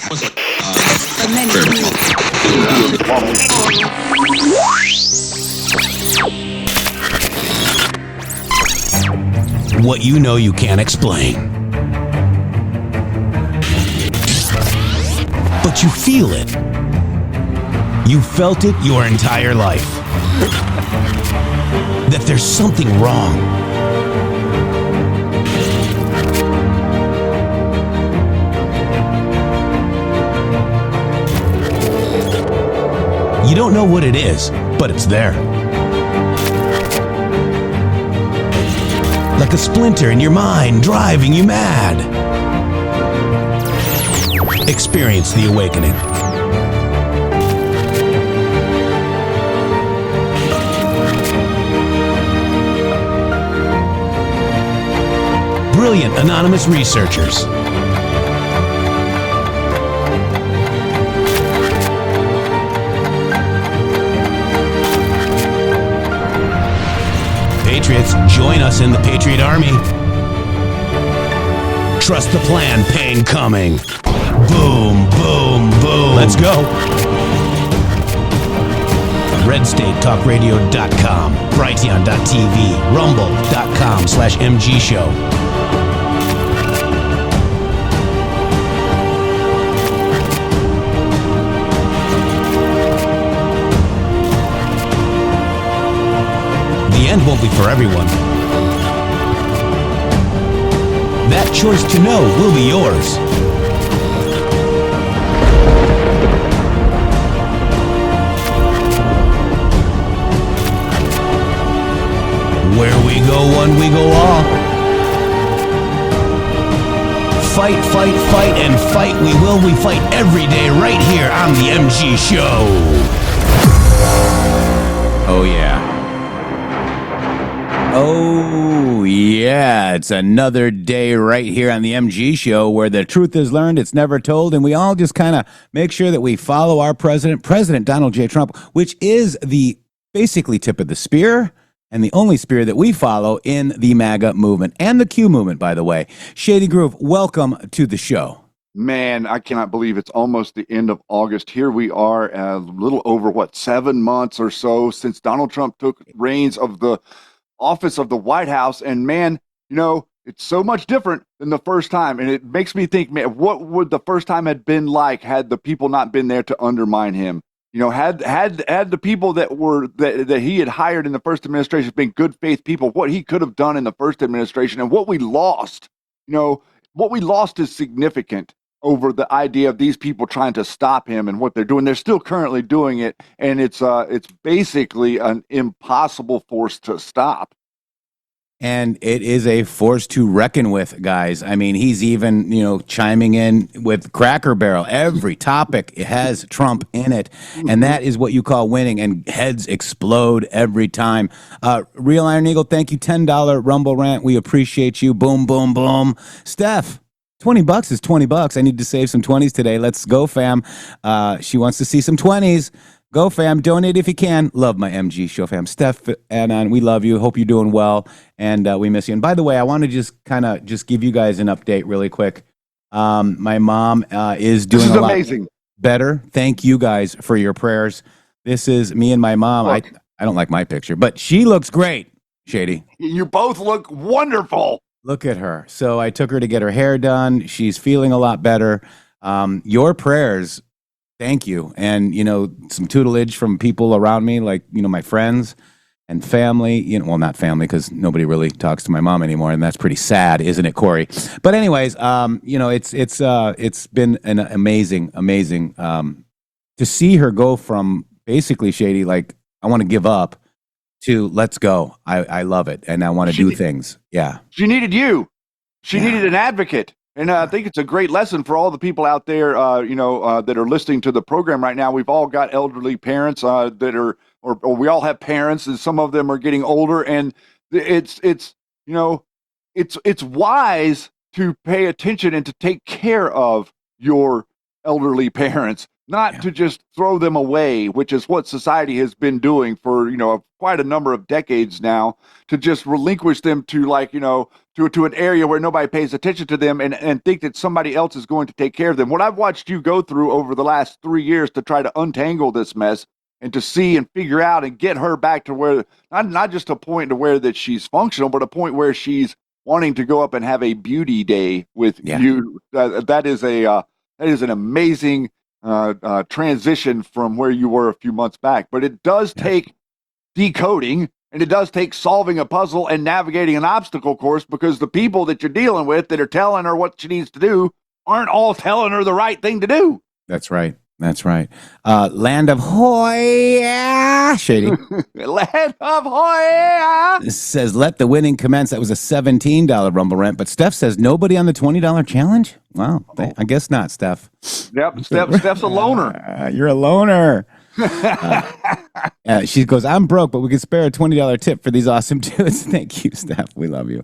What you know you can't explain. But you feel it. You felt it your entire life. That there's something wrong. You don't know what it is, but it's there. Like a splinter in your mind, driving you mad. Experience the awakening. Brilliant anonymous researchers. Patriots, join us in the Patriot Army. Trust the plan, pain coming. Boom, boom, boom. Let's go. RedStateTalkRadio.com, Brighteon.tv, Rumble.com/MG Show. The end won't be for everyone. That choice to know will be yours. Where we go one, we go all. Fight, fight, fight, and fight we will. We fight every day right here on the MG Show. Oh, yeah. Oh, yeah, it's another day right here on the MG Show where the truth is learned, it's never told, and we all just kind of make sure that we follow our president, President Donald J. Trump, which is the basically tip of the spear and the only spear that we follow in the MAGA movement and the Q movement, by the way. Shady Groove, welcome to the show. Man, I cannot believe it's almost the end of August. Here we are, a little over, 7 months or so since Donald Trump took reins of the office of the White House, and man, it's so much different than the first time, and it makes me think, man, what would the first time had been like had the people not been there to undermine him? Had the people that he had hired in the first administration been good faith people, what he could have done in the first administration, and what we lost. What we lost is significant over the idea of these people trying to stop him and what they're doing. They're still currently doing it, and it's basically an impossible force to stop. And it is a force to reckon with, guys. I mean, he's even, chiming in with Cracker Barrel. Every topic has Trump in it, and that is what you call winning, and heads explode every time. Real Iron Eagle, thank you. $10 Rumble Rant. We appreciate you. Boom, boom, boom. Steph, $20 is $20. I need to save some 20s today. Let's go, fam. She wants to see some 20s. Go, fam. Donate if you can. Love my MG Show, fam. Steph, and we love you. Hope you're doing well, and we miss you. And by the way, I want to just give you guys an update really quick. My mom is doing a lot better. Thank you guys for your prayers. This is me and my mom. I don't like my picture, but she looks great, Shady. You both look wonderful. Look at her. So I took her to get her hair done. She's feeling a lot better. Your prayers, thank you. And, some tutelage from people around me, like, my friends and family, well, not family, because nobody really talks to my mom anymore. And that's pretty sad, isn't it, Corey? But anyways, it's been an amazing to see her go from basically, Shady, like, I want to give up, to let's go. I love it. And I want to do things. Yeah. She needed you. She needed an advocate. And I think it's a great lesson for all the people out there, that are listening to the program right now. We've all got elderly parents that are, or we all have parents, and some of them are getting older. And it's wise to pay attention and to take care of your elderly parents. not to just throw them away, which is what society has been doing for, quite a number of decades now, to just relinquish them to to an area where nobody pays attention to them and think that somebody else is going to take care of them. What I've watched you go through over the last 3 years to try to untangle this mess and to see and figure out and get her back to where, not just a point to where that she's functional, but a point where she's wanting to go up and have a beauty day with you. That is an amazing transition from where you were a few months back. But it does take decoding, and it does take solving a puzzle and navigating an obstacle course, because the people that you're dealing with that are telling her what she needs to do aren't all telling her the right thing to do. That's right. That's right. Land of Hoya, Shady. Land of Hoya says, let the winning commence. That was a $17 Rumble rent. But Steph says, nobody on the $20 challenge? Wow. I guess not, Steph. Yep. Steph's a loner. You're a loner. She goes, I'm broke, but we can spare a $20 tip for these awesome dudes. Thank you, Steph. We love you.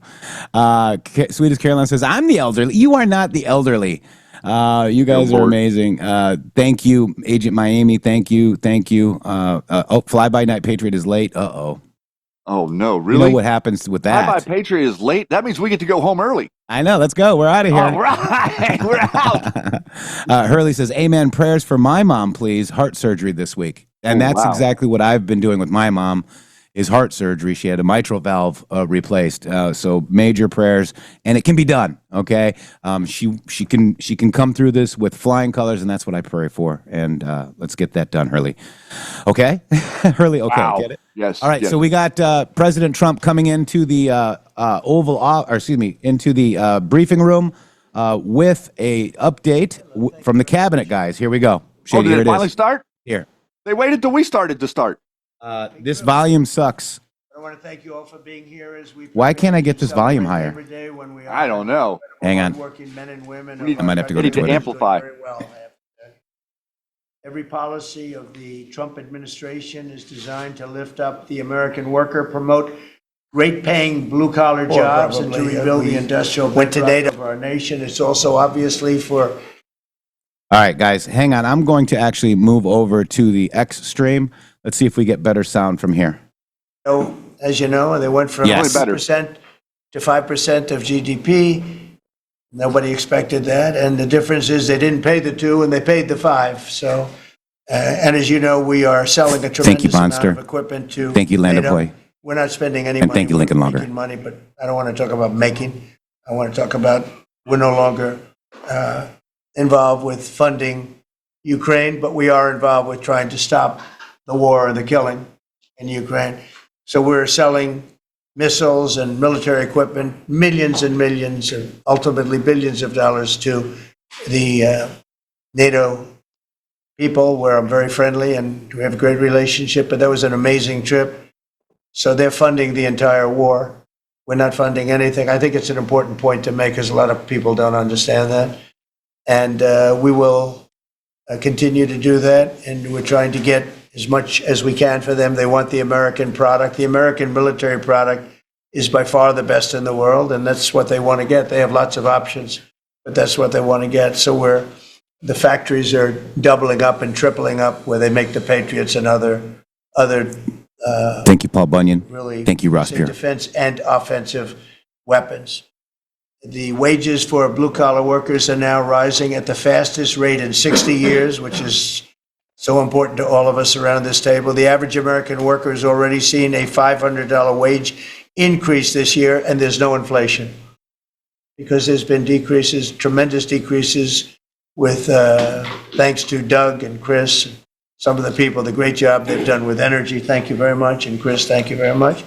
Sweetest Caroline says, I'm the elderly. You are not the elderly. You guys are amazing. Thank you, Agent Miami. Thank you. Fly By Night Patriot is late. Uh-oh. Oh, no, really? You know what happens with that? Fly By Patriot is late? That means we get to go home early. I know. Let's go. We're out of here. All right. We're out. Hurley says, amen. Prayers for my mom, please. Heart surgery this week. And that's exactly what I've been doing with my mom. Is heart surgery. She had a mitral valve replaced. So major prayers, and it can be done. Okay, she can come through this with flying colors, and that's what I pray for. And let's get that done, Hurley. Okay, Hurley. Okay, wow. Get it? Yes. All right. Yes. So we got President Trump coming into the into the briefing room with a update from the cabinet guys. Here we go. Shady, did it finally start? Here. They waited till we started to start. This volume sucks. I want to thank you all for being here as we. Why can't I get this volume higher? Every day when we I don't know. Hang on. Working men and women. I might have to go to Twitter. Amplify. Very well, I have to say. Every policy of the Trump administration is designed to lift up the American worker, promote great-paying blue-collar jobs, and to rebuild the industrial bedrock of our nation. It's also obviously for. All right, guys, hang on. I'm going to actually move over to the X stream. Let's see if we get better sound from here. So, as you know, they went from 1% to 5% of GDP. Nobody expected that. And the difference is they didn't pay the 2 and they paid the 5. So, and as you know, we are selling a tremendous amount of equipment to Thank you, Land of NATO. Hoy. We're not spending any And money. thank you, Lincoln Longer. Making money, but I don't want to talk about making. I want to talk about we're no longer involved with funding Ukraine, but we are involved with trying to stop the war and the killing in Ukraine. So we're selling missiles and military equipment, millions and millions, and ultimately billions of dollars to the NATO people, where I'm very friendly and we have a great relationship. But that was an amazing trip. So they're funding the entire war. We're not funding anything. I think it's an important point to make, because a lot of people don't understand that. And we will continue to do that. And we're trying to get as much as we can for them. They want the American product. The American military product is by far the best in the world, and that's what they want to get. They have lots of options, but that's what they want to get. So the factories are doubling up and tripling up where they make the Patriots and other Thank you, Paul Bunyan. really Thank you, Ross Pierre. defense and offensive weapons. The wages for blue-collar workers are now rising at the fastest rate in 60 years, which is so important to all of us around this table. The average American worker has already seen a $500 wage increase this year, and there's no inflation, because there's been decreases, tremendous decreases, with thanks to Doug and Chris, some of the people, the great job they've done with energy. Thank you very much. And Chris, thank you very much.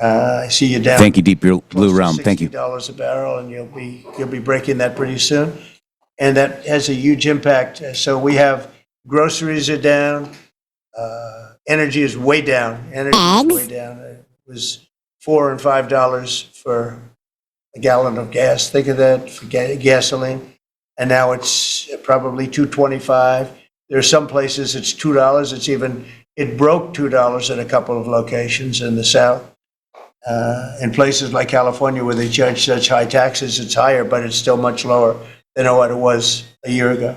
I see you down. Thank you, Deep Blue Realm. Thank you. $60 a barrel, and you'll be breaking that pretty soon. And that has a huge impact. So we have groceries are down. Energy is way down. Energy is way down. It was $4 and $5 for a gallon of gas. Think of that for gasoline. And now it's probably $2.25. There are some places it's $2. It broke $2 at a couple of locations in the South. In places like California, where they charge such high taxes, it's higher, but it's still much lower than what it was a year ago.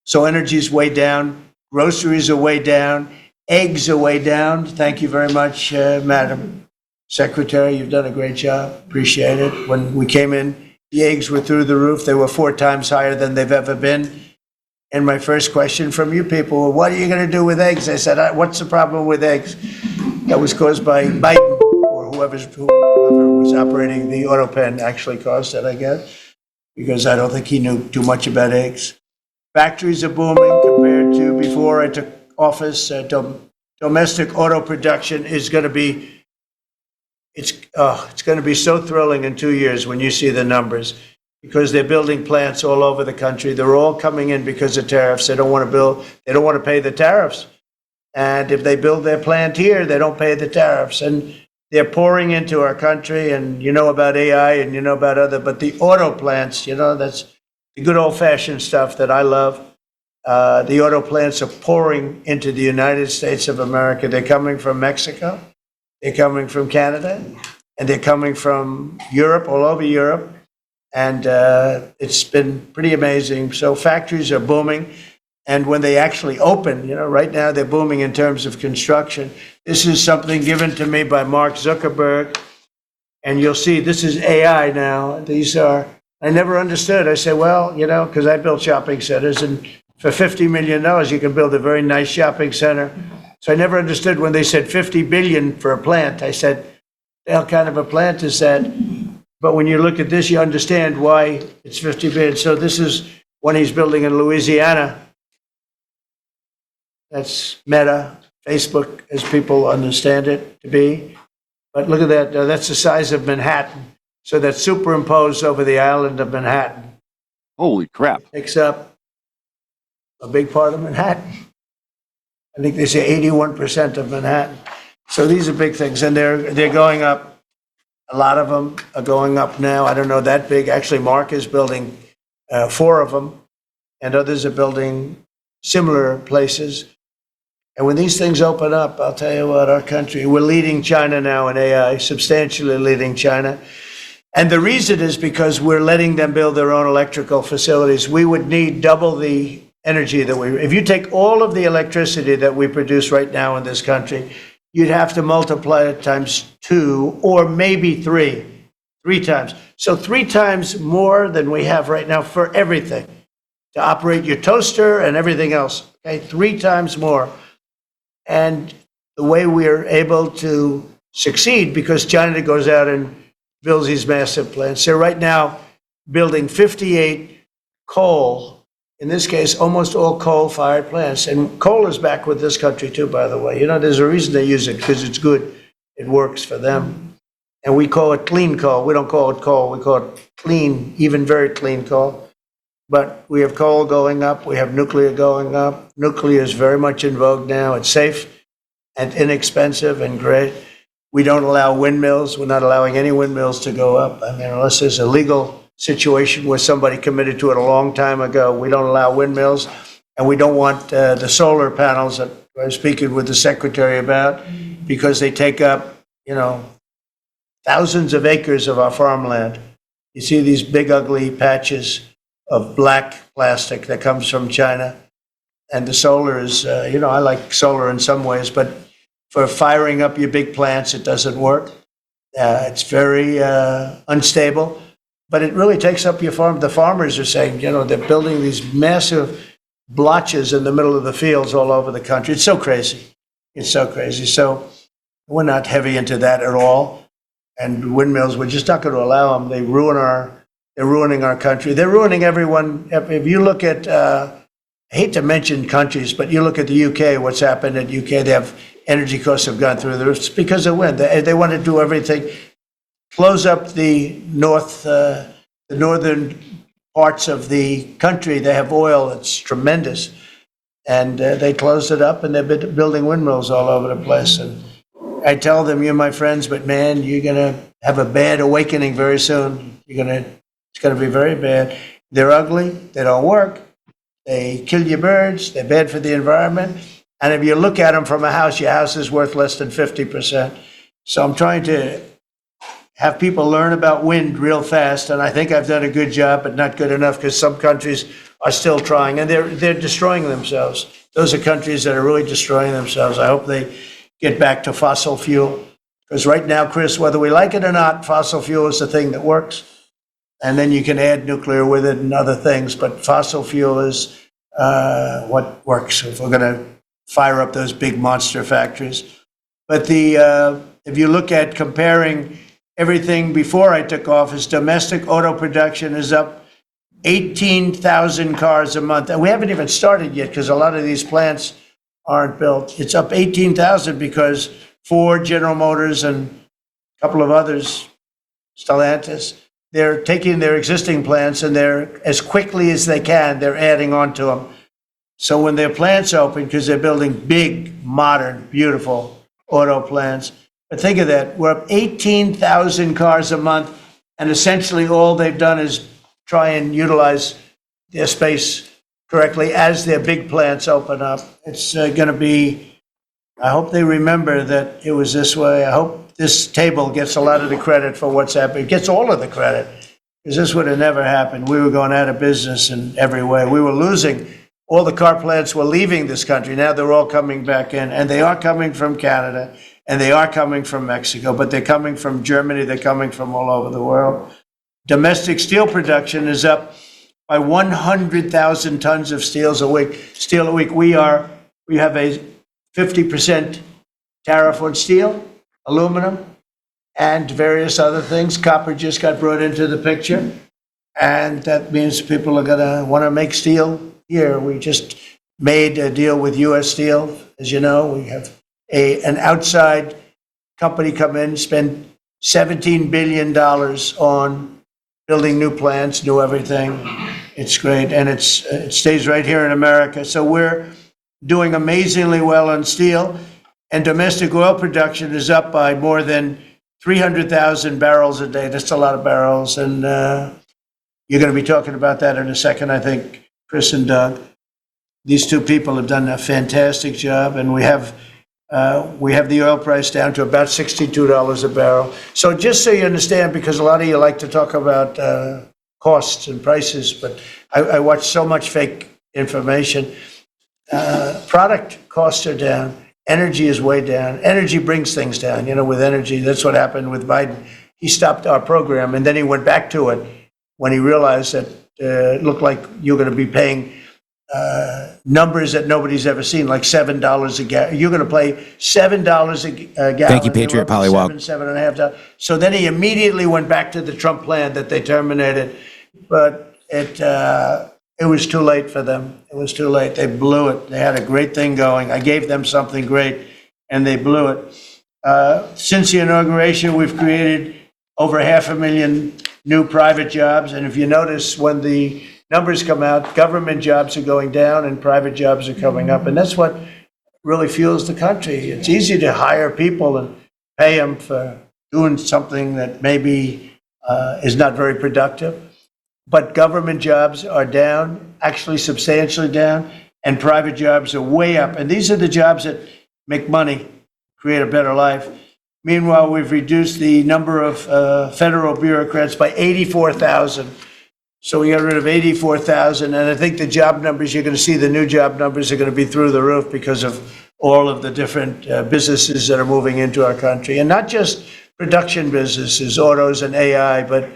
So energy's way down, groceries are way down, eggs are way down. Thank you very much, Madam Secretary. You've done a great job. Appreciate it. When we came in, the eggs were through the roof. They were 4 times higher than they've ever been. And my first question from you people, well, what are you going to do with eggs? I said, what's the problem with eggs? That was caused by Biden or whoever was operating the auto pen actually caused it, I guess, because I don't think he knew too much about eggs. Factories are booming compared to before I took office. Domestic auto production is going to be, it's going to be so thrilling in 2 years when you see the numbers, because they're building plants all over the country. They're all coming in because of tariffs. They don't want to build, they don't want to pay the tariffs. And if they build their plant here, they don't pay the tariffs. And they're pouring into our country, and you know about AI and you know about other, but the auto plants, you know, that's the good old fashioned stuff that I love. The auto plants are pouring into the United States of America. They're coming from Mexico, they're coming from Canada, and they're coming from Europe, all over Europe. And it's been pretty amazing. So factories are booming. And when they actually open, you know, right now they're booming in terms of construction. This is something given to me by Mark Zuckerberg. And you'll see this is AI now. These are, I never understood. I said, well, you know, because I built shopping centers, and for $50 million, you can build a very nice shopping center. So I never understood when they said 50 billion for a plant. I said, what kind of a plant is that? But when you look at this, you understand why it's 50 billion. So this is one he's building in Louisiana. That's Meta, Facebook, as people understand it to be. But look at that. That's the size of Manhattan. So that's superimposed over the island of Manhattan. Holy crap. Takes up a big part of Manhattan. I think they say 81% of Manhattan. So these are big things, and they're going up. A lot of them are going up now. I don't know that big. Actually, Mark is building 4 of them, and others are building similar places. And when these things open up, I'll tell you what, our country, we're leading China now in AI, substantially leading China. And the reason is because we're letting them build their own electrical facilities. We would need double the energy that if you take all of the electricity that we produce right now in this country, you'd have to multiply it times 2 or maybe 3 times. So 3 times more than we have right now for everything, to operate your toaster and everything else, okay? 3 times more. And the way we are able to succeed, because China goes out and builds these massive plants. They're right now building 58 coal, in this case, almost all coal-fired plants. And coal is back with this country too, by the way. You know, there's a reason they use it, because it's good. It works for them. And we call it clean coal. We don't call it coal. We call it clean, even very clean coal. But we have coal going up. We have nuclear going up. Nuclear is very much in vogue now. It's safe and inexpensive and great. We don't allow windmills. We're not allowing any windmills to go up. I mean, unless there's a legal situation where somebody committed to it a long time ago, we don't allow windmills. And we don't want the solar panels that I was speaking with the secretary about, because they take up, you know, thousands of acres of our farmland. You see these big, ugly patches of black plastic that comes from China. And the solar is, you know, I like solar in some ways, but for firing up your big plants, it doesn't work. It's very unstable, but it really takes up your farm. The farmers are saying, you know, they're building these massive blotches in the middle of the fields all over the country. It's so crazy. It's so crazy. So we're not heavy into that at all. And windmills, we're just not going to allow them. They're ruining our country. They're ruining everyone. If you look at, I hate to mention countries, but you look at the UK, what's happened at UK, they have energy costs have gone through the roof. It's because of wind. They want to do everything, close up the northern parts of the country. They have oil. It's tremendous. And they closed it up, and they've been building windmills all over the place. And I tell them, you're my friends, but man, you're going to have a bad awakening very soon. It's going to be very bad. They're ugly. They don't work. They kill your birds. They're bad for the environment. And if you look at them from a house, your house is worth less than 50%. So I'm trying to have people learn about wind real fast. And I think I've done a good job, but not good enough, because some countries are still trying, and they're destroying themselves. Those are countries that are really destroying themselves. I hope they get back to fossil fuel, because right now, Chris, whether we like it or not, fossil fuel is the thing that works, and then you can add nuclear with it and other things, but fossil fuel is what works if we're going to fire up those big monster factories. But if you look at comparing everything before I took office, domestic auto production is up 18,000 cars a month. And we haven't even started yet because a lot of these plants aren't built. It's up 18,000 because Ford, General Motors, and a couple of others, Stellantis, they're taking their existing plants and they're, as quickly as they can, they're adding on to them. So when their plants open, because they're building big, modern, beautiful auto plants, but think of that, we're up 18,000 cars a month, and essentially all they've done is try and utilize their space correctly as their big plants open up. It's going to be, I hope they remember that it was this way. I hope this table gets a lot of the credit for what's happened. It gets all of the credit, because this would have never happened. We were going out of business in every way. We were losing. All the car plants were leaving this country. Now they're all coming back in, and they are coming from Canada, and they are coming from Mexico, but they're coming from Germany. They're coming from all over the world. Domestic steel production is up by 100,000 tons of steel a week. We have a 50% tariff on steel, aluminum, and various other things. Copper just got brought into the picture, and that means people are going to want to make steel here. We just made a deal with U.S. Steel. As you know, we have an outside company come in, spend $17 billion on building new plants, new everything. It's great, and it stays right here in America. So we're doing amazingly well on steel, and domestic oil production is up by more than 300,000 barrels a day. That's a lot of barrels, and you're going to be talking about that in a second, I think, Chris and Doug. These two people have done a fantastic job, and we have the oil price down to about $62 a barrel. So just so you understand, because a lot of you like to talk about costs and prices, but I watch so much fake information. Product costs are down. Energy is way down. Energy brings things down. You know, with energy, that's what happened with Biden. He stopped our program, and then he went back to it when he realized that it looked like you're going to be paying numbers that nobody's ever seen, like $7 a gallon. You're going to pay $7 a gallon. Thank you, Patriot Polywog. $7.50. So then he immediately went back to the Trump plan that they terminated, but it was too late for them. It was too late. They blew it. They had a great thing going. I gave them something great, and they blew it. Since the inauguration, we've created over 500,000 new private jobs, and if you notice, when the numbers come out, government jobs are going down and private jobs are coming up. And that's what really fuels the country. It's easy to hire people and pay them for doing something that maybe is not very productive. But government jobs are down, actually substantially down, and private jobs are way up. And these are the jobs that make money, create a better life. Meanwhile, we've reduced the number of federal bureaucrats by 84,000. So we got rid of 84,000, and I think the job numbers, you're going to see the new job numbers are going to be through the roof because of all of the different businesses that are moving into our country. And not just production businesses, autos and AI, but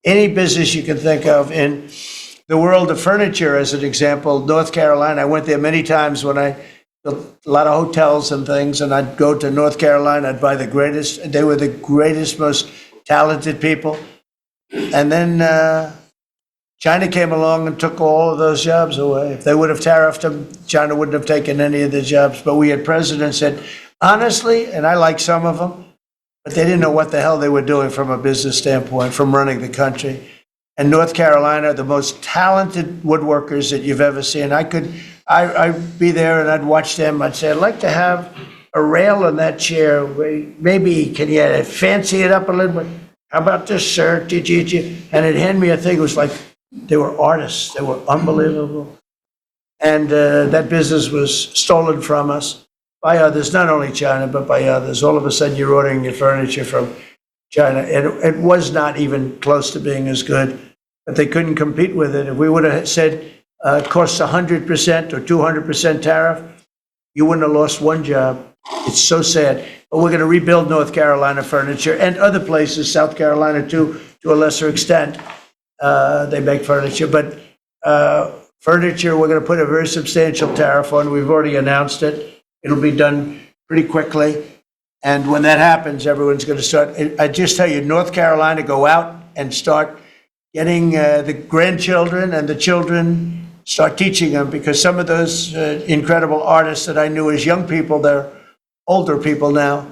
any business you can think of. In the world of furniture, as an example, North Carolina, I went there many times when I built a lot of hotels and things, and I'd go to North Carolina, I'd buy the greatest, they were the greatest, most talented people. And then China came along and took all of those jobs away. If they would have tariffed them, China wouldn't have taken any of the jobs. But we had presidents that, honestly, and I like some of them, but they didn't know what the hell they were doing from a business standpoint, from running the country. And North Carolina, the most talented woodworkers that you've ever seen. I'd be there and I'd watch them. I'd say, I'd like to have a rail in that chair. Maybe can you fancy it up a little bit? How about this, sir? And it'd hand me a thing. It was like they were artists. They were unbelievable. And that business was stolen from us by others, not only China, but by others. All of a sudden, you're ordering your furniture from China. It was not even close to being as good but they couldn't compete with it. If we would have said it costs 100% or 200% tariff, you wouldn't have lost one job. It's so sad. But we're going to rebuild North Carolina furniture and other places, South Carolina too, to a lesser extent. They make furniture, but furniture, we're going to put a very substantial tariff on. We've already announced it. It'll be done pretty quickly. And when that happens, everyone's going to start. I just tell you, North Carolina, go out and start getting the grandchildren and the children, start teaching them, because some of those incredible artists that I knew as young people, they're older people now,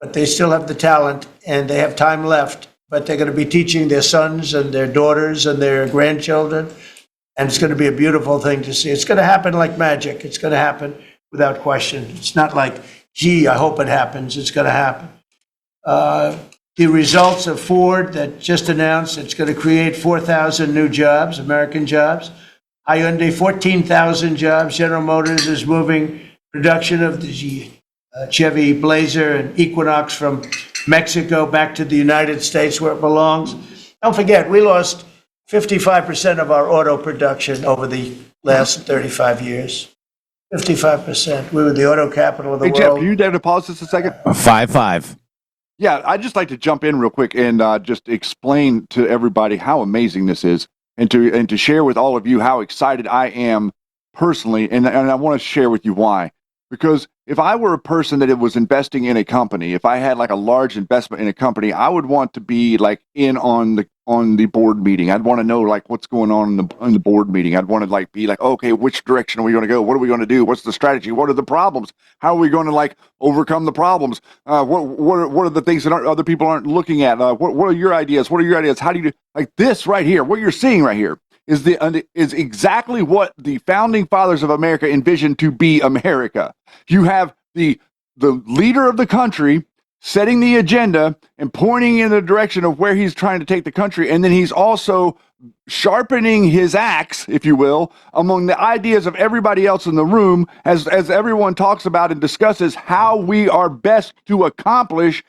but they still have the talent and they have time left. But they're going to be teaching their sons and their daughters and their grandchildren. And it's going to be a beautiful thing to see. It's going to happen like magic. It's going to happen without question. It's not like, gee, I hope it happens. It's going to happen. The results of Ford that just announced, it's going to create 4,000 new jobs, American jobs. Hyundai, 14,000 jobs. General Motors is moving production of the Chevy Blazer and Equinox from Mexico back to the United States where it belongs. Don't forget, we lost 55% of our auto production over the last 35 years. 55%. We were the auto capital of the Hey, world. Jeff, can you dare to pause this a second? 5-5. Yeah, I'd just like to jump in real quick and just explain to everybody how amazing this is, and to share with all of you how excited I am personally, and I want to share with you why. Because if I were a person that was investing in a company, if I had like a large investment in a company, I would want to be like in on the board meeting. I'd want to know like what's going on in the board meeting. I'd want to like be like, okay, which direction are we going to go? What are we going to do? What's the strategy? What are the problems? How are we going to like overcome the problems? What are the things that other people aren't looking at? What are your ideas? What are your ideas? How do you do like this right here? What you're seeing right here is exactly what the founding fathers of America envisioned to be America. You have the leader of the country setting the agenda and pointing in the direction of where he's trying to take the country, and then he's also sharpening his axe, if you will, among the ideas of everybody else in the room as everyone talks about and discusses how we are best to accomplish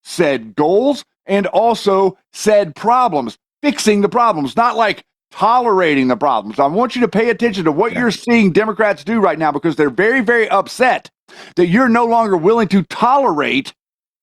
said goals and also said problems, fixing the problems, not like tolerating the problems. I want you to pay attention to what you're seeing Democrats do right now, because they're very, very upset that you're no longer willing to tolerate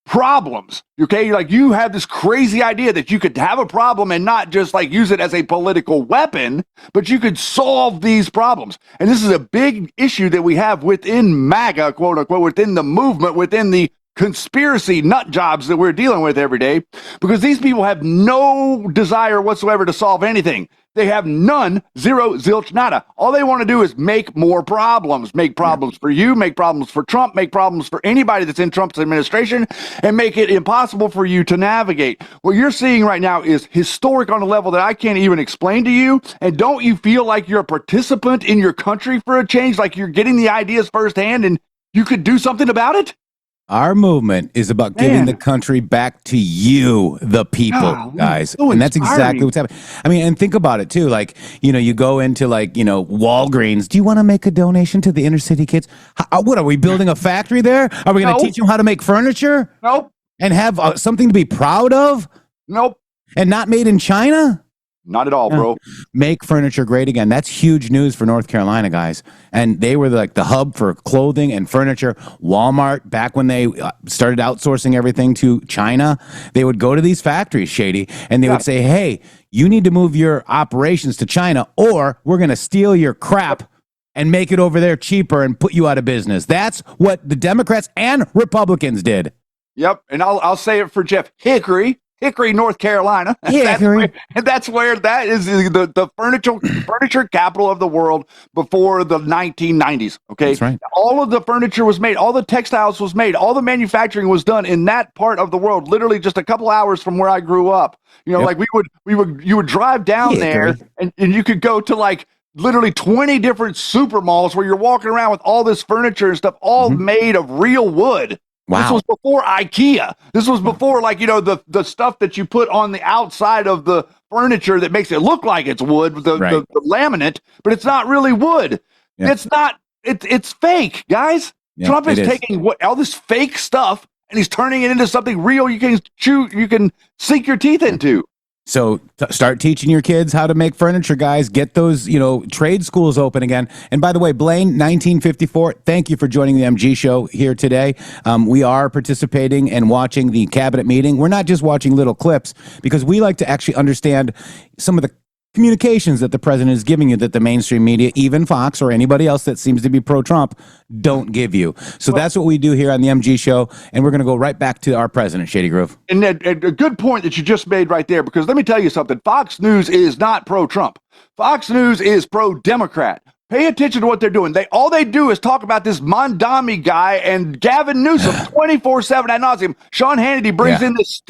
problems. Okay, like you have this crazy idea that you could have a problem and not just like use it as a political weapon, but you could solve these problems. And this is a big issue that we have within MAGA, quote unquote, within the movement, within the conspiracy nut jobs that we're dealing with every day, because these people have no desire whatsoever to solve anything. They have none, zero, zilch, nada. All they want to do is make more problems. Make problems for you, make problems for Trump, make problems for anybody that's in Trump's administration, and make it impossible for you to navigate. What you're seeing right now is historic on a level that I can't even explain to you. And don't you feel like you're a participant in your country for a change, like you're getting the ideas firsthand and you could do something about it? Our movement is about giving the country back to you, the people, guys. So and that's inspiring. exactly what's happening. I mean, and think about it too. Like, you go into like, Walgreens. Do you want to make a donation to the inner city kids? What are we building a factory there? Are we going to teach them how to make furniture? Nope. And have something to be proud of? Nope. And not made in China? Not at all, bro. Make furniture great again. That's huge news for North Carolina, guys. And they were like the hub for clothing and furniture. Walmart, back when they started outsourcing everything to China, they would go to these factories, Shady, and they would say, hey, you need to move your operations to China, or we're going to steal your crap and make it over there cheaper and put you out of business. That's what the Democrats and Republicans did. Yep. And I'll say it for Jeff. Hickory, North Carolina. That's where that is the furniture capital of the world before the 1990s. Okay. That's right. All of the furniture was made, all the textiles was made, all the manufacturing was done in that part of the world, literally just a couple hours from where I grew up. Like you would drive down there and you could go to like literally 20 different super malls where you're walking around with all this furniture and stuff, all made of real wood. Wow. This was before IKEA. This was before, like, the stuff that you put on the outside of the furniture that makes it look like it's wood, the laminate, but it's not really wood. Yeah. It's not. It's fake, guys. Yeah, Trump is taking all this fake stuff and he's turning it into something real you can chew, you can sink your teeth into. So start teaching your kids how to make furniture, guys. Get those, trade schools open again. And by the way, Blaine, 1954, thank you for joining the MG show here today. We are participating and watching the cabinet meeting. We're not just watching little clips because we like to actually understand some of the communications that the president is giving you that the mainstream media, even Fox or anybody else that seems to be pro-Trump, don't give you. So that's what we do here on the MG show, and we're going to go right back to our president, Shady Groove. And a good point that you just made right there, because let me tell you something. Fox News is not pro-Trump. Fox News is pro-Democrat. Pay attention to what they're doing. All they do is talk about this Mondami guy and Gavin Newsom 24/7 ad nauseum. Sean Hannity brings in this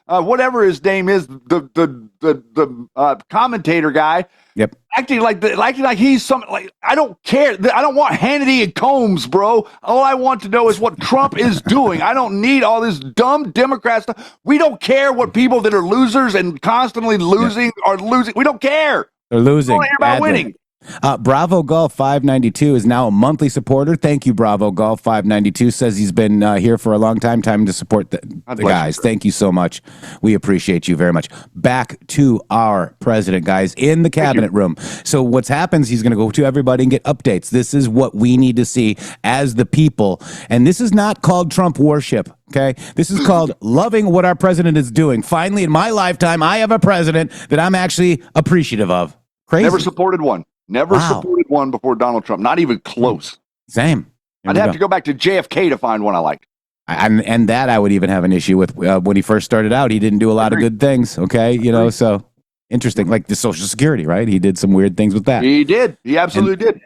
whatever his name is, the commentator guy. Yep. Acting like he's something. Like, I don't care. I don't want Hannity and Combs, bro. All I want to know is what Trump is doing. I don't need all this dumb Democrat stuff. We don't care what people that are losers and constantly losing are losing. We don't care. They're losing. We don't care about winning. Bravo Golf 592 is now a monthly supporter. Thank you, Bravo Golf 592. Says he's been here for a long time to support the guys. Thank you so much. We appreciate you very much. Back to our president, guys, in the cabinet room. So what's happens, he's going to go to everybody and get updates. This is what we need to see as the people. And this is not called Trump worship. Okay, this is called loving what our president is doing. Finally, in my lifetime, I have a president that I'm actually appreciative of. Crazy. Never supported one. Never supported one before Donald Trump. Not even close. Same. I'd have to go back to JFK to find one I liked. And that I would even have an issue with when he first started out. He didn't do a lot of good things. Okay, so interesting. Like the Social Security, right? He did some weird things with that. He did. He absolutely did.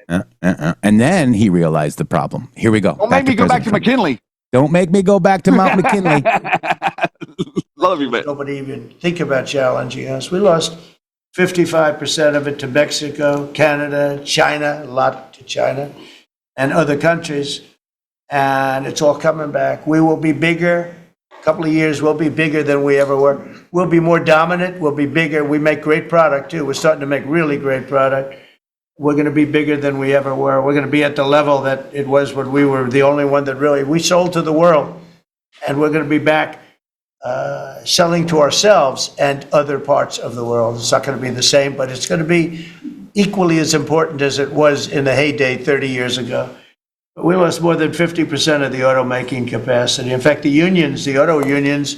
And then he realized the problem. Here we go. Don't make me go back to McKinley. Don't make me go back to Mount McKinley. Love you, man. Nobody even think about challenging us. We lost 55% of it to Mexico, Canada, China, a lot to China, and other countries. And it's all coming back. We will be bigger. A couple of years, we'll be bigger than we ever were. We'll be more dominant. We'll be bigger. We make great product, too. We're starting to make really great product. We're going to be bigger than we ever were. We're going to be at the level that it was when we were the only one that we sold to the world. And we're going to be back selling to ourselves and other parts of the world. It's not going to be the same, but it's going to be equally as important as it was in the heyday 30 years ago. But we lost more than 50% of the automaking capacity. In fact, the auto unions,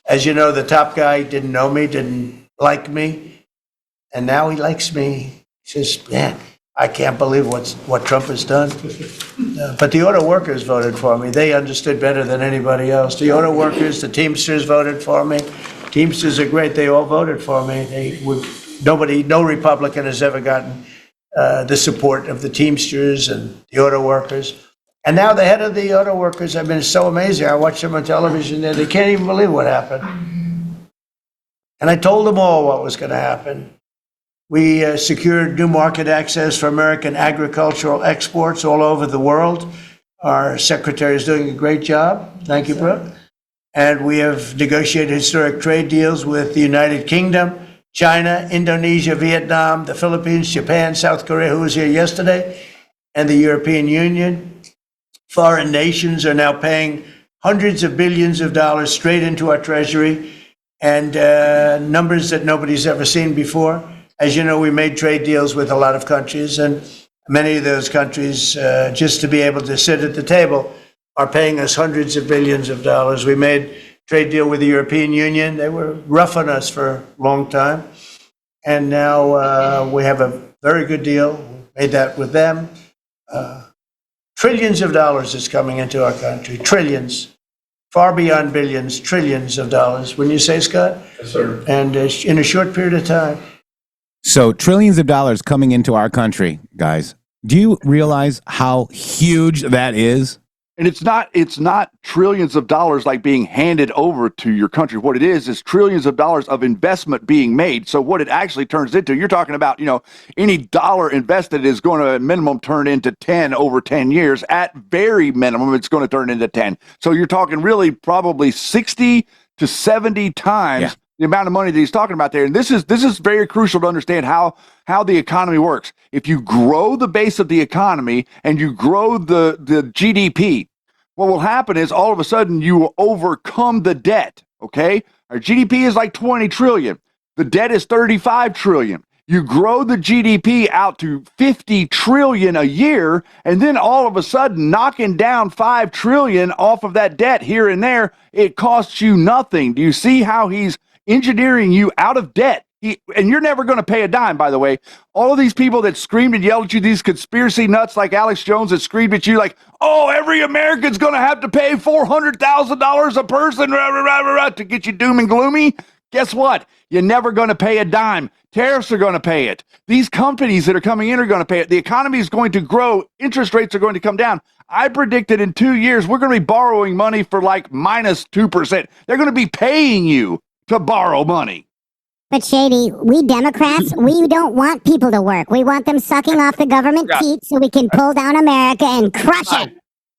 as you know, the top guy didn't know me, didn't like me, and now he likes me. He says, man, I can't believe what Trump has done. But the auto workers voted for me. They understood better than anybody else. The auto workers, the Teamsters voted for me. Teamsters are great. They all voted for me. No Republican has ever gotten the support of the Teamsters and the auto workers. And now the head of the auto workers have been so amazing. I watch them on television there. They can't even believe what happened. And I told them all what was going to happen. We secured new market access for American agricultural exports all over the world. Our secretary is doing a great job. Thank you, Brooke. And we have negotiated historic trade deals with the United Kingdom, China, Indonesia, Vietnam, the Philippines, Japan, South Korea, who was here yesterday, and the European Union. Foreign nations are now paying hundreds of billions of dollars straight into our treasury, and numbers that nobody's ever seen before. As you know, we made trade deals with a lot of countries, and many of those countries, just to be able to sit at the table, are paying us hundreds of billions of dollars. We made a trade deal with the European Union. They were rough on us for a long time. And now we have a very good deal. We made that with them. Trillions of dollars is coming into our country. Trillions. Far beyond billions, trillions of dollars. Wouldn't you say, Scott? Yes, sir. And in a short period of time. So trillions of dollars coming into our country, guys. Do you realize how huge that is? And it's not trillions of dollars like being handed over to your country. What it is trillions of dollars of investment being made. So what it actually turns into, you're talking about, any dollar invested is going to at minimum turn into 10 over 10 years. At very minimum, it's going to turn into 10. So you're talking really probably 60 to 70 times the amount of money that he's talking about there. And this is very crucial to understand how the economy works. If you grow the base of the economy and you grow the GDP, what will happen is all of a sudden you will overcome the debt. Okay. Our GDP is like 20 trillion. The debt is 35 trillion. You grow the GDP out to 50 trillion a year, and then all of a sudden knocking down 5 trillion off of that debt here and there, it costs you nothing. Do you see how he's engineering you out of debt? And you're never going to pay a dime, by the way. All of these people that screamed and yelled at you, these conspiracy nuts like Alex Jones that screamed at you like, oh, every American's going to have to pay $400,000 a person to get you doom and gloomy. Guess what? You're never going to pay a dime. Tariffs are going to pay it. These companies that are coming in are going to pay it. The economy is going to grow. Interest rates are going to come down. I predicted in 2 years, we're going to be borrowing money for like minus 2%. They're going to be paying you to borrow money. But Shady, we Democrats, we don't want people to work. We want them sucking off the government teat so we can pull down America and crush it.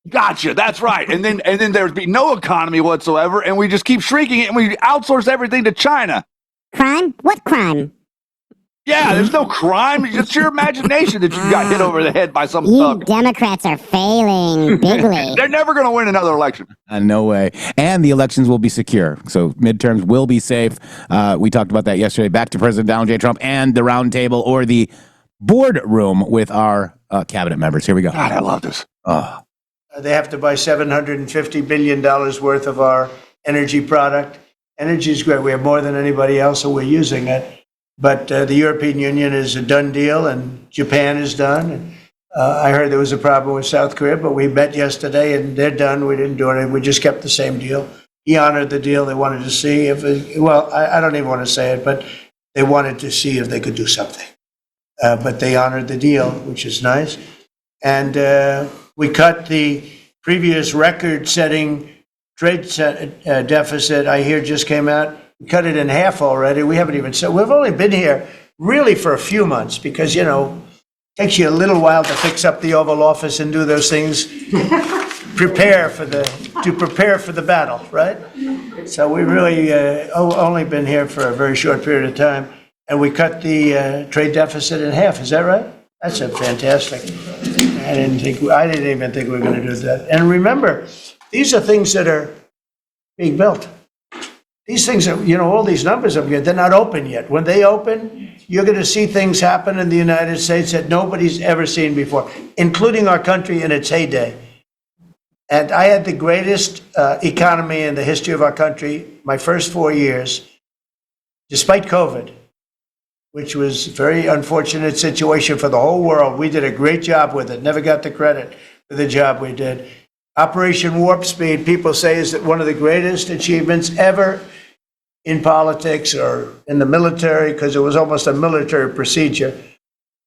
Gotcha. That's right. And then there'd be no economy whatsoever, and we just keep shrinking it, and we outsource everything to China. Crime? What crime? Yeah, there's no crime. It's your imagination that you got hit over the head by some You thug. Democrats are failing bigly. They're never going to win another election. No way. And the elections will be secure. So midterms will be safe. We talked about that yesterday. Back to President Donald J. Trump and the roundtable or the boardroom with our cabinet members. Here we go. God, I love this. They have to buy $750 billion worth of our energy product. Energy is great. We have more than anybody else, so we're using it. But the European Union is a done deal, and Japan is done. I heard there was a problem with South Korea, but we met yesterday, and they're done. We didn't do anything. We just kept the same deal. He honored the deal. They wanted to see if I don't even want to say it, but they wanted to see if they could do something. But they honored the deal, which is nice. And we cut the previous record-setting trade deficit, I hear just came out. We cut it in half already. We haven't even said, we've only been here really for a few months because, it takes you a little while to fix up the Oval Office and do those things, prepare for the battle, right? So we really only been here for a very short period of time, and we cut the trade deficit in half. Is that right? That's a fantastic. I didn't even think we were going to do that. And remember, these are things that are being built. These things are, all these numbers up here, they're not open yet. When they open, you're going to see things happen in the United States that nobody's ever seen before, including our country in its heyday. And I had the greatest economy in the history of our country my first 4 years, despite COVID, which was a very unfortunate situation for the whole world. We did a great job with it, never got the credit for the job we did. Operation Warp Speed, people say, is one of the greatest achievements ever in politics or in the military, because it was almost a military procedure.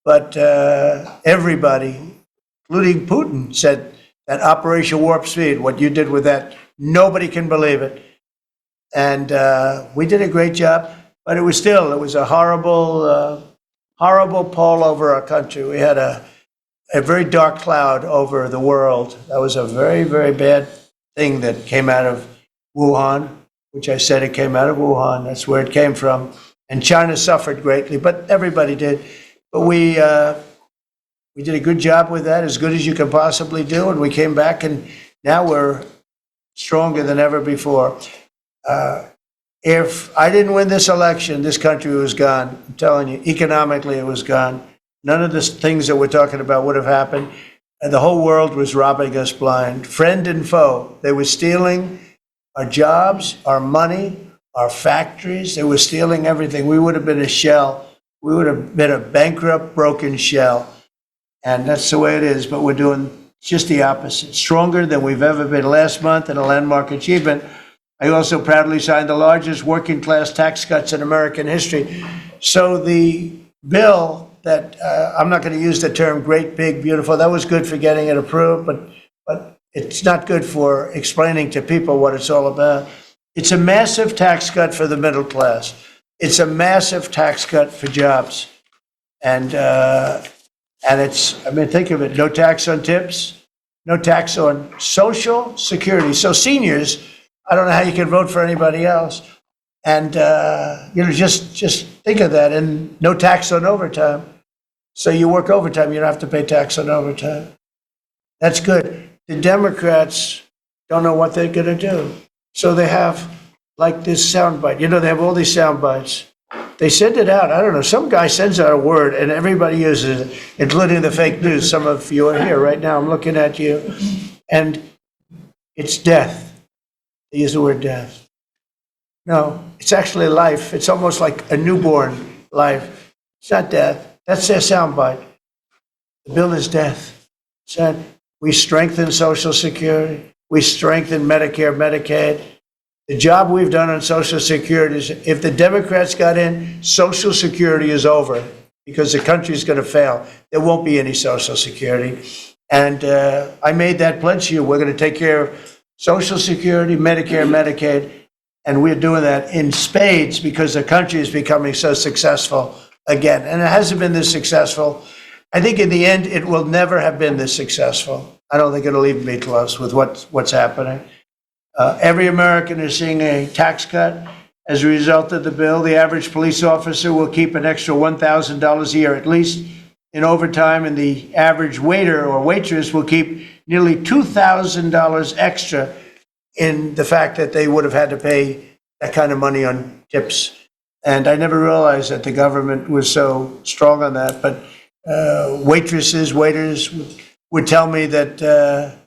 But everybody, including Putin, said that Operation Warp Speed, what you did with that, nobody can believe it. And we did a great job, but it was a horrible pall over our country. We had a very dark cloud over the world. That was a very, very bad thing that came out of Wuhan, which I said it came out of Wuhan. That's where it came from. And China suffered greatly, but everybody did. But we did a good job with that, as good as you can possibly do. And we came back, and now we're stronger than ever before. If I didn't win this election, this country was gone. I'm telling you, economically it was gone. None of the things that we're talking about would have happened. And the whole world was robbing us blind, friend and foe. They were stealing our jobs, our money, our factories. They were stealing everything. We would have been a shell. We would have been a bankrupt, broken shell. And that's the way it is. But we're doing just the opposite. Stronger than we've ever been. Last month, in a landmark achievement, I also proudly signed the largest working class tax cuts in American history. So the bill that I'm not going to use the term great, big, beautiful. That was good for getting it approved, but it's not good for explaining to people what it's all about. It's a massive tax cut for the middle class. It's a massive tax cut for jobs. And think of it, no tax on tips, no tax on Social Security. So seniors, I don't know how you can vote for anybody else. And, just think of that, and no tax on overtime. So you work overtime, you don't have to pay tax on overtime. That's good. The Democrats don't know what they're going to do. So they have like this soundbite. You know, they have all these sound bites. They send it out. I don't know. Some guy sends out a word and everybody uses it, including the fake news. Some of you are here right now. I'm looking at you. And it's death. They use the word death. No, it's actually life. It's almost like a newborn life. It's not death. That's their soundbite. The bill is death. Said we strengthen Social Security. We strengthen Medicare, Medicaid. The job we've done on Social Security is if the Democrats got in, Social Security is over because the country's going to fail. There won't be any Social Security. And I made that pledge to you. We're going to take care of Social Security, Medicare, Medicaid. And we're doing that in spades because the country is becoming so successful again. And it hasn't been this successful. I think in the end, it will never have been this successful. I don't think it'll even be close with what's happening. Every American is seeing a tax cut as a result of the bill. The average police officer will keep an extra $1,000 a year, at least in overtime, and the average waiter or waitress will keep nearly $2,000 extra in the fact that they would have had to pay that kind of money on tips. And I never realized that the government was so strong on that. But waitresses, waiters would tell me that the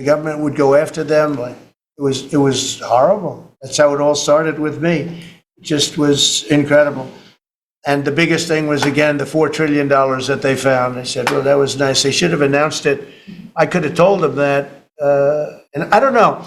government would go after them. Like it was horrible. That's how it all started with me. It just was incredible. And the biggest thing was, again, the $4 trillion that they found. I said, well, that was nice. They should have announced it. I could have told them that. And I don't know.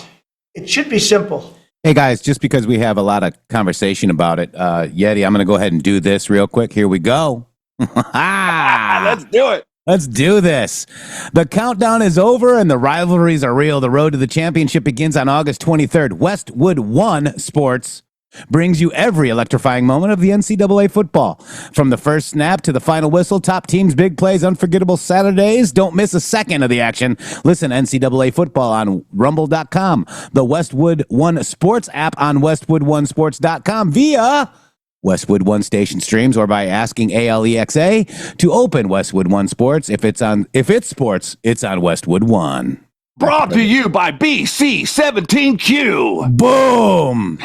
It should be simple. Hey, guys, just because we have a lot of conversation about it, Yeti, I'm going to go ahead and do this real quick. Here we go. Let's do it. Let's do this. The countdown is over and the rivalries are real. The road to the championship begins on August 23rd. Westwood One Sports brings you every electrifying moment of the NCAA football. From the first snap to the final whistle, top teams, big plays, unforgettable Saturdays. Don't miss a second of the action. Listen to NCAA football on rumble.com, the Westwood One Sports app on westwoodonesports.com via Westwood One station streams or by asking Alexa to open Westwood One Sports. If it's sports, it's on Westwood One. Brought to you by BC17Q. Boom.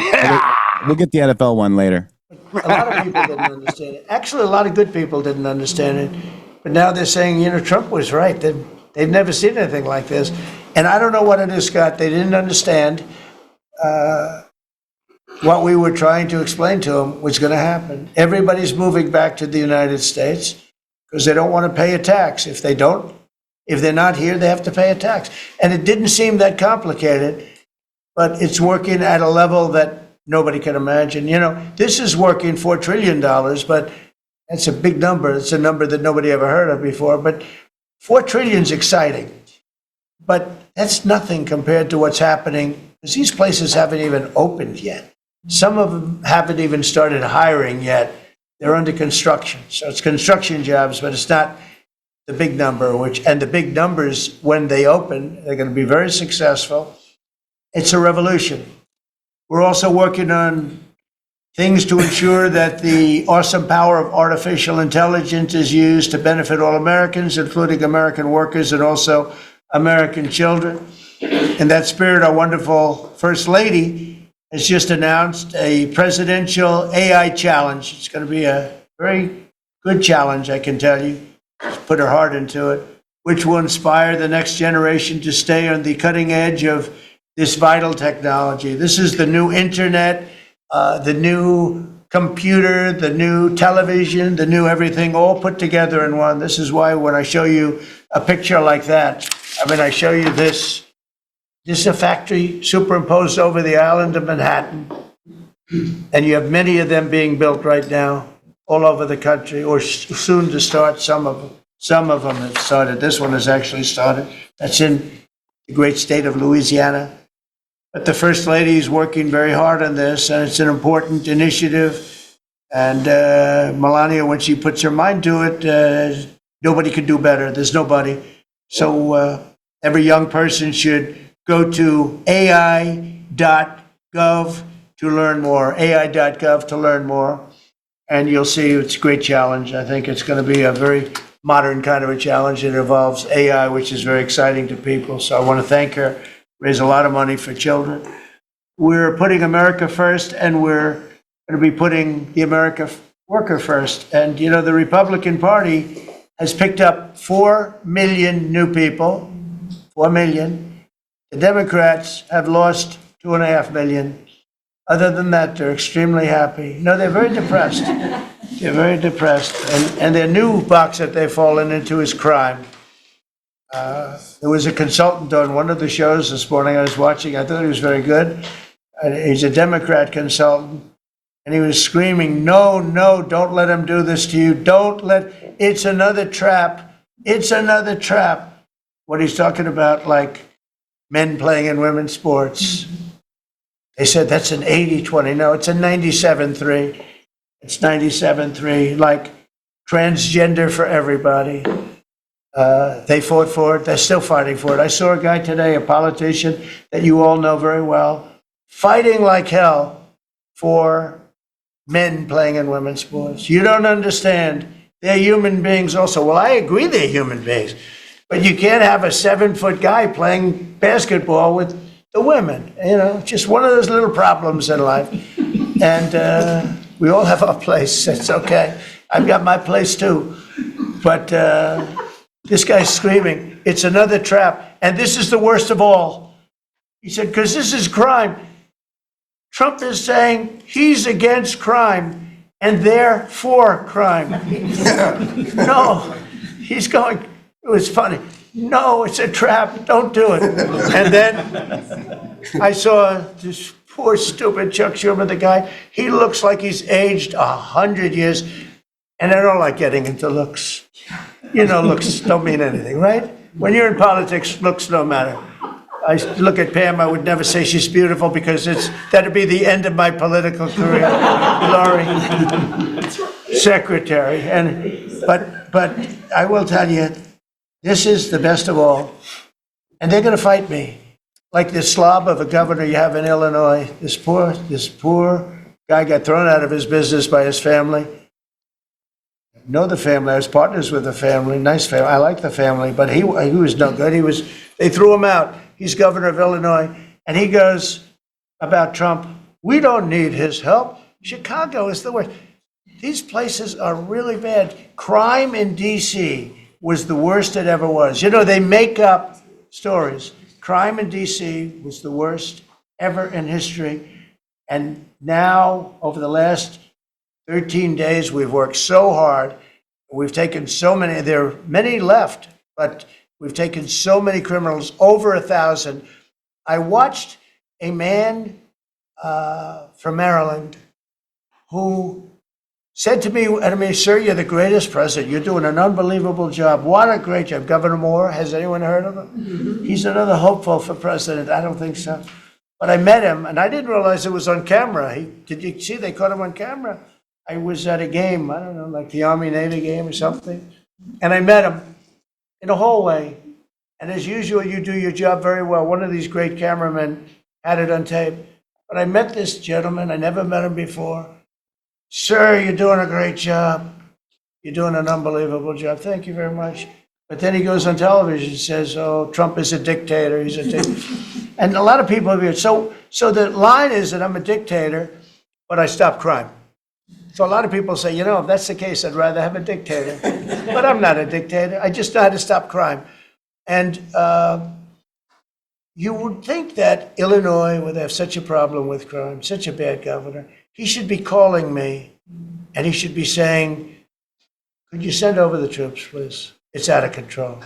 We'll get the NFL one later. A lot of people didn't understand it. Actually, a lot of good people didn't understand it. But now they're saying, Trump was right. They've never seen anything like this. And I don't know what it is, Scott. They didn't understand what we were trying to explain to them was going to happen. Everybody's moving back to the United States because they don't want to pay a tax. If they're not here, they have to pay a tax. And it didn't seem that complicated, but it's working at a level that nobody can imagine. This is working $4 trillion, but that's a big number. It's a number that nobody ever heard of before, but $4 trillion is exciting. But that's nothing compared to what's happening because these places haven't even opened yet. Some of them haven't even started hiring yet. They're under construction. So it's construction jobs, but it's not the big number, and the big numbers, when they open, they're going to be very successful. It's a revolution. We're also working on things to ensure that the awesome power of artificial intelligence is used to benefit all Americans, including American workers and also American children. In that spirit, our wonderful First Lady has just announced a presidential AI challenge. It's going to be a very good challenge, I can tell you. She's put her heart into it, which will inspire the next generation to stay on the cutting edge of this vital technology. This is the new internet, the new computer, the new television, the new everything, all put together in one. This is why when I show you a picture like that, I show you this. This is a factory superimposed over the island of Manhattan. And you have many of them being built right now all over the country, or soon to start. Some of them have started. This one has actually started. That's in the great state of Louisiana. But the First Lady is working very hard on this, and it's an important initiative. And Melania, when she puts her mind to it, nobody could do better. There's nobody. So every young person should go to ai.gov to learn more, ai.gov to learn more. And you'll see it's a great challenge. I think it's going to be a very modern kind of a challenge. It involves AI, which is very exciting to people. So I want to thank her. Raise a lot of money for children. we're putting America first, and we're going to be putting the America worker first. And, you know, the Republican Party has picked up 4 million new people, 4 million. The Democrats have lost 2.5 million. Other than that, they're extremely happy. No, they're very depressed. They're very depressed. And their new box that they've fallen into is crime. There was a consultant on one of the shows this morning I was watching. I thought he was very good. He's a Democrat consultant. And he was screaming, no, no, don't let him do this to you. It's another trap. It's another trap. What he's talking about, like men playing in women's sports. They said that's an 80-20. No, it's a 97-3. It's 97-3, like transgender for everybody. They fought for it. They're still fighting for it. I saw a guy today, a politician that you all know very well, fighting like hell for men playing in women's sports. You don't understand. They're human beings also. Well, I agree they're human beings. But you can't have a 7-foot guy playing basketball with the women. You know, just one of those little problems in life. And we all have our place. It's okay. I've got my place too. But this guy's screaming, it's another trap. And this is the worst of all. He said, because this is crime. Trump is saying he's against crime and they're for crime. No, he's going, it was funny. No, it's a trap. Don't do it. And then I saw this poor, stupid Chuck Schumer, the guy. He looks like he's aged 100 years. And I don't like getting into looks. You know, looks don't mean anything, right? When you're in politics, looks don't matter. I look at Pam, I would never say she's beautiful because that'd be the end of my political career. Laurie, secretary. But I will tell you, this is the best of all. And they're going to fight me. Like this slob of a governor you have in Illinois. This poor guy got thrown out of his business by his family. Know the family. I was partners with the family. Nice family. I like the family, but he was no good. They threw him out. He's governor of Illinois, and he goes about Trump, we don't need his help. Chicago is the worst. These places are really bad. Crime in D.C. was the worst it ever was. You know, they make up stories. Crime in D.C. was the worst ever in history. And now, over the last 13 days, we've worked so hard. We've taken so many, there are many left, but we've taken so many criminals, over 1,000. I watched a man from Maryland who said to me, sir, you're the greatest president. You're doing an unbelievable job. What a great job. Governor Moore, has anyone heard of him? Mm-hmm. He's another hopeful for president. I don't think so. But I met him, and I didn't realize it was on camera. Did you see they caught him on camera? I was at a game, I don't know, like the Army-Navy game or something. And I met him in a hallway. And as usual, you do your job very well. One of these great cameramen had it on tape. But I met this gentleman. I never met him before. Sir, you're doing a great job. You're doing an unbelievable job. Thank you very much. But then he goes on television and says, oh, Trump is a dictator. He's a dictator. And a lot of people have so the line is that I'm a dictator, but I stop crime. So a lot of people say, you know, if that's the case, I'd rather have a dictator. But I'm not a dictator. I just know how to stop crime. And you would think that Illinois, where they have such a problem with crime, such a bad governor, he should be calling me and he should be saying, could you send over the troops, please? It's out of control.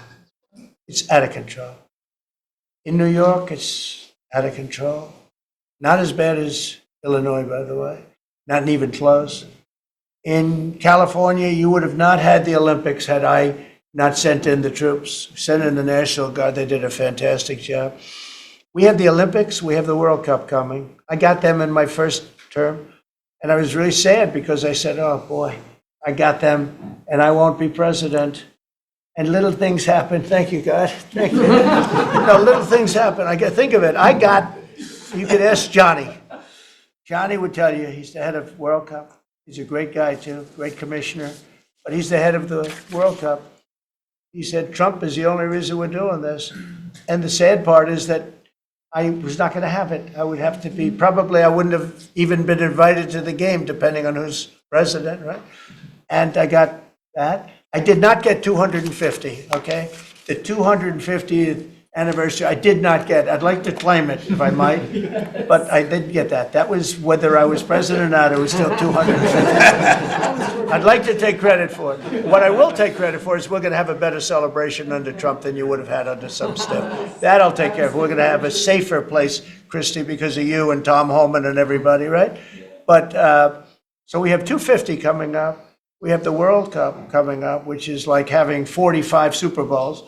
It's out of control. In New York, it's out of control. Not as bad as Illinois, by the way. Not even close. In California, you would have not had the Olympics had I not sent in the troops, sent in the National Guard. They did a fantastic job. We have the Olympics, we have the World Cup coming. I got them in my first term, and I was really sad because I said, oh boy, I got them, and I won't be president. And little things happen. Thank you, God. Thank you. No, little things happen. Think of it. You could ask Johnny. Johnny would tell you, he's the head of World Cup. He's a great guy too, great commissioner, but he's the head of the World Cup. He said, Trump is the only reason we're doing this. And the sad part is that I was not going to have it. I would have to be, probably I wouldn't have even been invited to the game, depending on who's president, right? And I got that. I did not get 250, okay? The 250th anniversary, I did not get. I'd like to claim it, if I might, but I didn't get that. That was whether I was president or not, it was still 250. I'd like to take credit for it. What I will take credit for is we're going to have a better celebration under Trump than you would have had under some stuff. That I'll take care of. We're going to have a safer place, Christy, because of you and Tom Holman and everybody, right? But, so we have 250 coming up. We have the World Cup coming up, which is like having 45 Super Bowls.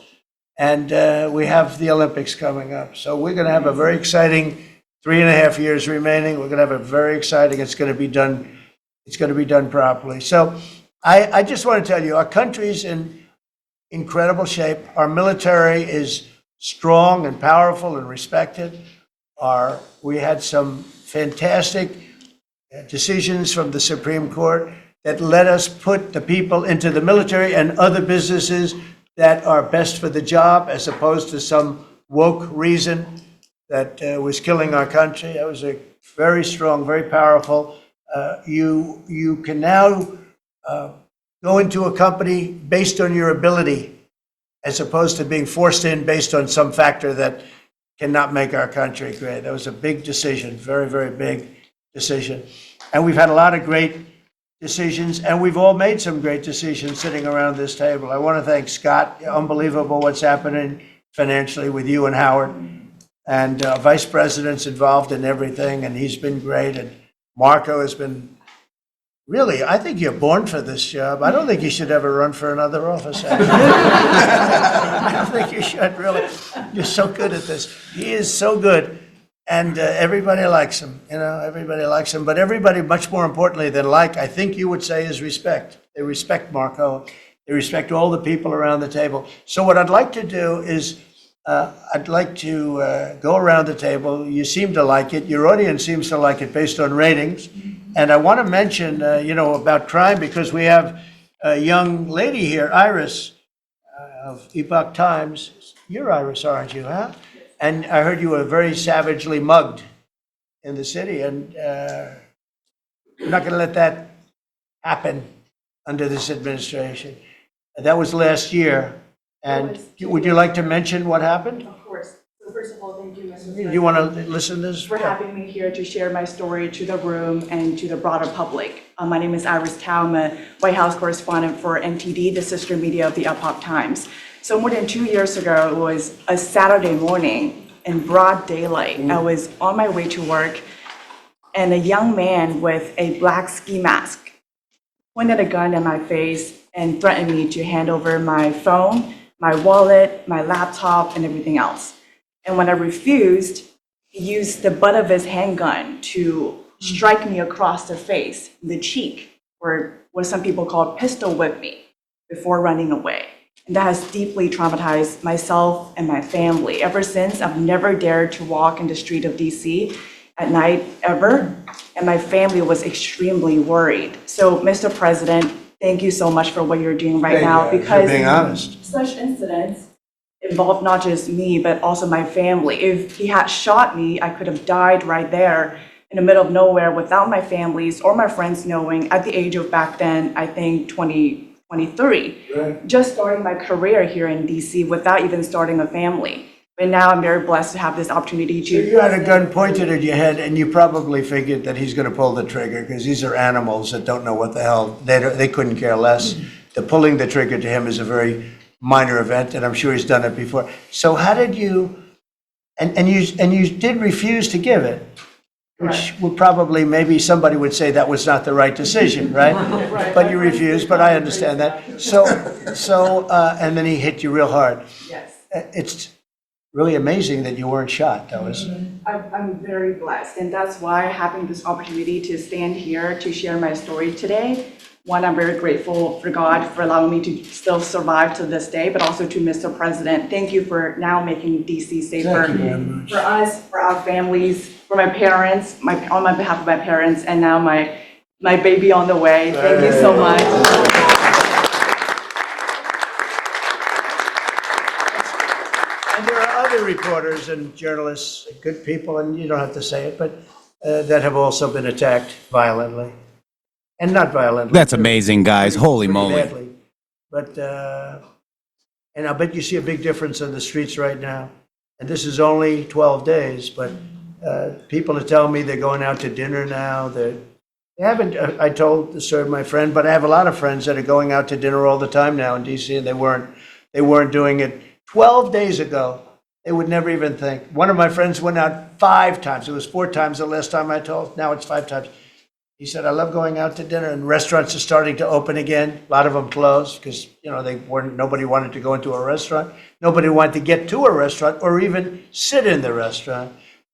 And we have the Olympics coming up. So we're going to have a very exciting 3.5 years remaining. We're going to have a very exciting, it's going to be done properly. So I just want to tell you, our country's in incredible shape. Our military is strong and powerful and respected. We had some fantastic decisions from the Supreme Court that let us put the people into the military and other businesses that are best for the job, as opposed to some woke reason that was killing our country. That was a very strong, very powerful. You can now go into a company based on your ability, as opposed to being forced in based on some factor that cannot make our country great. That was a big decision, very, very big decision. And we've had a lot of great decisions, and we've all made some great decisions sitting around this table. I want to thank Scott. Unbelievable what's happening financially with you and Howard. And Vice President's involved in everything, and he's been great. And Marco has been, really, I think you're born for this job. I don't think you should ever run for another office. I don't think you should, really. You're so good at this. He is so good. And everybody likes him, everybody likes him. But everybody, much more importantly than like, I think you would say, is respect. They respect Marco. They respect all the people around the table. So what I'd like to do is, I'd like to go around the table. You seem to like it. Your audience seems to like it based on ratings. And I want to mention, about crime, because we have a young lady here, Iris, of Epoch Times. You're Iris, aren't you, huh? And I heard you were very savagely mugged in the city, and we're not going to let that happen under this administration. That was last year. And would you like to mention what happened? Of course. So first of all, thank you, Mr. Do President. you want to listen to this? For having me here to share my story to the room and to the broader public. My name is Iris Tao. I'm a White House correspondent for NTD, the sister media of the Epoch Times. So more than 2 years ago, it was a Saturday morning in broad daylight. I was on my way to work, and a young man with a black ski mask pointed a gun at my face and threatened me to hand over my phone, my wallet, my laptop, and everything else. And when I refused, he used the butt of his handgun to strike me across the face, the cheek, or what some people call pistol whip me, before running away. And that has deeply traumatized myself and my family. Ever since, I've never dared to walk in the street of DC at night, ever. And my family was extremely worried. So, Mr. President, thank you so much for what you're doing right now, because being honest. such incidents involve not just me, but also my family. If he had shot me, I could have died right there in the middle of nowhere without my families or my friends knowing, at the age of back then, I think 23, Right. just starting my career here in DC without even starting a family. But now I'm very blessed to have this opportunity to. You had a gun pointed at your head, and you probably figured that he's going to pull the trigger, because these are animals that don't know what the hell, they couldn't care less. The pulling the trigger to him is a very minor event, and I'm sure he's done it before. So how did you, and you did refuse to give it, which would probably, maybe somebody would say that was not the right decision, right? But you refused, but I understand that. So, and then he hit you real hard. Yes. It's really amazing that you weren't shot. That was. I'm very blessed, and that's why having this opportunity to stand here to share my story today. One, I'm very grateful for God for allowing me to still survive to this day, but also to Mr. President. Thank you for now making DC safer Thank you very much. for us, for our families, for my parents, on my behalf of my parents, and now my baby on the way. Thank you so much. And there are other reporters and journalists, good people, and you don't have to say it, but that have also been attacked violently. And not violently. That's amazing, guys. Holy pretty moly. badly. But, and I bet you see a big difference on the streets right now. And this is only 12 days, but people are telling me they're going out to dinner now. They haven't, I told the story of my friend, but I have a lot of friends that are going out to dinner all the time now in DC, and they weren't doing it 12 days ago. They would never even think. One of my friends went out 5 times. It was 4 times the last time I told. Now it's 5 times. He said, I love going out to dinner, and restaurants are starting to open again. A lot of them closed because, nobody wanted to go into a restaurant. Nobody wanted to get to a restaurant or even sit in the restaurant.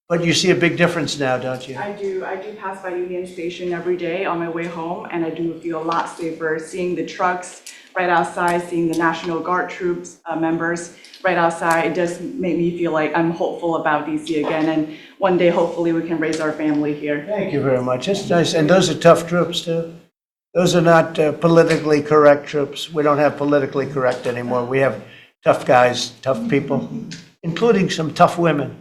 But you see a big difference now, don't you? I do pass by Union Station every day on my way home, and I do feel a lot safer seeing the trucks right outside, seeing the National Guard troops members right outside. It does make me feel like I'm hopeful about DC again, and one day hopefully we can raise our family here. Thank you very much. It's nice. And those are tough troops, too. Those are not politically correct troops. We don't have politically correct anymore. We have tough guys, tough people, including some tough women.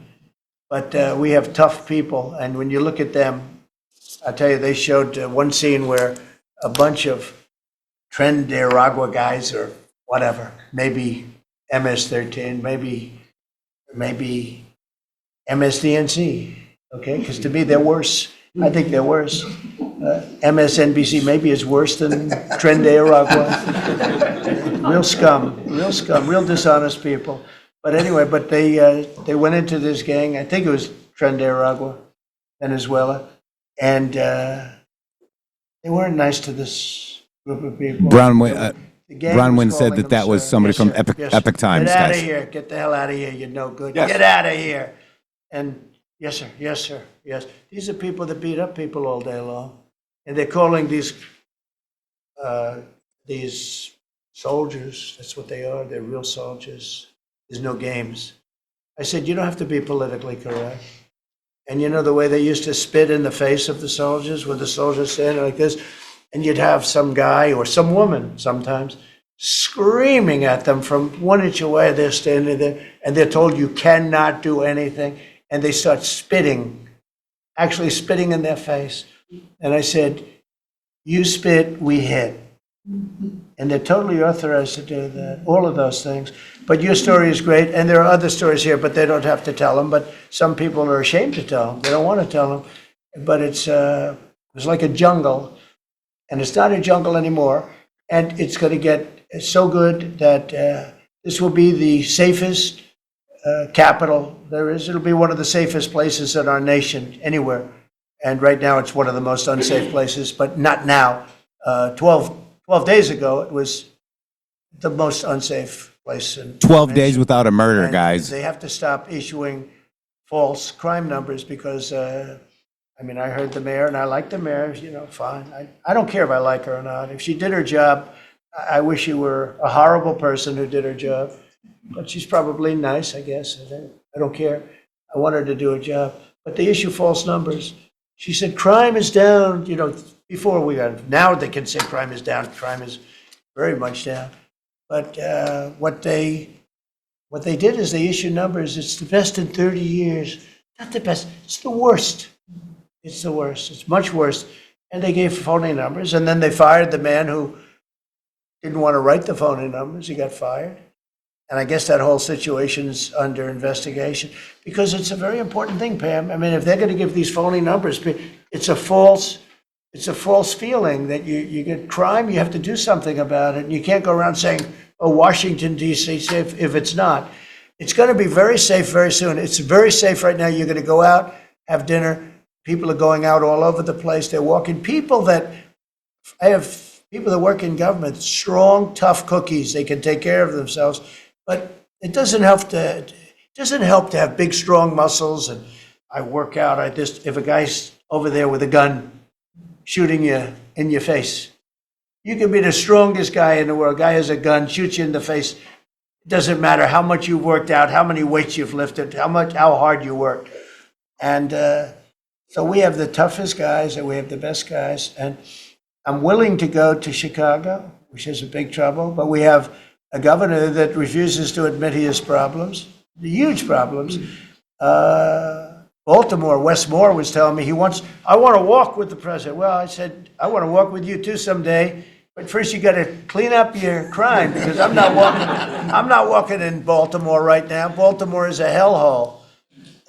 But we have tough people. And when you look at them, I tell you, they showed one scene where a bunch of Nicaragua guys or whatever, maybe MS-13, maybe MSDNC, okay? Because to me, they're worse. I think they're worse. MSNBC maybe is worse than Nicaragua. Real scum, real dishonest people. But anyway, they went into this gang, I think it was Nicaragua, Venezuela, and they weren't nice to this group of people. Bronwyn said that was somebody from Epic Times, Get out guys. of here. Get the hell out of here. You're no good. Yes. Get out of here. And yes, sir. Yes, sir. Yes. These are people that beat up people all day long. And they're calling these soldiers, that's what they are. They're real soldiers. There's no games. I said, you don't have to be politically correct. And you know the way they used to spit in the face of the soldiers, with the soldiers standing like this, and you'd have some guy or some woman sometimes screaming at them from 1 inch away. They're standing there and they're told you cannot do anything. And they start spitting, actually spitting in their face. And I said, you spit, we hit. And they're totally authorized to do that, all of those things. But your story is great, and there are other stories here, but they don't have to tell them. But some people are ashamed to tell them. They don't want to tell them. But it's like a jungle, and it's not a jungle anymore. And it's going to get so good that this will be the safest capital there is. It'll be one of the safest places in our nation, anywhere. And right now, it's one of the most unsafe places, but not now. 12 days ago, it was the most unsafe place in 12 days without a murder, and guys. They have to stop issuing false crime numbers because, I heard the mayor, and I like the mayor, fine. I don't care if I like her or not. If she did her job, I wish she were a horrible person who did her job. But she's probably nice, I guess. I don't care. I want her to do her job. But they issue false numbers. She said crime is down, before we got, now they can say crime is down. Crime is very much down. But what they did is they issued numbers. It's the best in 30 years. Not the best. It's the worst. It's the worst. It's much worse. And they gave phony numbers. And then they fired the man who didn't want to write the phony numbers. He got fired. And I guess that whole situation's under investigation because it's a very important thing, Pam. If they're going to give these phony numbers, it's a false feeling that you get crime, you have to do something about it. And you can't go around saying, oh, Washington, D.C., safe, if it's not. It's going to be very safe very soon. It's very safe right now. You're going to go out, have dinner. People are going out all over the place. They're walking. I have people that work in government, strong, tough cookies. They can take care of themselves. But it doesn't help to have big, strong muscles. And I work out. If a guy's over there with a gun shooting you in your face, you can be the strongest guy in the world. Guy has a gun, shoots you in the face. It doesn't matter how much you've worked out, how many weights you've lifted, how hard you worked. And so we have the toughest guys and we have the best guys. And I'm willing to go to Chicago, which is a big trouble, but we have a governor that refuses to admit he has problems. the huge problems. Baltimore, Wes Moore was telling me I want to walk with the president. Well, I said, I want to walk with you too someday, but first you got to clean up your crime because I'm not walking in Baltimore right now. Baltimore is a hellhole.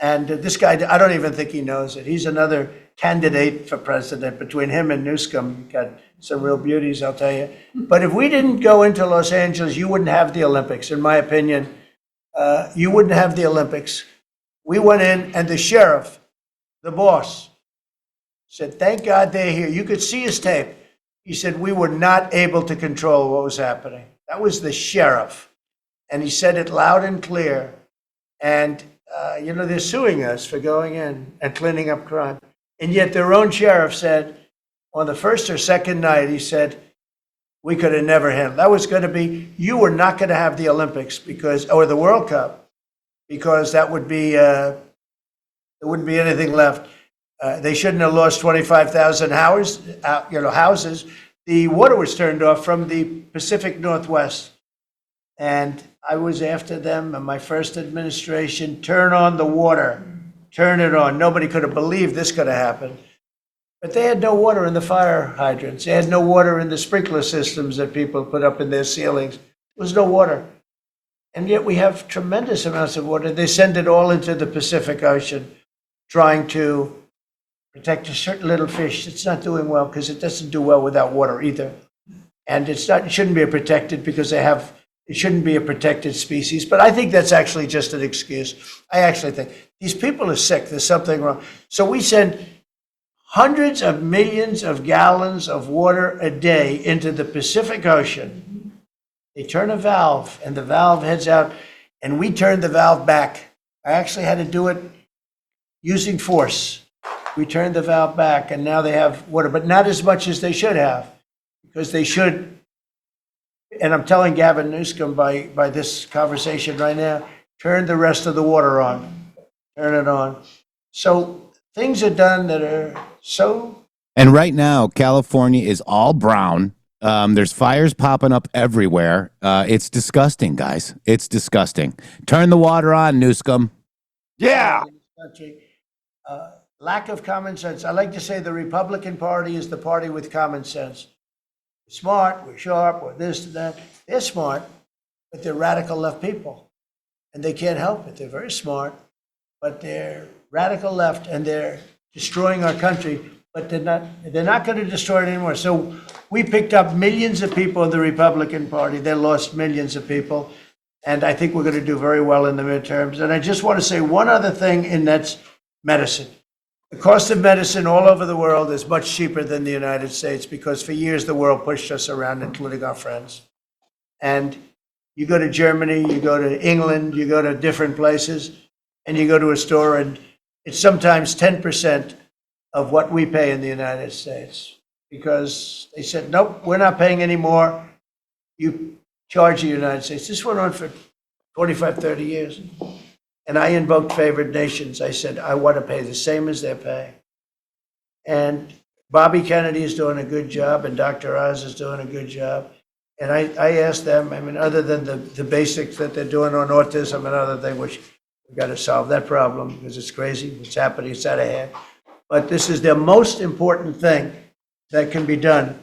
And this guy, I don't even think he knows it. He's another candidate for president. Between him and Newsom, got some real beauties, I'll tell you. But if we didn't go into Los Angeles, you wouldn't have the Olympics, in my opinion. You wouldn't have the Olympics. We went in, and the sheriff, the boss, said, thank God they're here. You could see his tape. He said, we were not able to control what was happening. That was the sheriff. And he said it loud and clear. And, they're suing us for going in and cleaning up crime. And yet their own sheriff said, on the first or second night, he said, we could have never handled. That was going to be, you were not going to have the Olympics or the World Cup, because that would be, there wouldn't be anything left. They shouldn't have lost 25,000 houses. The water was turned off from the Pacific Northwest. And I was after them in my first administration, turn on the water, turn it on. Nobody could have believed this could have happened. But they had no water in the fire hydrants. They had no water in the sprinkler systems that people put up in their ceilings. There was no water. And yet we have tremendous amounts of water. They send it all into the Pacific Ocean, trying to protect a certain little fish. It's not doing well because it doesn't do well without water either. And it shouldn't be protected because it shouldn't be a protected species. But I think that's actually just an excuse. I actually think these people are sick. There's something wrong. So we send hundreds of millions of gallons of water a day into the Pacific Ocean. They turn a valve, and the valve heads out, and we turn the valve back. I actually had to do it using force. We turned the valve back, and now they have water, but not as much as they should have, because they should, and I'm telling Gavin Newsom by this conversation right now, turn the rest of the water on. Turn it on. So things are done that are so... And right now, California is all brown. There's fires popping up everywhere. It's disgusting, guys. It's disgusting. Turn the water on, Newsom. Yeah. Lack of common sense. I like to say the Republican Party is the party with common sense. We're smart, we're sharp, we're this and that. They're smart, but they're radical left people. And they can't help it. They're very smart, but they're radical left, and they're destroying our country. But they're not going to destroy it anymore. So we picked up millions of people in the Republican Party. They lost millions of people. And I think we're going to do very well in the midterms. And I just want to say one other thing, and that's medicine. The cost of medicine all over the world is much cheaper than the United States, because for years the world pushed us around, including our friends. And you go to Germany, you go to England, you go to different places, and you go to a store, and it's sometimes 10% of what we pay in the United States, because they said, nope, we're not paying any more. You charge the United States. This went on for 25, 30 years. And I invoked favored nations. I said, I want to pay the same as they're paying. And Bobby Kennedy is doing a good job, and Dr. Oz is doing a good job. And I asked them, other than the basics that they're doing on autism and other things, which we've got to solve that problem because it's crazy, what's happening, it's out of hand. But this is the most important thing that can be done,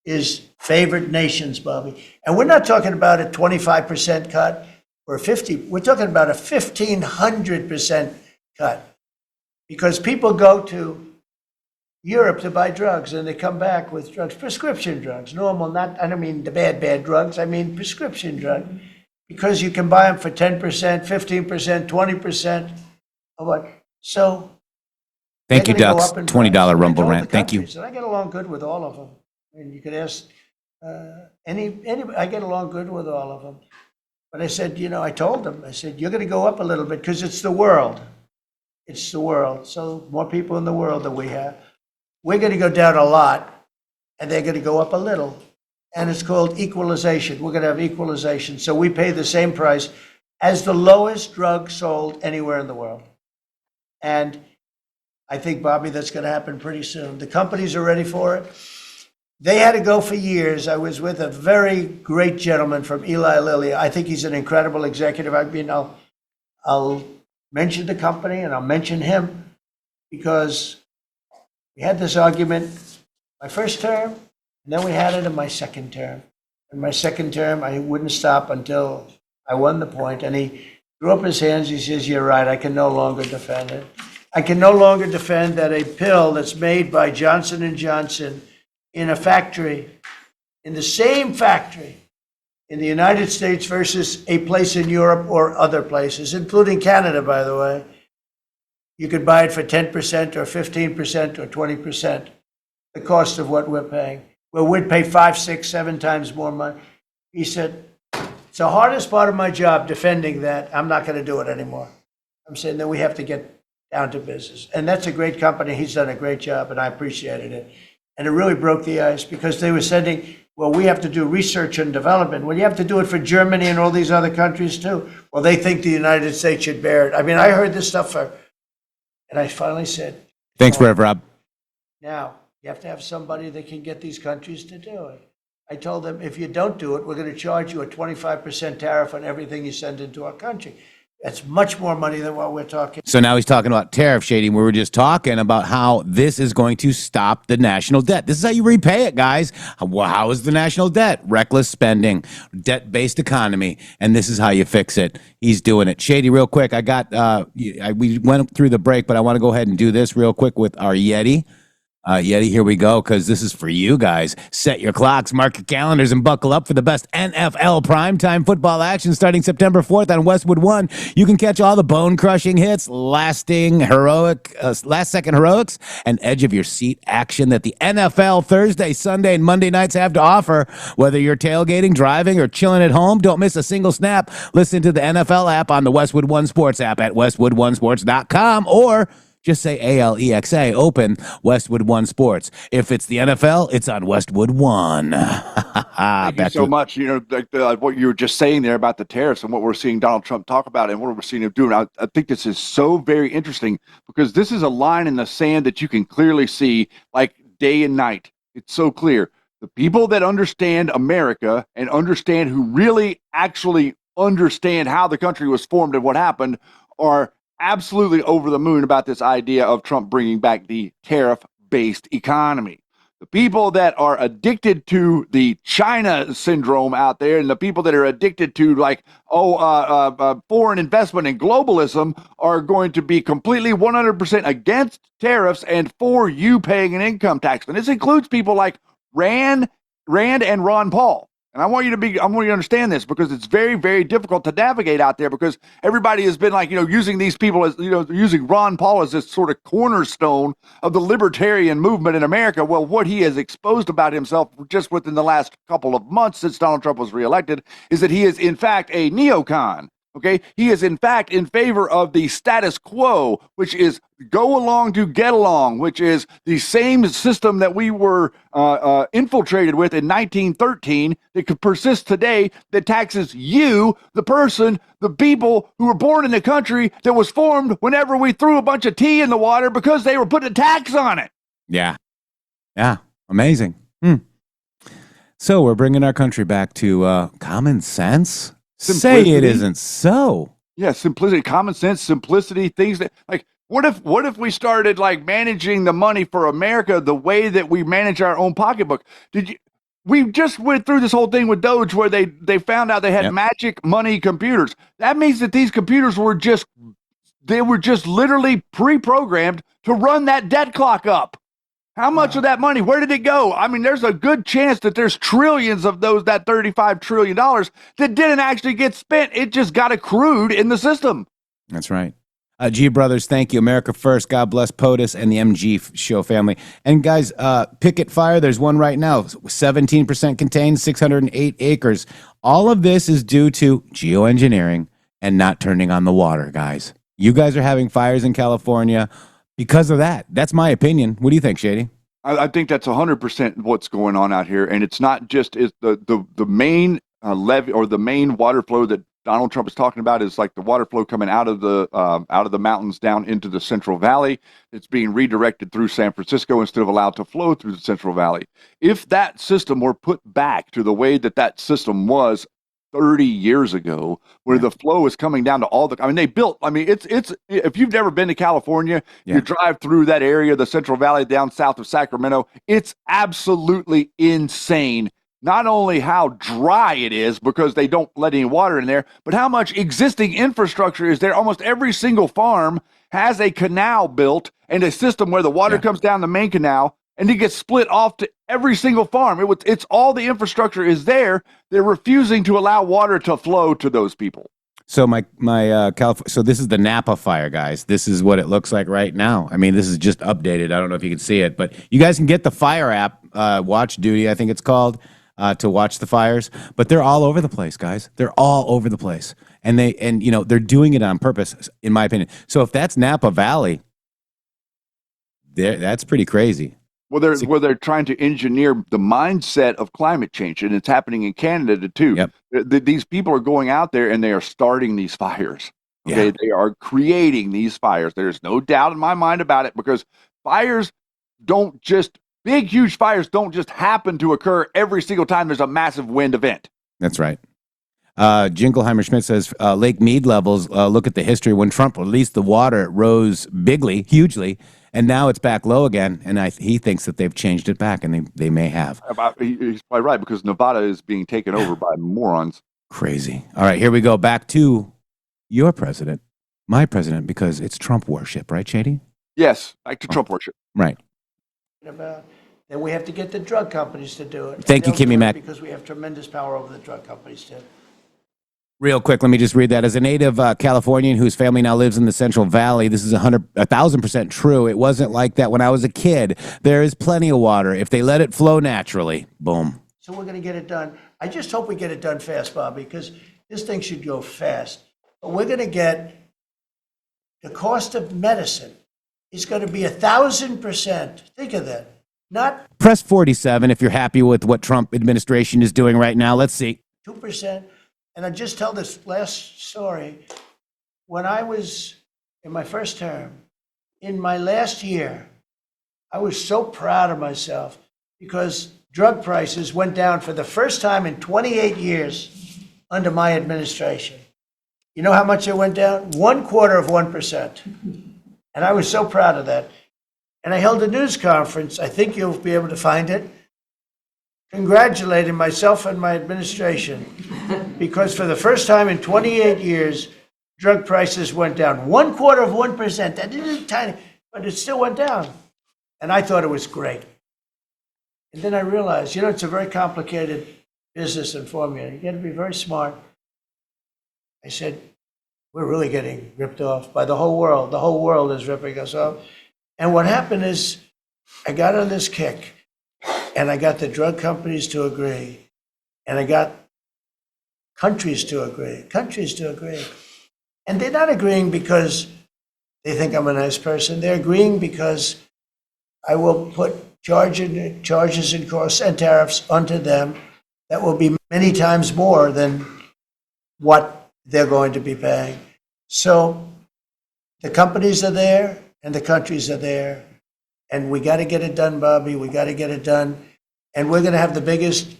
is favored nations, Bobby. And we're not talking about a 25% cut or 50. We're talking about a 1,500% cut, because people go to Europe to buy drugs and they come back with drugs, prescription drugs, normal, I don't mean the bad drugs, I mean prescription drugs, because you can buy them for 10%, 15%, 20% of what. So thank you, Ducks. $20 Rumble rant. Thank you. And I get along good with all of them. And you could ask anybody. I get along good with all of them. But I said, I told them, I said, you're going to go up a little bit because it's the world. It's the world. So more people in the world than we have. We're going to go down a lot, and they're going to go up a little. And it's called equalization. We're going to have equalization. So we pay the same price as the lowest drug sold anywhere in the world. And I think, Bobby, that's going to happen pretty soon. The companies are ready for it. They had to go for years. I was with a very great gentleman from Eli Lilly. I think he's an incredible executive. I'll mention the company and I'll mention him because we had this argument my first term, and then we had it in my second term. In my second term, I wouldn't stop until I won the point, and he threw up his hands. He says, "You're right, I can no longer defend it. I can no longer defend that a pill that's made by Johnson & Johnson in a factory, in the same factory, in the United States versus a place in Europe or other places, including Canada, by the way, you could buy it for 10% or 15% or 20%, the cost of what we're paying. Well, we'd pay 5, 6, 7 times more money." He said, "It's the hardest part of my job, defending that. I'm not going to do it anymore." I'm saying that we have to get down to business. And that's a great company. He's done a great job, and I appreciated it. And it really broke the ice because they were sending, well, we have to do research and development. Well, you have to do it for Germany and all these other countries too. Well, they think the United States should bear it. I mean, I heard this stuff and I finally said, Thanks, Rev Rob. now you have to have somebody that can get these countries to do it. I told them, if you don't do it, we're going to charge you a 25% tariff on everything you send into our country. That's much more money than what we're talking. So now he's talking about tariff shading. We were just talking about how this is going to stop the national debt. This is how you repay it, guys. How is the national debt? Reckless spending, debt-based economy, and this is how you fix it. He's doing it. Shady, real quick, we went through the break, but I want to go ahead and do this real quick with our Yeti. Yeti, here we go, because this is for you guys. Set your clocks, mark your calendars, and buckle up for the best NFL primetime football action starting September 4th on Westwood One. You can catch all the bone-crushing hits, last-second heroics, and edge-of-your-seat action that the NFL Thursday, Sunday, and Monday nights have to offer. Whether you're tailgating, driving, or chilling at home, don't miss a single snap. Listen to the NFL app on the Westwood One Sports app at westwoodonesports.com, or just say ALEXA, open Westwood One Sports. If it's the NFL, it's on Westwood One. Thank you so much. You know, what you were just saying there about the tariffs and what we're seeing Donald Trump talk about and what we're seeing him doing. I think this is so very interesting because this is a line in the sand that you can clearly see like day and night. It's so clear. The people that understand America and understand who really actually understand how the country was formed and what happened are absolutely over the moon about this idea of Trump bringing back the tariff-based economy. The people that are addicted to the China syndrome out there and the people that are addicted to foreign investment and globalism are going to be completely 100% against tariffs and for you paying an income tax. And this includes people like Rand and Ron Paul. And I want you to understand this because it's very, very difficult to navigate out there because everybody has been using these people as, using Ron Paul as this sort of cornerstone of the libertarian movement in America. Well, what he has exposed about himself just within the last couple of months since Donald Trump was reelected is that he is in fact a neocon. Okay, he is in fact in favor of the status quo, which is go along to get along, which is the same system that we were infiltrated with in 1913 that could persist today, that taxes you, the person, the people who were born in the country that was formed whenever we threw a bunch of tea in the water because they were putting a tax on it. Yeah, amazing. So we're bringing our country back to common sense. Simplicity. Say it isn't so. Yeah, simplicity, common sense, simplicity, things that what if we started managing the money for America the way that we manage our own pocketbook? We just went through this whole thing with Doge where they found out they had magic money computers. That means that these computers were just literally pre-programmed to run that debt clock up. How much of that money, where did it go? I mean, there's a good chance that there's trillions of that $35 trillion that didn't actually get spent. It just got accrued in the system. That's right. G Brothers, thank you. America First. God bless POTUS and the MG Show family. And guys, Picket Fire, there's one right now. 17% contained, 608 acres. All of this is due to geoengineering and not turning on the water, guys. You guys are having fires in California because of that. That's my opinion. What do you think, Shady? I think that's 100% what's going on out here. And it's not just the main levee or the main water flow that Donald Trump is talking about is like the water flow coming out of the mountains down into the Central Valley. It's being redirected through San Francisco instead of allowed to flow through the Central Valley. If that system were put back to the way that system was 30 years ago, where the flow is coming down to all the, I mean, they built, I mean, it's, if you've never been to California, you drive through that area, the Central Valley down south of Sacramento, it's absolutely insane. Not only how dry it is because they don't let any water in there, but how much existing infrastructure is there. Almost every single farm has a canal built and a system where the water comes down the main canal and it gets split off to every single farm. It's all the infrastructure is there. They're refusing to allow water to flow to those people. So so this is the Napa fire, guys. This is what it looks like right now. I mean, this is just updated. I don't know if you can see it, but you guys can get the fire app, Watch Duty, I think it's called, to watch the fires. But they're all over the place, guys. They're all over the place, and they're doing it on purpose, in my opinion. So if that's Napa Valley, that's pretty crazy. Well, they're trying to engineer the mindset of climate change, and it's happening in Canada too. Yep. These people are going out there and they are starting these fires. Okay, they are creating these fires. There's no doubt in my mind about it, because fires don't just huge fires don't just happen to occur every single time there's a massive wind event. That's right. Jingleheimer Schmidt says Lake Mead levels. Look at the history. When Trump released the water, it rose hugely. And now it's back low again, and he thinks that they've changed it back, and they may have. He's probably right, because Nevada is being taken over by morons. Crazy. All right, here we go. Back to your president, my president, because it's Trump worship, right, Shady? Yes, back to Trump worship. Right. Then we have to get the drug companies to do it. Thank you, Kimmy Mac. Because we have tremendous power over the drug companies, too. Real quick, let me just read that. As a native Californian whose family now lives in the Central Valley, this is 1,000% true. It wasn't like that when I was a kid. There is plenty of water if they let it flow naturally. Boom. So we're going to get it done. I just hope we get it done fast, Bobby, because this thing should go fast. But we're going to get the cost of medicine is going to be 1,000%. Think of that. Not press 47 if you're happy with what Trump administration is doing right now. Let's see. 2%. And I just tell this last story. When I was in my first term, in my last year, I was so proud of myself because drug prices went down for the first time in 28 years under my administration. You know how much it went down? 1/4%. And I was so proud of that. And I held a news conference, I think you'll be able to find it, congratulating myself and my administration, because for the first time in 28 years, drug prices went down 1/4%. That is tiny, but it still went down. And I thought it was great. And then I realized, it's a very complicated business and formula. You got to be very smart. I said, we're really getting ripped off by the whole world. The whole world is ripping us off. And what happened is I got on this kick. And I got the drug companies to agree. And I got countries to agree. And they're not agreeing because they think I'm a nice person. They're agreeing because I will put charges and costs and tariffs onto them that will be many times more than what they're going to be paying. So the companies are there and the countries are there. And we got to get it done, Bobby. We got to get it done. And we're going to have the biggest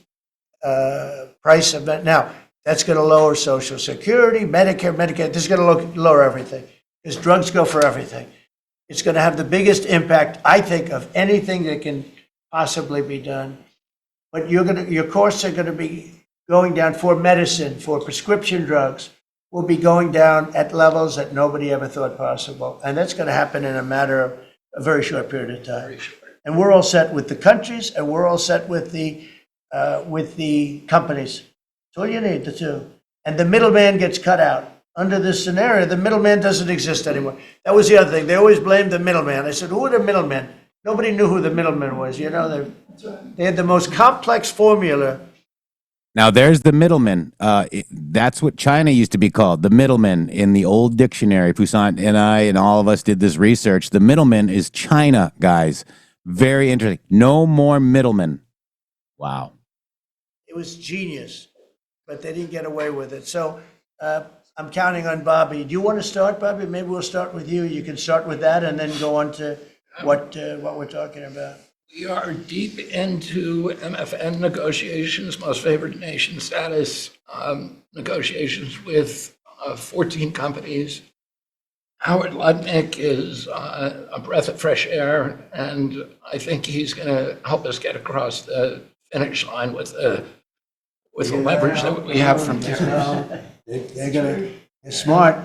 price of that. Now, that's going to lower Social Security, Medicare. This is going to lower everything. Because drugs go for everything. It's going to have the biggest impact, I think, of anything that can possibly be done. But your costs are going to be going down for medicine, for prescription drugs, will be going down at levels that nobody ever thought possible. And that's going to happen in a matter of a very short period of time. And we're all set with the countries, and we're all set with the companies. That's all you need, the two. And the middleman gets cut out. Under this scenario, the middleman doesn't exist anymore. That was the other thing. They always blamed the middleman. I said, who are the middlemen? Nobody knew who the middleman was. They had the most complex formula. Now, there's the middleman. That's what China used to be called, the middleman in the old dictionary. Poussin and I and all of us did this research. The middleman is China, guys. Very interesting. No more middlemen. Wow. It was genius, but they didn't get away with it. So I'm counting on Bobby. Do you want to start, Bobby? Maybe we'll start with you. You can start with that and then go on to what we're talking about. We are deep into MFN negotiations, most favored nation status negotiations with 14 companies. Howard Lutnick is a breath of fresh air, and I think he's going to help us get across the finish line with the leverage that we have from tariffs. They're smart.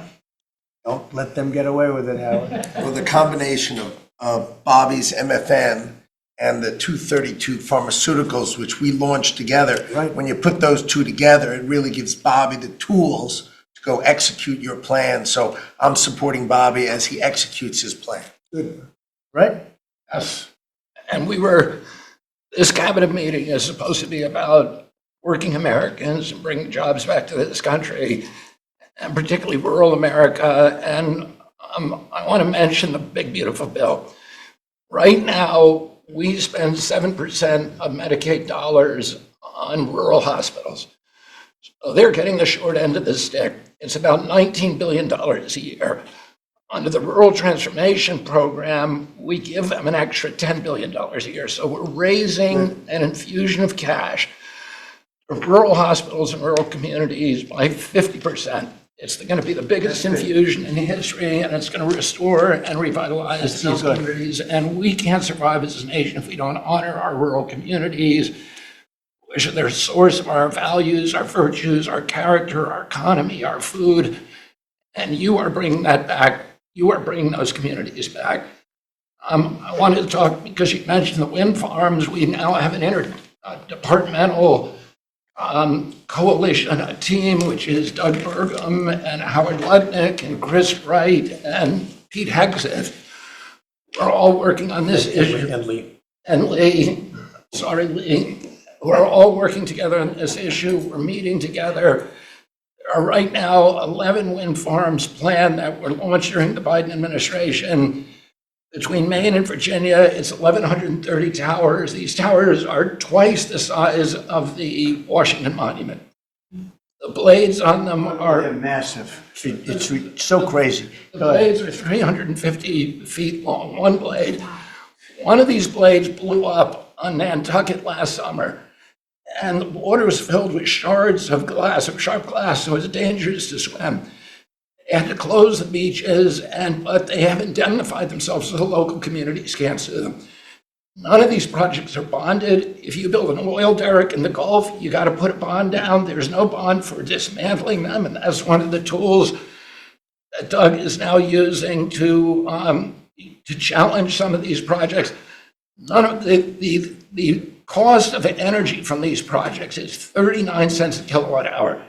Don't let them get away with it, Howard. Well, the combination of Bobby's MFN and the 232 pharmaceuticals, which we launched together. Right. When you put those two together, it really gives Bobby the tools to go execute your plan. So I'm supporting Bobby as he executes his plan. Good. Right? Yes. And this cabinet meeting is supposed to be about working Americans and bringing jobs back to this country, and particularly rural America. And I want to mention the big, beautiful bill. Right now, we spend 7% of Medicaid dollars on rural hospitals. So they're getting the short end of the stick. It's about $19 billion a year. Under the Rural Transformation Program, we give them an extra $10 billion a year. So we're raising an infusion of cash for rural hospitals and rural communities by 50%. It's going to be the biggest infusion in history, and it's going to restore and revitalize these communities. And we can't survive as a nation if we don't honor our rural communities, which are the source of our values, our virtues, our character, our economy, our food. And you are bringing that back. You are bringing those communities back. I wanted to talk, because you mentioned the wind farms. We now have an interdepartmental coalition, a team, which is Doug Burgum and Howard Lutnick and Chris Wright and Pete Hegseth. We're all working on this issue. And Lee. We're all working together on this issue. We're meeting together. There are right now 11 wind farms planned that were launched during the Biden administration. Between Maine and Virginia, it's 1,130 towers. These towers are twice the size of the Washington Monument. The blades on them They're are, massive. It's so crazy. the blades are 350 feet long, one blade. One of these blades blew up on Nantucket last summer, and the water was filled with shards of glass, of sharp glass, so it was dangerous to swim. They had to close the beaches, but they have indemnified themselves so the local communities can't sue them. None of these projects are bonded. If you build an oil derrick in the Gulf, you got to put a bond down. There's no bond for dismantling them, and that's one of the tools that Doug is now using to challenge some of these projects. None of the cost of energy from these projects is 39 cents a kilowatt hour.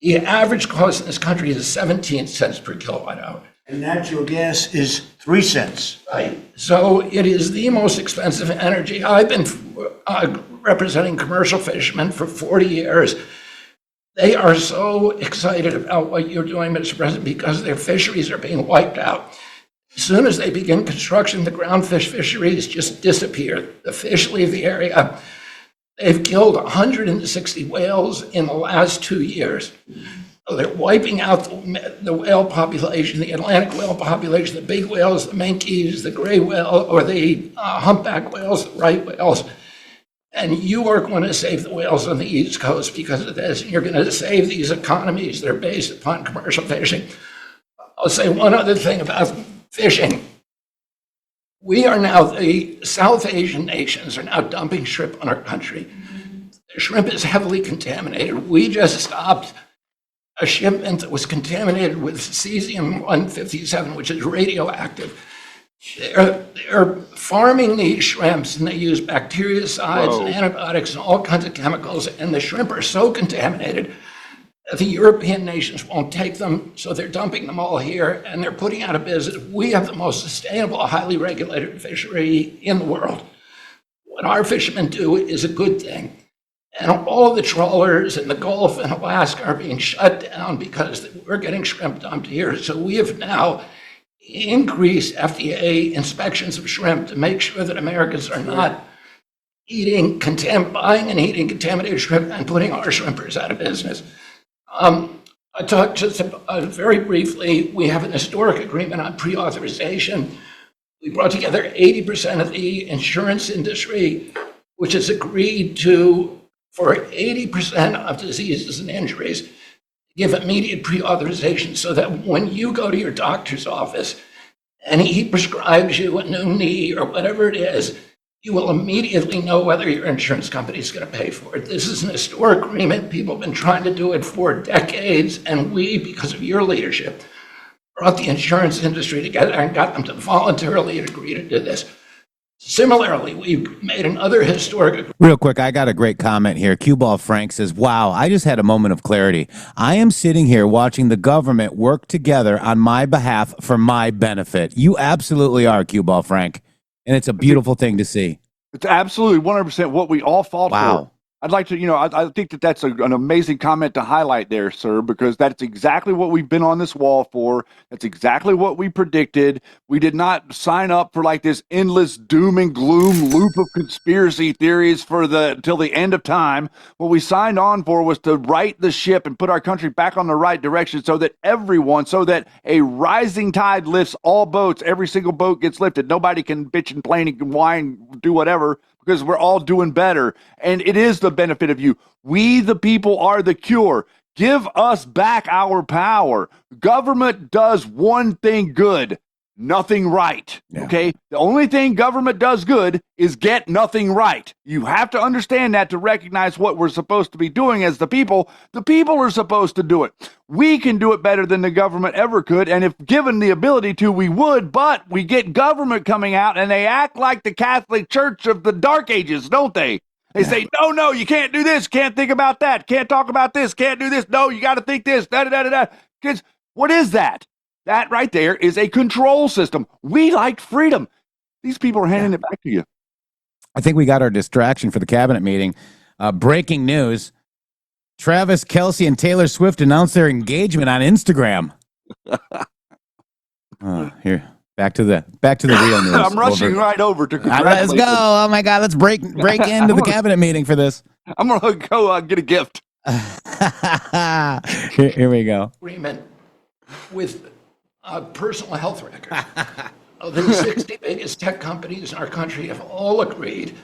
The average cost in this country is 17 cents per kilowatt hour. And natural gas is 3 cents. Right. So it is the most expensive energy. I've been representing commercial fishermen for 40 years. They are so excited about what you're doing, Mr. President, because their fisheries are being wiped out. As soon as they begin construction, the groundfish fisheries just disappear. The fish leave the area. They've killed 160 whales in the last 2 years. So they're wiping out the whale population, the Atlantic whale population, the big whales, the minkies, the gray whale, or the humpback whales, the right whales. And you are going to save the whales on the East Coast because of this. And you're going to save these economies that are based upon commercial fishing. I'll say one other thing about fishing. We are now, the South Asian nations are now dumping shrimp on our country. The shrimp is heavily contaminated. We just stopped a shipment that was contaminated with cesium-157, which is radioactive. They're farming these shrimps, and they use bactericides and antibiotics and all kinds of chemicals, and the shrimp are so contaminated that the European nations won't take them, so they're dumping them all here, and they're putting out of business. We have the most sustainable, highly regulated fishery in the world. What our fishermen do is a good thing. And all of the trawlers in the Gulf and Alaska are being shut down because we're getting shrimp dumped here. So we have now increased FDA inspections of shrimp to make sure that Americans are not buying and eating contaminated shrimp and putting our shrimpers out of business. I talked just very briefly, we have an historic agreement on pre-authorization. We brought together 80% of the insurance industry, which has agreed to, for 80% of diseases and injuries, give immediate pre-authorization so that when you go to your doctor's office and he prescribes you a new knee or whatever it is, you will immediately know whether your insurance company is going to pay for it. This is an historic agreement. People have been trying to do it for decades, and we, because of your leadership, brought the insurance industry together and got them to voluntarily agree to do this. Similarly, we've made another historic. Real quick, I got a great comment here. Cue Ball Frank says, wow, I just had a moment of clarity. I am sitting here watching the government work together on my behalf for my benefit. You absolutely are, Cue Ball Frank. And it's a beautiful thing to see. It's absolutely 100% what we all fought Wow. for. I'd like to, I think that that's an amazing comment to highlight there, sir, because that's exactly what we've been on this wall for. That's exactly what we predicted. We did not sign up for like this endless doom and gloom loop of conspiracy theories till the end of time. What we signed on for was to right the ship and put our country back on the right direction so that a rising tide lifts all boats. Every single boat gets lifted. Nobody can bitch and complain and whine, do whatever, because we're all doing better. And it is the benefit of you. We, the people, are the cure. Give us back our power. Government does one thing good, nothing right. Yeah. Okay? The only thing government does good is get nothing right. You have to understand that to recognize what we're supposed to be doing as the people. The people are supposed to do it. We can do it better than the government ever could, and if given the ability to, we would, but we get government coming out and they act like the Catholic Church of the Dark Ages, don't they? They say, no, you can't do this, can't think about that, can't talk about this, can't do this, no, you got to think this, da-da-da-da-da. Kids, what is that? That right there is a control system. We like freedom. These people are handing it back to you. I think we got our distraction for the cabinet meeting. Breaking news. Travis Kelce and Taylor Swift announced their engagement on Instagram. Here, back to the real news. I'm rushing right over to congratulate Let's go. them. Oh my God, let's break into the cabinet meeting for this. I'm going to go get a gift. Here we go. Agreement with personal health records. The 60 biggest tech companies in our country have all agreed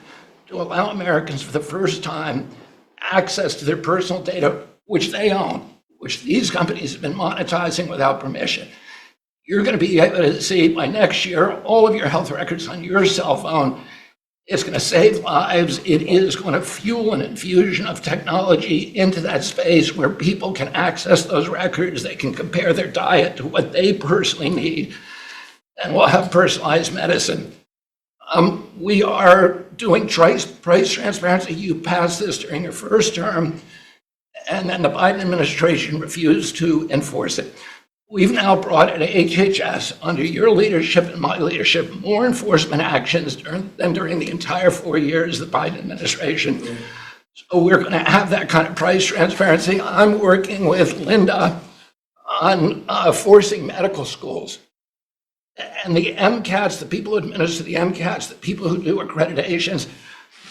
to allow Americans for the first time access to their personal data, which they own, which these companies have been monetizing without permission. You're going to be able to see by next year all of your health records on your cell phone. It's going to save lives. It is going to fuel an infusion of technology into that space where people can access those records. They can compare their diet to what they personally need, and we'll have personalized medicine. We are doing price transparency. You passed this during your first term, and then the Biden administration refused to enforce it. We've now brought at HHS, under your leadership and my leadership, more enforcement actions than during the entire 4 years of the Biden administration. So we're going to have that kind of price transparency. I'm working with Linda on forcing medical schools and the MCATs, the people who administer the MCATs, the people who do accreditations,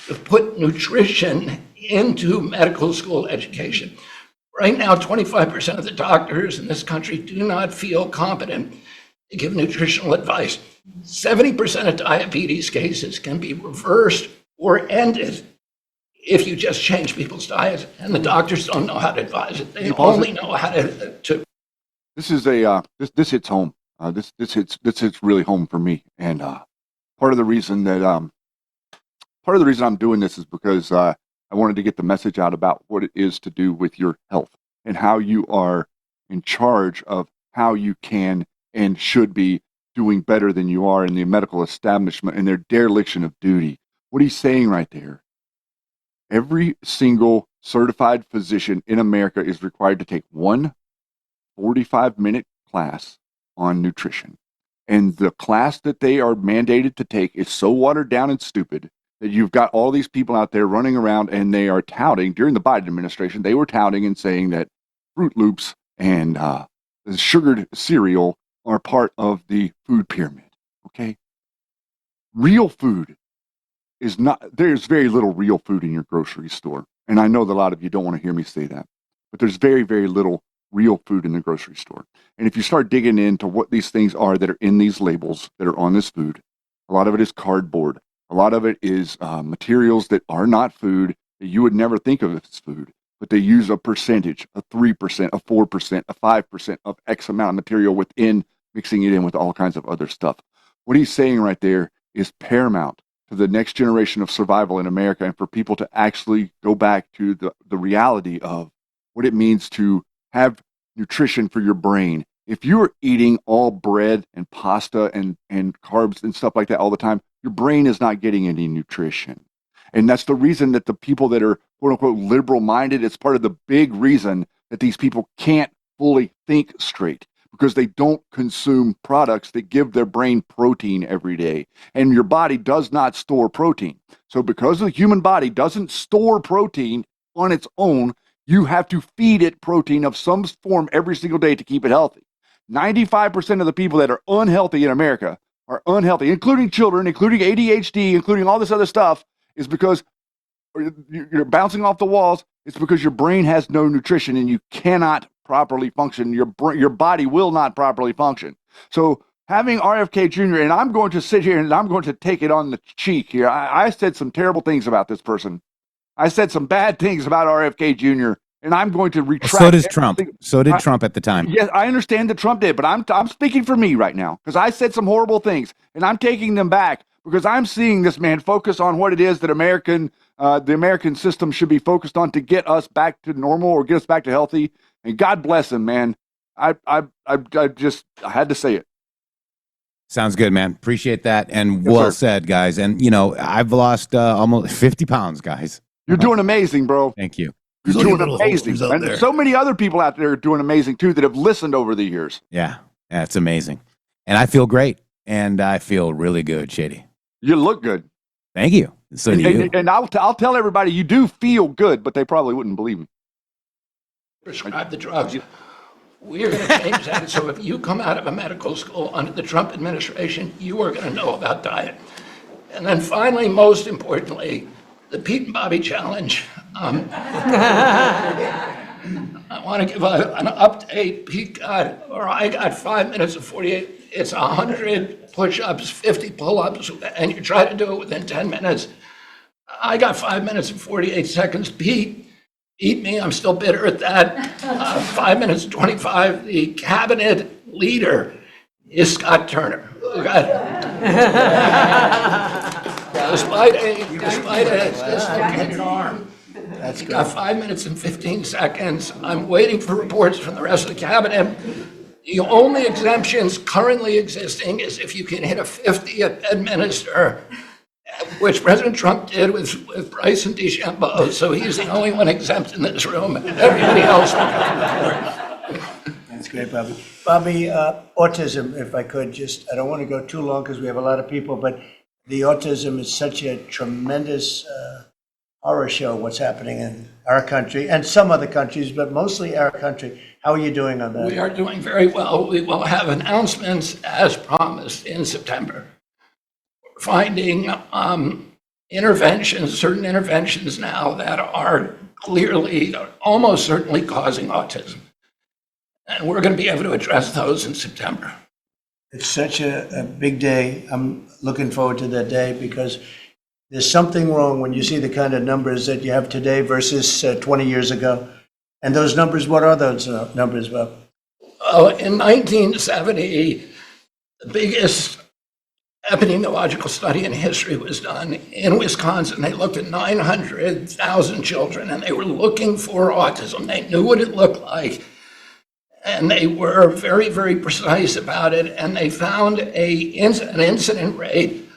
to put nutrition into medical school education. Right now, 25% of the doctors in this country do not feel competent to give nutritional advice. 70% of diabetes cases can be reversed or ended if you just change people's diets, and the doctors don't know how to advise it. They only know how to. This is this hits home. This hits really home for me. And part of the reason I'm doing this is because I wanted to get the message out about what it is to do with your health and how you are in charge of how you can and should be doing better than you are in the medical establishment and their dereliction of duty. What he's saying right there, every single certified physician in America is required to take one 45-minute class on nutrition. And the class that they are mandated to take is so watered down and stupid that you've got all these people out there running around, and they are touting, during the Biden administration, they were touting and saying that Fruit Loops and the sugared cereal are part of the food pyramid, okay? Real food is not, there's very little real food in your grocery store. And I know that a lot of you don't want to hear me say that, but there's very, very little real food in the grocery store. And if you start digging into what these things are that are in these labels that are on this food, A lot of it is cardboard. A lot of it is materials that are not food that you would never think of as food, but they use a percentage, a 3%, a 4%, a 5% of X amount of material within, mixing it in with all kinds of other stuff. What he's saying right there is paramount to the next generation of survival in America, and for people to actually go back to the reality of what it means to have nutrition for your brain. If you are eating all bread and pasta and carbs and stuff like that all the time, your brain is not getting any nutrition. And that's the reason that the people that are quote unquote liberal minded, it's part of the big reason that these people can't fully think straight, because they don't consume products that give their brain protein every day. And your body does not store protein. So because the human body doesn't store protein on its own, you have to feed it protein of some form every single day to keep it healthy. 95% of the people that are unhealthy in America are unhealthy, including children, including ADHD, including all this other stuff, is because you're bouncing off the walls. It's because your brain has no nutrition and you cannot properly function. Your body will not properly function. So having RFK Jr., and I'm going to sit here and I'm going to take it on the cheek here. I said some terrible things about this person. I said some bad things about RFK Jr., and I'm going to retract. So does Trump. So did Trump at the time. Yes, I understand that Trump did, but I'm speaking for me right now, because I said some horrible things, and I'm taking them back because I'm seeing this man focus on what it is that the American system should be focused on to get us back to normal or get us back to healthy. And God bless him, man. I had to say it. Sounds good, man. Appreciate that. And Yes, well sir. said, guys. And, you know, I've lost almost 50 pounds, guys. You're doing amazing, bro. Thank you. You're Look at doing little amazing. holsters out And there. so many other people out there are doing amazing too that have listened over the years. Yeah. Yeah, it's amazing. And I feel great. And I feel really good, Shady. You look good. Thank you. So do you. And I'll tell everybody you do feel good, but they probably wouldn't believe me. Prescribe the drugs. We are going to change that. So if you come out of a medical school under the Trump administration, you are going to know about diet. And then finally, most importantly, the Pete and Bobby challenge. I want to give an update. I got 5 minutes and 48. It's 100 push-ups, 50 pull-ups, and you try to do it within 10 minutes. I got 5 minutes and 48 seconds. Pete, eat me. I'm still bitter at that. 5 minutes and 25. The cabinet leader is Scott Turner. Despite a dislocated arm. That's Got good. 5 minutes and 15 seconds. I'm waiting for reports from the rest of the cabinet. The only exemptions currently existing is if you can hit a 50 at Bedminster, which President Trump did with Bryson DeChambeau. So he's the only one exempt in this room. Everybody else. That's great, Bobby. Bobby, autism, if I could, I don't want to go too long because we have a lot of people, but the autism is such a tremendous horror show, what's happening in our country and some other countries, but mostly our country. How are you doing on that? We are doing very well. We will have announcements as promised in September. We're finding certain interventions now that are clearly, almost certainly causing autism. And we're going to be able to address those in September. It's such a big day. I'm looking forward to that day because there's something wrong when you see the kind of numbers that you have today versus 20 years ago. And those numbers, what are those numbers, Bob? In 1970, the biggest epidemiological study in history was done in Wisconsin. They looked at 900,000 children and they were looking for autism. They knew what it looked like. And they were very, very precise about it. And they found an incident rate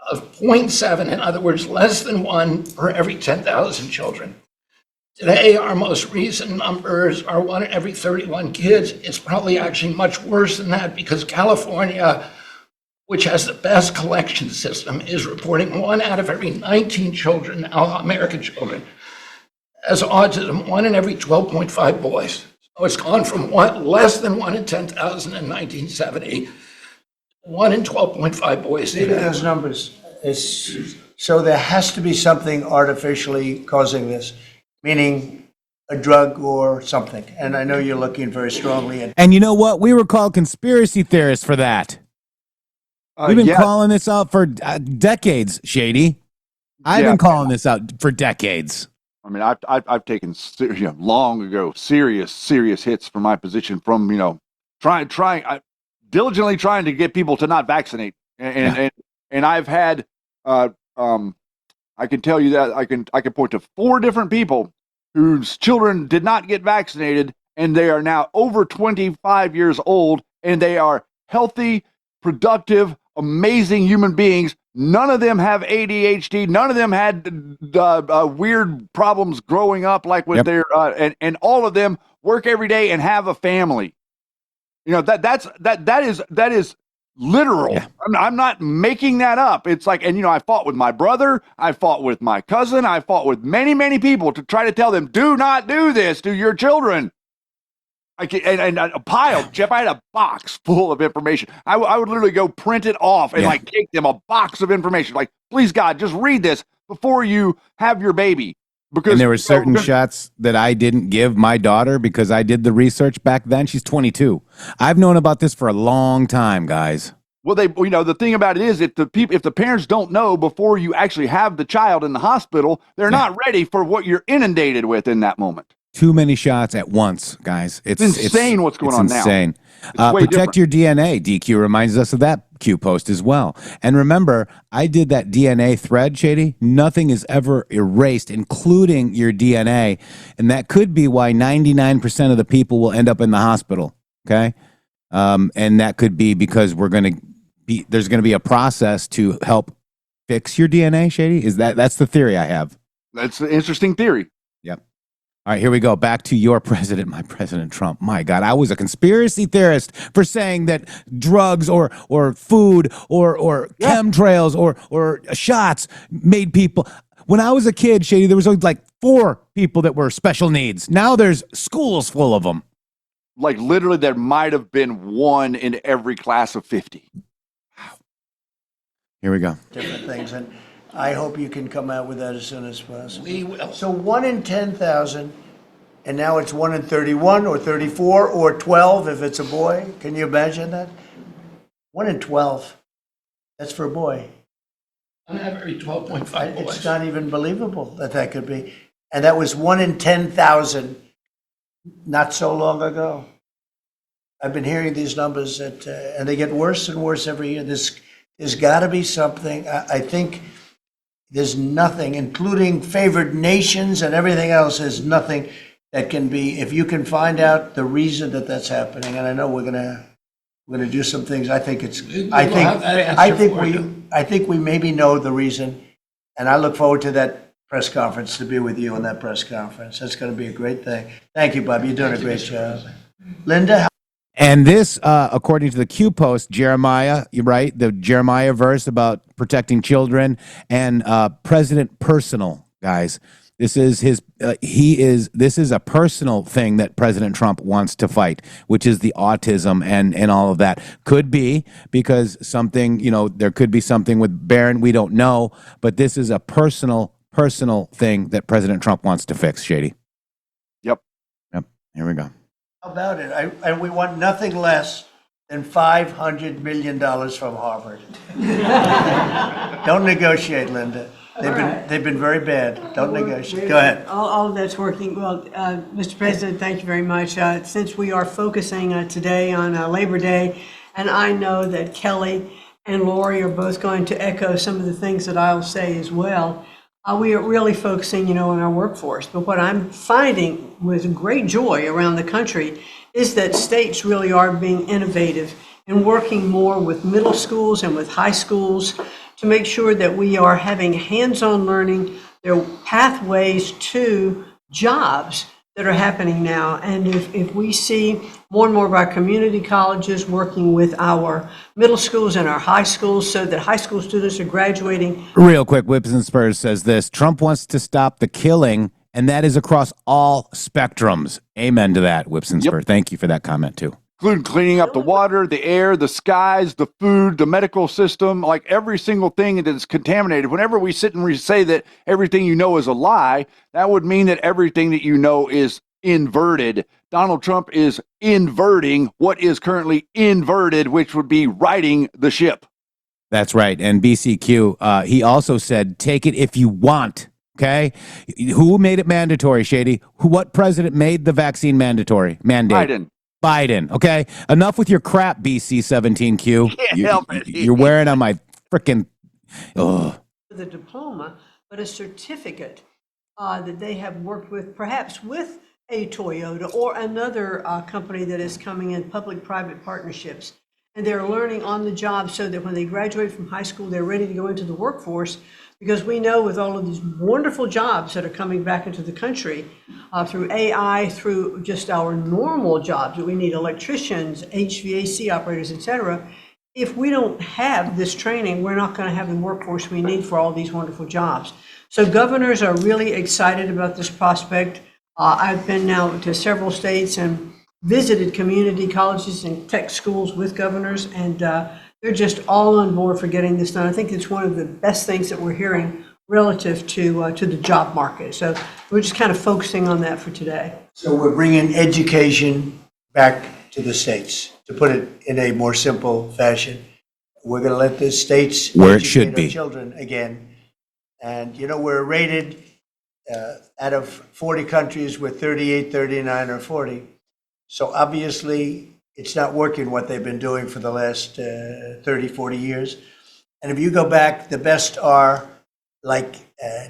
of 0.7, in other words, less than 1 per every 10,000 children. Today, our most recent numbers are 1 in every 31 kids. It's probably actually much worse than that because California, which has the best collection system, is reporting 1 out of every 19 children, now American children, has autism, 1 in every 12.5 boys. So it's gone from less than 1 in 10,000 in 1970, 1 in 12.5 boys Look at today. those numbers. So there has to be something artificially causing this, meaning a drug or something. And I know you're looking very strongly at And you know what? We were called conspiracy theorists for that. We've been Yeah, calling this out for decades, Shady. I've yeah. been calling this out for decades. I mean, I've taken long ago serious hits for my position from diligently trying to get people to not vaccinate, and I've had I can tell you that I can point to 4 different people whose children did not get vaccinated, and they are now over 25 years old, and they are healthy, productive, amazing human beings. None of them have ADHD. None of them had weird problems growing up, like with their and all of them work every day and have a family. That is literal. Yeah. I'm not making that up. It's like, and I fought with my brother, I fought with my cousin, I fought with many people to try to tell them, do not do this to your children. And a pile, Jeff, I had a box full of information. I would literally go print it off and take them a box of information. Like, please God, just read this before you have your baby. Because there were certain shots that I didn't give my daughter because I did the research back then. She's 22. I've known about this for a long time, guys. Well, the thing about it is, if the parents don't know before you actually have the child in the hospital, they're not ready for what you're inundated with in that moment. Too many shots at once, guys. It's insane what's going on now. Insane. different. Protect your DNA. DQ reminds us of that Q post as well. And remember, I did that DNA thread, Shady. Nothing is ever erased, including your DNA. And that could be why 99% of the people will end up in the hospital. Okay. And that could be because there's going to be a process to help fix your DNA, Shady. That's the theory I have. That's an interesting theory. Yep. All right, here we go. Back to your president, my President Trump. My God, I was a conspiracy theorist for saying that drugs or food or chemtrails or shots made people. When I was a kid, Shady, there was only like 4 people that were special needs. Now there's schools full of them. Like literally, there might have been 1 in every class of 50. Here we go. Different things, and I hope you can come out with that as soon as possible. We will. So 1 in 10,000, and now it's 1 in 31 or 34 or 12 if it's a boy. Can you imagine that? 1 in 12. That's for a boy. On average, 12.5 boys. It's not even believable that could be. And that was 1 in 10,000 not so long ago. I've been hearing these numbers and they get worse and worse every year. There's got to be something. I think there's nothing, including favored nations and everything else, there's nothing that can be, if you can find out the reason that that's happening, and I know we're gonna do some things. I think we maybe know the reason, and I look forward to that press conference, to be with you on that press conference. That's going to be a great thing. Thank you, Bob. You're doing a great job. Linda. And this, according to the Q post, Jeremiah, you're right, the Jeremiah verse about protecting children and President personal, guys. This is this is a personal thing that President Trump wants to fight, which is the autism and all of that. Could be because something, there could be something with Barron, we don't know, but this is a personal thing that President Trump wants to fix, Shady. Yep. Here we go. How about it? And we want nothing less than $500 million from Harvard. Don't negotiate, Linda. They've been very bad. Don't negotiate. Go ahead. All of that's working. Well, Mr. President, thank you very much. Since we are focusing today on Labor Day, and I know that Kelly and Lori are both going to echo some of the things that I'll say as well, we are really focusing, on our workforce. But what I'm finding with great joy around the country is that states really are being innovative and working more with middle schools and with high schools to make sure that we are having hands-on learning. There are pathways to jobs that are happening now. And if we see more and more of our community colleges working with our middle schools and our high schools so that high school students are graduating. Real quick, Whips and Spurs says this: Trump wants to stop the killing, and that is across all spectrums. Amen to that, Whips and Spurs. Thank you for that comment, too. Including cleaning up the water, the air, the skies, the food, the medical system, like every single thing that is contaminated. Whenever we sit and we say that everything you know is a lie, that would mean that everything that you know is inverted. Donald Trump is inverting what is currently inverted, which would be righting the ship. That's right. And BCQ, he also said, take it if you want. Okay. Who made it mandatory, Shady? What president made the vaccine mandate? Biden. Okay. Enough with your crap, BC17Q. Can't help it. You're wearing on my freaking. Oh. The diploma, but a certificate that they have worked with, perhaps with a Toyota or another company that is coming in, public-private partnerships. And they're learning on the job so that when they graduate from high school, they're ready to go into the workforce. Because we know with all of these wonderful jobs that are coming back into the country through AI, through just our normal jobs, that we need electricians, HVAC operators, et cetera. If we don't have this training, we're not going to have the workforce we need for all these wonderful jobs. So governors are really excited about this prospect. I've been now to several states and visited community colleges and tech schools with governors, and they're just all on board for getting this done. I think it's one of the best things that we're hearing relative to the job market. So we're just kind of focusing on that for today. So we're bringing education back to the states, to put it in a more simple fashion. We're going to let the states Where it should educate our be. children again. And, we're rated out of 40 countries, we're 38, 39, or 40. So obviously, it's not working what they've been doing for the last 30, 40 years. And if you go back, the best are like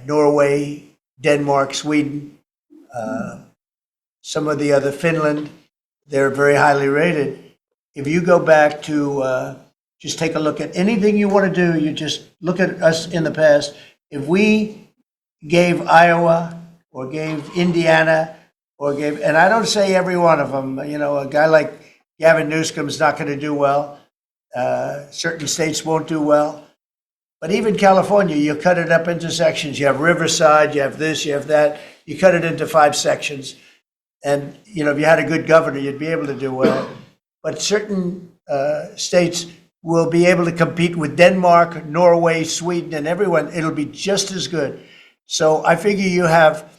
Norway, Denmark, Sweden, some of the other, Finland, they're very highly rated. If you go back to just take a look at anything you want to do, you just look at us in the past. If we gave Iowa or gave Indiana or gave, and I don't say every one of them, a guy like Gavin Newsom's not going to do well. Certain states won't do well. But even California, you cut it up into sections. You have Riverside, you have this, you have that. You cut it into 5 sections. And, if you had a good governor, you'd be able to do well. But certain states will be able to compete with Denmark, Norway, Sweden, and everyone. It'll be just as good. So I figure you have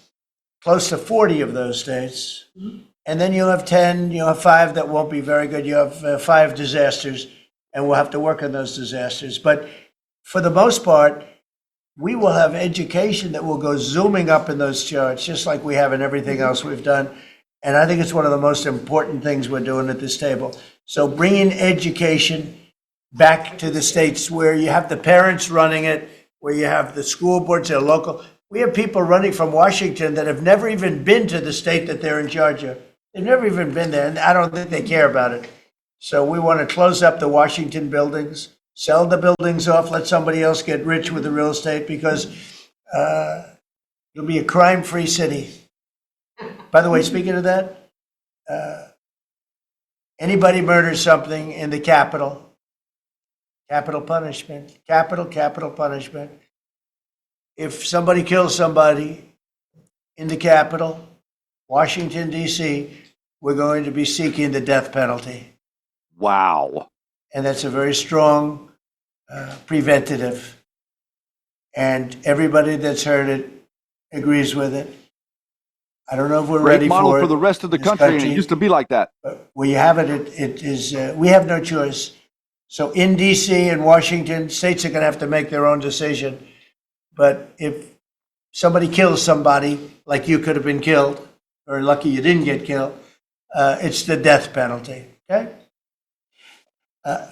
close to 40 of those states. And then you'll have 10, you'll have 5 that won't be very good. You have 5 disasters, and we'll have to work on those disasters. But for the most part, we will have education that will go zooming up in those charts, just like we have in everything else we've done. And I think it's one of the most important things we're doing at this table. So bringing education back to the states where you have the parents running it, where you have the school boards, they're local. We have people running from Washington that have never even been to the state that they're in charge of. They've never even been there, and I don't think they care about it. So we want to close up the Washington buildings, sell the buildings off, let somebody else get rich with the real estate, because it'll be a crime-free city. By the way, speaking of that, anybody murders something in the Capitol, capital punishment, capital punishment. If somebody kills somebody in the Capitol, Washington, D.C., we're going to be seeking the death penalty. Wow. And that's a very strong preventative. And everybody that's heard it agrees with it. I don't know if we're ready Great model for it. for the rest of the in this country, and it used to be like that. But where you have it, it is, we have no choice. So in D.C. and Washington, states are going to have to make their own decision. But if somebody kills somebody, like you could have been killed, or lucky you didn't get killed, it's the death penalty, okay?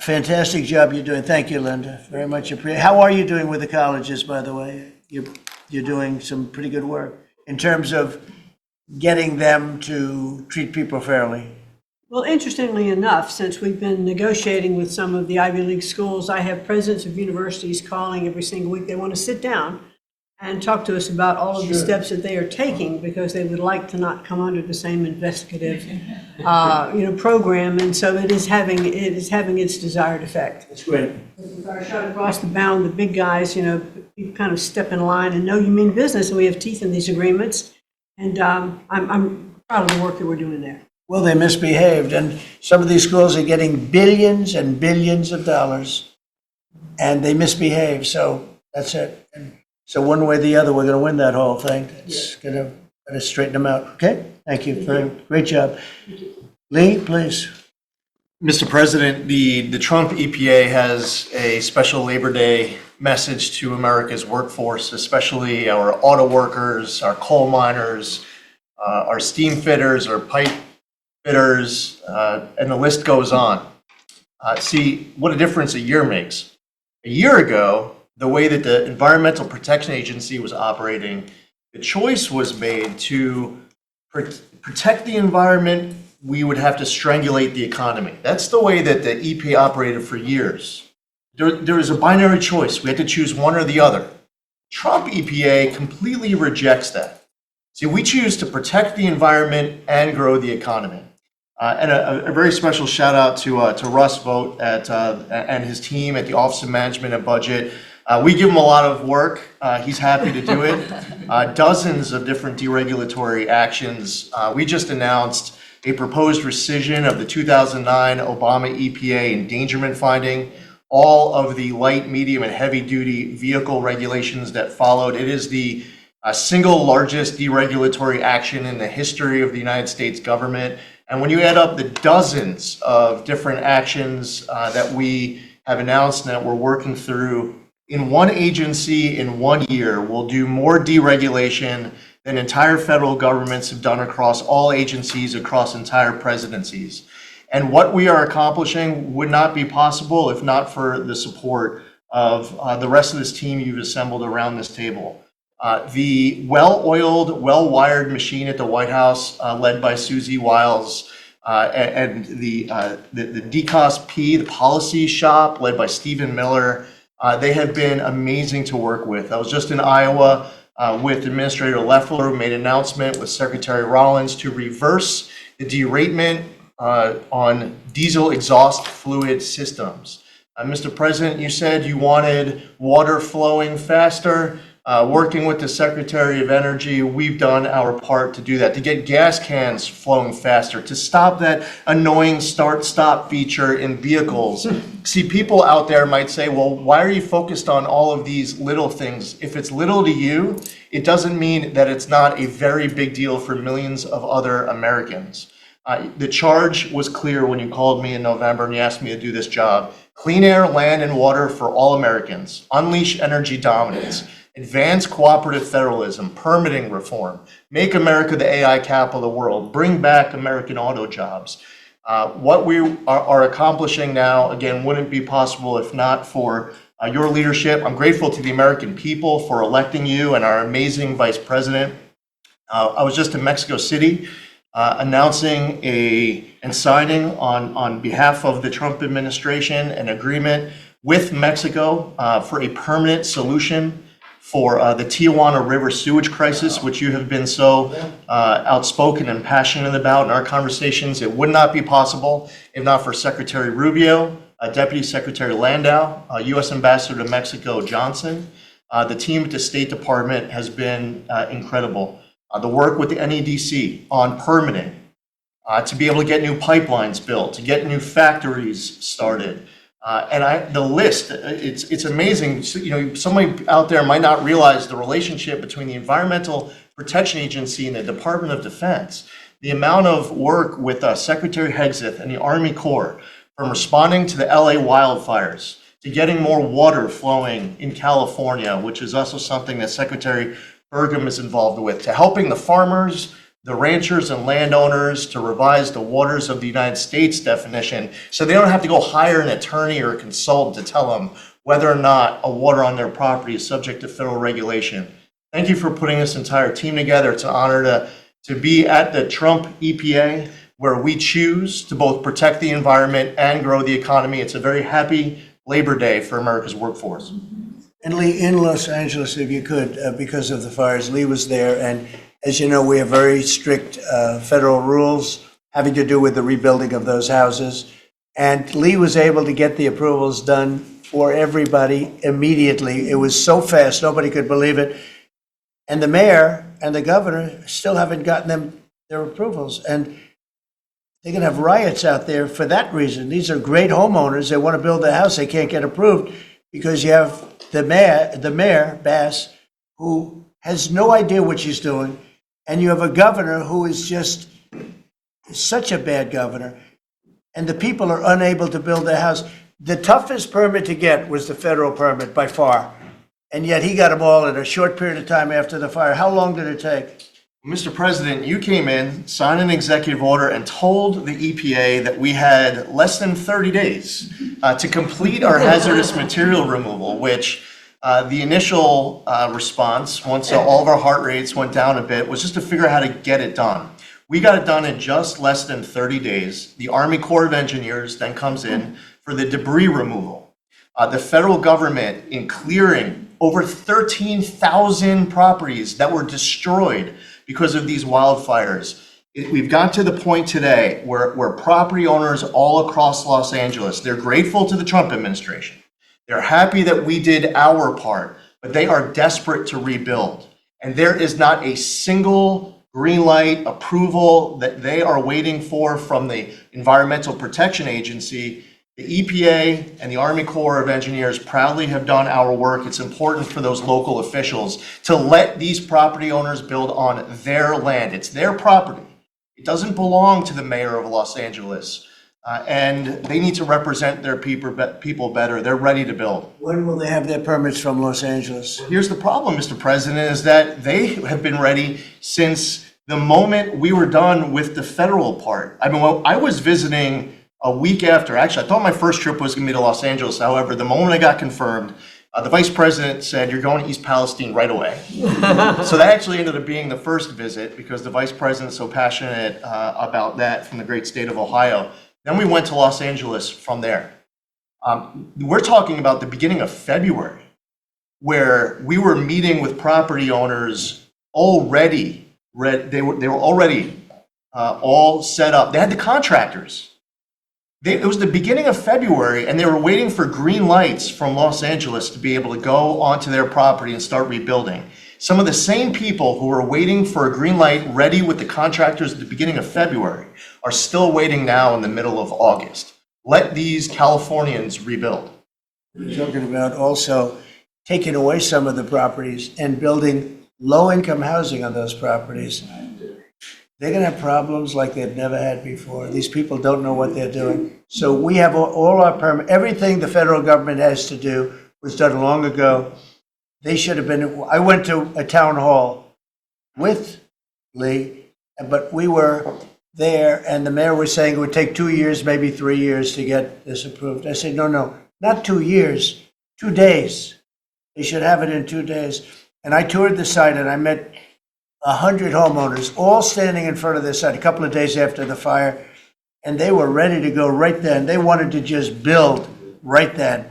Fantastic job you're doing. Thank you, Linda. Very much appreciated. How are you doing with the colleges, by the way? You're doing some pretty good work in terms of getting them to treat people fairly. Well, interestingly enough, since we've been negotiating with some of the Ivy League schools, I have presidents of universities calling every single week. They want to sit down and talk to us about all of the steps that they are taking, because they would like to not come under the same investigative, program. And so it is having its desired effect. That's great. With our shot across the bound, the big guys, you kind of step in line and know you mean business, and we have teeth in these agreements. And I'm proud of the work that we're doing there. Well, they misbehaved, and some of these schools are getting billions and billions of dollars, and they misbehave, so that's it. And so one way or the other, we're going to win that whole thing. It's going to straighten them out, okay? Thank you. Great job. Lee, please. Mr. President, the Trump EPA has a special Labor Day message to America's workforce, especially our auto workers, our coal miners, our steam fitters, our pipe fitters, and the list goes on. See what a difference a year makes. A year ago, the way that the Environmental Protection Agency was operating, the choice was made to protect the environment. We would have to strangulate the economy. That's the way that the EPA operated for years. There was a binary choice. We had to choose one or the other. Trump EPA completely rejects that. See, we choose to protect the environment and grow the economy. And a very special shout out to Russ Vogt and his team at the Office of Management and Budget. We give him a lot of work. He's happy to do it. Dozens of different deregulatory actions. We just announced a proposed rescission of the 2009 Obama EPA endangerment finding, all of the light, medium, and heavy-duty vehicle regulations that followed. It is the single largest deregulatory action in the history of the United States government. And when you add up the dozens of different actions that we have announced and that we're working through, in one agency in 1 year, we'll do more deregulation than entire federal governments have done across all agencies, across entire presidencies. And what we are accomplishing would not be possible if not for the support of the rest of this team you've assembled around this table. The well-oiled, well-wired machine at the White House, led by Susie Wiles, and the DCOSP, the policy shop, led by Stephen Miller, they have been amazing to work with. I was just in Iowa with Administrator Loeffler, who made an announcement with Secretary Rollins to reverse the deratement on diesel exhaust fluid systems. Mr. President, you said you wanted water flowing faster. Working with the Secretary of Energy, we've done our part to do that, to get gas cans flowing faster, to stop that annoying start-stop feature in vehicles. See, people out there might say, well, why are you focused on all of these little things? If it's little to you, it doesn't mean that it's not a very big deal for millions of other Americans. The charge was clear when you called me in November and you asked me to do this job. Clean air, land, and water for all Americans. Unleash energy dominance. Advance cooperative federalism, permitting reform, make America the AI capital of the world, bring back American auto jobs. What we are accomplishing now, again, wouldn't be possible if not for your leadership. I'm grateful to the American people for electing you and our amazing vice president. I was just in Mexico City announcing and signing on behalf of the Trump administration an agreement with Mexico for a permanent solution for the Tijuana River sewage crisis, which you have been so outspoken and passionate about in our conversations. It would not be possible if not for Secretary Rubio, Deputy Secretary Landau, U.S. Ambassador to Mexico Johnson. The team at the State Department has been incredible. The work with the NEDC on permitting, to be able to get new pipelines built, to get new factories started. The list, it's amazing. You know, somebody out there might not realize the relationship between the Environmental Protection Agency and the Department of Defense. The amount of work with Secretary Hegseth and the Army Corps, from responding to the LA wildfires, to getting more water flowing in California, which is also something that Secretary Burgum is involved with, to helping the farmers, the ranchers and landowners to revise the waters of the United States definition so they don't have to go hire an attorney or a consultant to tell them whether or not a water on their property is subject to federal regulation. Thank you for putting this entire team together. It's an honor to be at the Trump EPA, where we choose to both protect the environment and grow the economy. It's a very happy Labor Day for America's workforce. And Lee, in Los Angeles, if you could, because of the fires, Lee was there, and as you know, we have very strict federal rules having to do with the rebuilding of those houses. And Lee was able to get the approvals done for everybody immediately. It was so fast, nobody could believe it. And the mayor and the governor still haven't gotten their approvals. And they're going to have riots out there for that reason. These are great homeowners. They want to build a house. They can't get approved because you have the mayor, Bass, who has no idea what she's doing. And you have a governor who is just such a bad governor. and the people are unable to build their house. The toughest permit to get was the federal permit by far, and yet he got them all in a short period of time after the fire. How long did it take? Mr. President, you came in, signed an executive order, and told the EPA that we had less than 30 days to complete our hazardous material removal, which the initial response, once all of our heart rates went down a bit, was just to figure out how to get it done. We got it done in just less than 30 days. The Army Corps of Engineers then comes in for the debris removal. The federal government, in clearing over 13,000 properties that were destroyed because of these wildfires. We've got to the point today where property owners all across Los Angeles, they're grateful to the Trump administration. They're happy that we did our part, but they are desperate to rebuild. And there is not a single green light approval that they are waiting for from the Environmental Protection Agency. The EPA and the Army Corps of Engineers proudly have done our work. It's important for those local officials to let these property owners build on their land. It's their property. It doesn't belong to the mayor of Los Angeles. And they need to represent their people better. They're ready to build. When will they have their permits from Los Angeles? Here's the problem, Mr. President, is that they have been ready since the moment we were done with the federal part. I mean, well, I was visiting a week after. Actually, I thought my first trip was going to be to Los Angeles. However, the moment I got confirmed, the vice president said, "You're going to East Palestine right away." So that actually ended up being the first visit because the vice president's so passionate about that from the great state of Ohio. Then we went to Los Angeles from there. We're talking about the beginning of February, where we were meeting with property owners already. They were already all set up. They had the contractors. It was the beginning of February, and they were waiting for green lights from Los Angeles to be able to go onto their property and start rebuilding. Some of the same people who were waiting for a green light ready with the contractors at the beginning of February are still waiting now in the middle of August. Let these Californians rebuild. You're talking about also taking away some of the properties and building low-income housing on those properties. They're going to have problems like they've never had before. These people don't know what they're doing. So we have all our permit, everything the federal government has to do was done long ago. They should have been, I went to a town hall with Lee, but we were there and the mayor was saying it would take 2 years, maybe 3 years to get this approved. I said, no, not 2 years, 2 days. They should have it in 2 days. And I toured the site and I met 100 homeowners, all standing in front of this site a couple of days after the fire, and they were ready to go right then. They wanted to just build right then.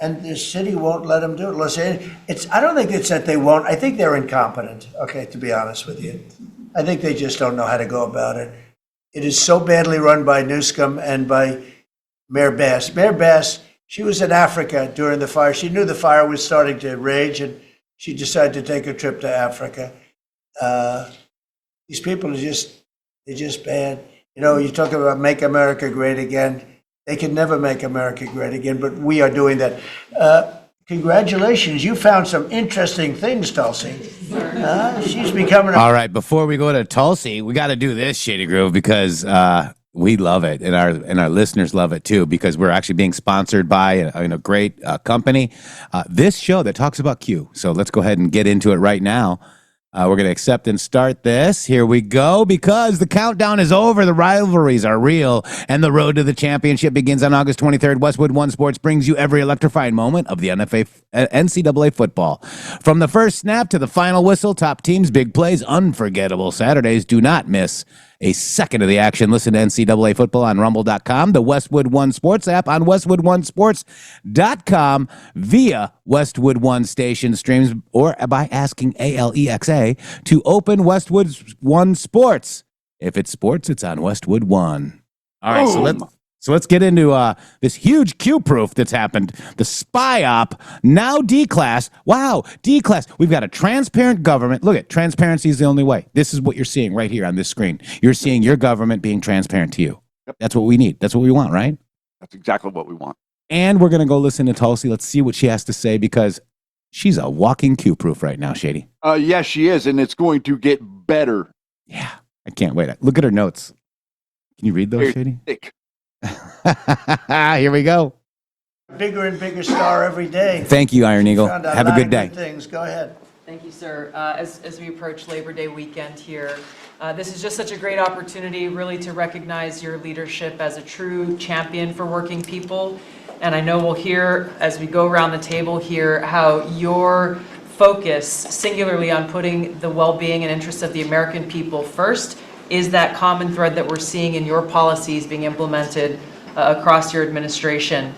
And the city won't let them do it. Los Angeles, I don't think it's that they won't. I think they're incompetent, okay, to be honest with you. I think they just don't know how to go about it. It is so badly run by Newsom and by Mayor Bass. Mayor Bass, she was in Africa during the fire. She knew the fire was starting to rage, and she decided to take a trip to Africa. These people are they're just bad. You know, you talk about make America great again. They can never make America great again, but we are doing that. Congratulations, you found some interesting things, Tulsi. She's becoming All right, before we go to Tulsi, we got to do this, Shady Groove, because we love it, and our listeners love it too, because we're actually being sponsored by a great company. This show that talks about Q. So let's go ahead and get into it right now. We're going to accept and start this. Here we go, because the countdown is over. The rivalries are real, and the road to the championship begins on August 23rd. Westwood One Sports brings you every electrifying moment of the NCAA football. From the first snap to the final whistle, top teams, big plays, unforgettable Saturdays. Do not miss a second of the action. Listen to NCAA football on rumble.com, the Westwood One Sports app on westwoodonesports.com, via Westwood One station streams, or by asking Alexa to open Westwood One Sports. If it's sports, it's on Westwood One. All right, so let's get into this huge Q-proof that's happened. The spy op, now D-class. Wow, D-class. We've got a transparent government. Look at transparency is the only way. This is what you're seeing right here on this screen. You're seeing your government being transparent to you. Yep. That's what we need. That's what we want, right? That's exactly what we want. And we're going to go listen to Tulsi. Let's see what she has to say, because she's a walking Q-proof right now, Shady. Yes, she is, and it's going to get better. Yeah, I can't wait. Look at her notes. Can you read those, Very Shady? thick. Here we go. Bigger and bigger star every day. Thank you, Iron Eagle. Found out Have a lot good of day. things. Go ahead. Thank you, sir. As we approach Labor Day weekend here, this is just such a great opportunity really to recognize your leadership as a true champion for working people. And I know we'll hear, as we go around the table here, how your focus singularly on putting the well-being and interests of the American people first is that common thread that we're seeing in your policies being implemented across your administration.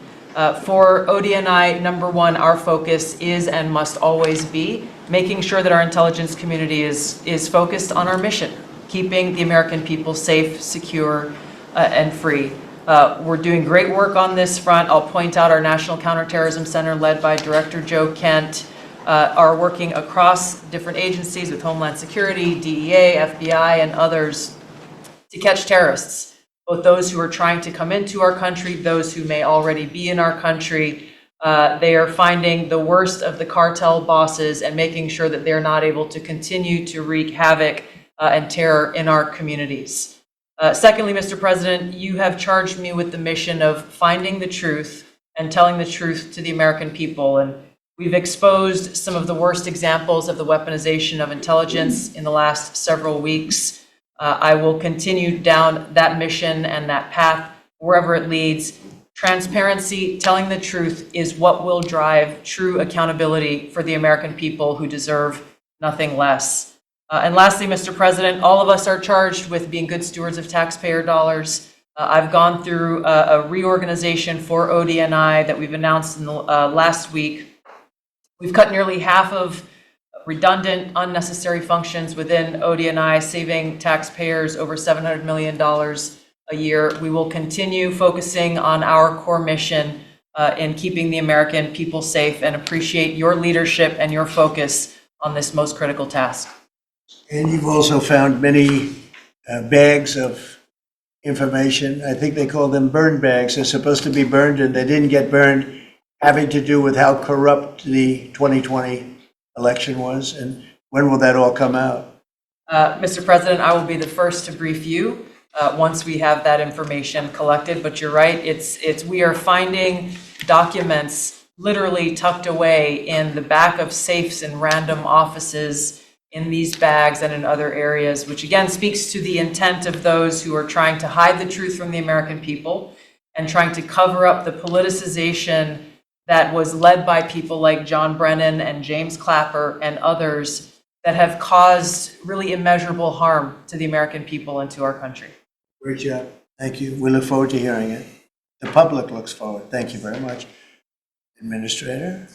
For ODNI, number one, our focus is and must always be making sure that our intelligence community is focused on our mission, keeping the American people safe, secure, and free. We're doing great work on this front. I'll point out our National Counterterrorism Center, led by Director Joe Kent, are working across different agencies with Homeland Security, DEA, FBI, and others to catch terrorists, both those who are trying to come into our country, those who may already be in our country. They are finding the worst of the cartel bosses and making sure that they're not able to continue to wreak havoc and terror in our communities. Secondly, Mr. President, you have charged me with the mission of finding the truth and telling the truth to the American people. And we've exposed some of the worst examples of the weaponization of intelligence in the last several weeks. I will continue down that mission and that path wherever it leads. Transparency, telling the truth is what will drive true accountability for the American people who deserve nothing less. And lastly, Mr. President, all of us are charged with being good stewards of taxpayer dollars. I've gone through a reorganization for ODNI that we've announced in the last week. We've cut nearly half of redundant, unnecessary functions within ODNI, saving taxpayers over $700 million a year. We will continue focusing on our core mission in keeping the American people safe, and appreciate your leadership and your focus on this most critical task. And you've also found many bags of information. I think they call them burn bags. They're supposed to be burned and they didn't get burned, having to do with how corrupt the 2020 election was. And when will that all come out? Mr. President, I will be the first to brief you once we have that information collected. But you're right, we are finding documents literally tucked away in the back of safes in random offices in these bags and in other areas, which again speaks to the intent of those who are trying to hide the truth from the American people and trying to cover up the politicization that was led by people like John Brennan and James Clapper and others that have caused really immeasurable harm to the American people and to our country. Great job. Thank you. We look forward to hearing it. The public looks forward. Thank you very much. Administrator?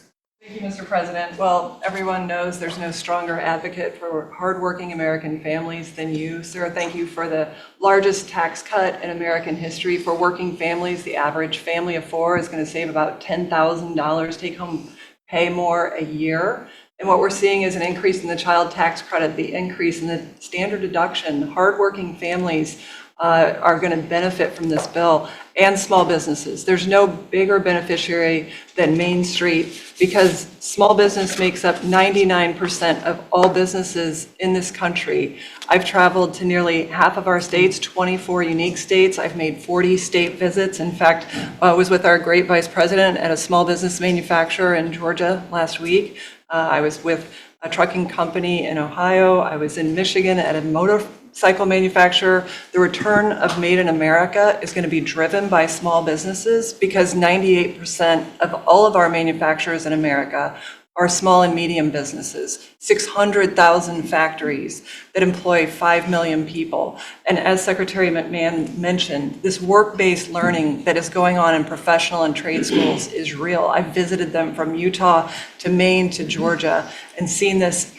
Thank you, Mr. President. Well, everyone knows there's no stronger advocate for hardworking American families than you, sir. Thank you for the largest tax cut in American history for working families. The average family of four is going to save about $10,000 take-home pay more a year. And what we're seeing is an increase in the child tax credit, the increase in the standard deduction. Hardworking families are going to benefit from this bill, and small businesses. There's no bigger beneficiary than Main Street, because small business makes up 99% of all businesses in this country. I've traveled to nearly half of our states, 24 unique states. I've made 40 state visits. In fact, I was with our great vice president at a small business manufacturer in Georgia last week. I was with a trucking company in Ohio. I was in Michigan at a motorcycle manufacturer. The return of Made in America is going to be driven by small businesses, because 98% of all of our manufacturers in America are small and medium businesses, 600,000 factories that employ 5 million people. And as Secretary McMahon mentioned, this work-based learning that is going on in professional and trade schools is real. I've visited them from Utah to Maine to Georgia and seen this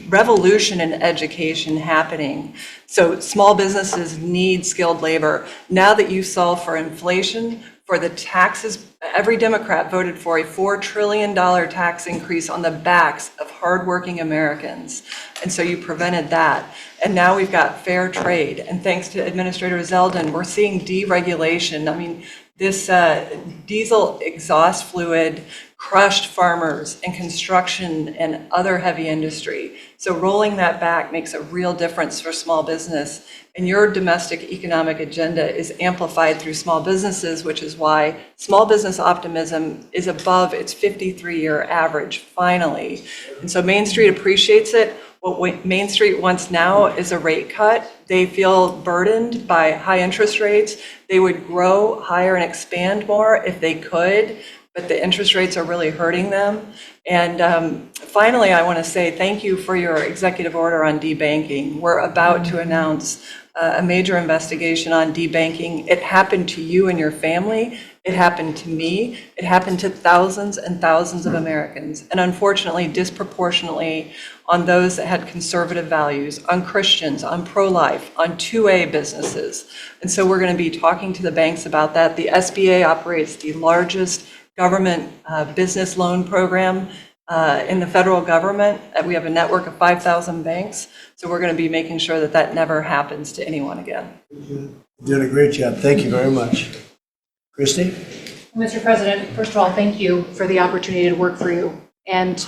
revolution in education happening. So small businesses need skilled labor. Now that you solve for inflation, for the taxes, every Democrat voted for a $4 trillion tax increase on the backs of hardworking Americans. And so you prevented that. And now we've got fair trade. And thanks to Administrator Zeldin, we're seeing deregulation. I mean, this diesel exhaust fluid crushed farmers and construction and other heavy industry. So rolling that back makes a real difference for small business. And your domestic economic agenda is amplified through small businesses, which is why small business optimism is above its 53-year average, finally. And so Main Street appreciates it. What Main Street wants now is a rate cut. They feel burdened by high interest rates. They would grow higher and expand more if they could, but the interest rates are really hurting them. And finally, I want to say thank you for your executive order on debanking. We're about to announce a major investigation on debanking. It happened to you and your family. It happened to me. It happened to thousands and thousands of Americans, and unfortunately, disproportionately on those that had conservative values, on Christians, on pro-life, on 2A businesses. And so we're going to be talking to the banks about that. The SBA operates the largest government business loan program in the federal government. We have a network of 5,000 banks. So we're going to be making sure that that never happens to anyone again. You're doing a great job. Thank you very much. Christy? Mr. President, first of all, thank you for the opportunity to work for you. And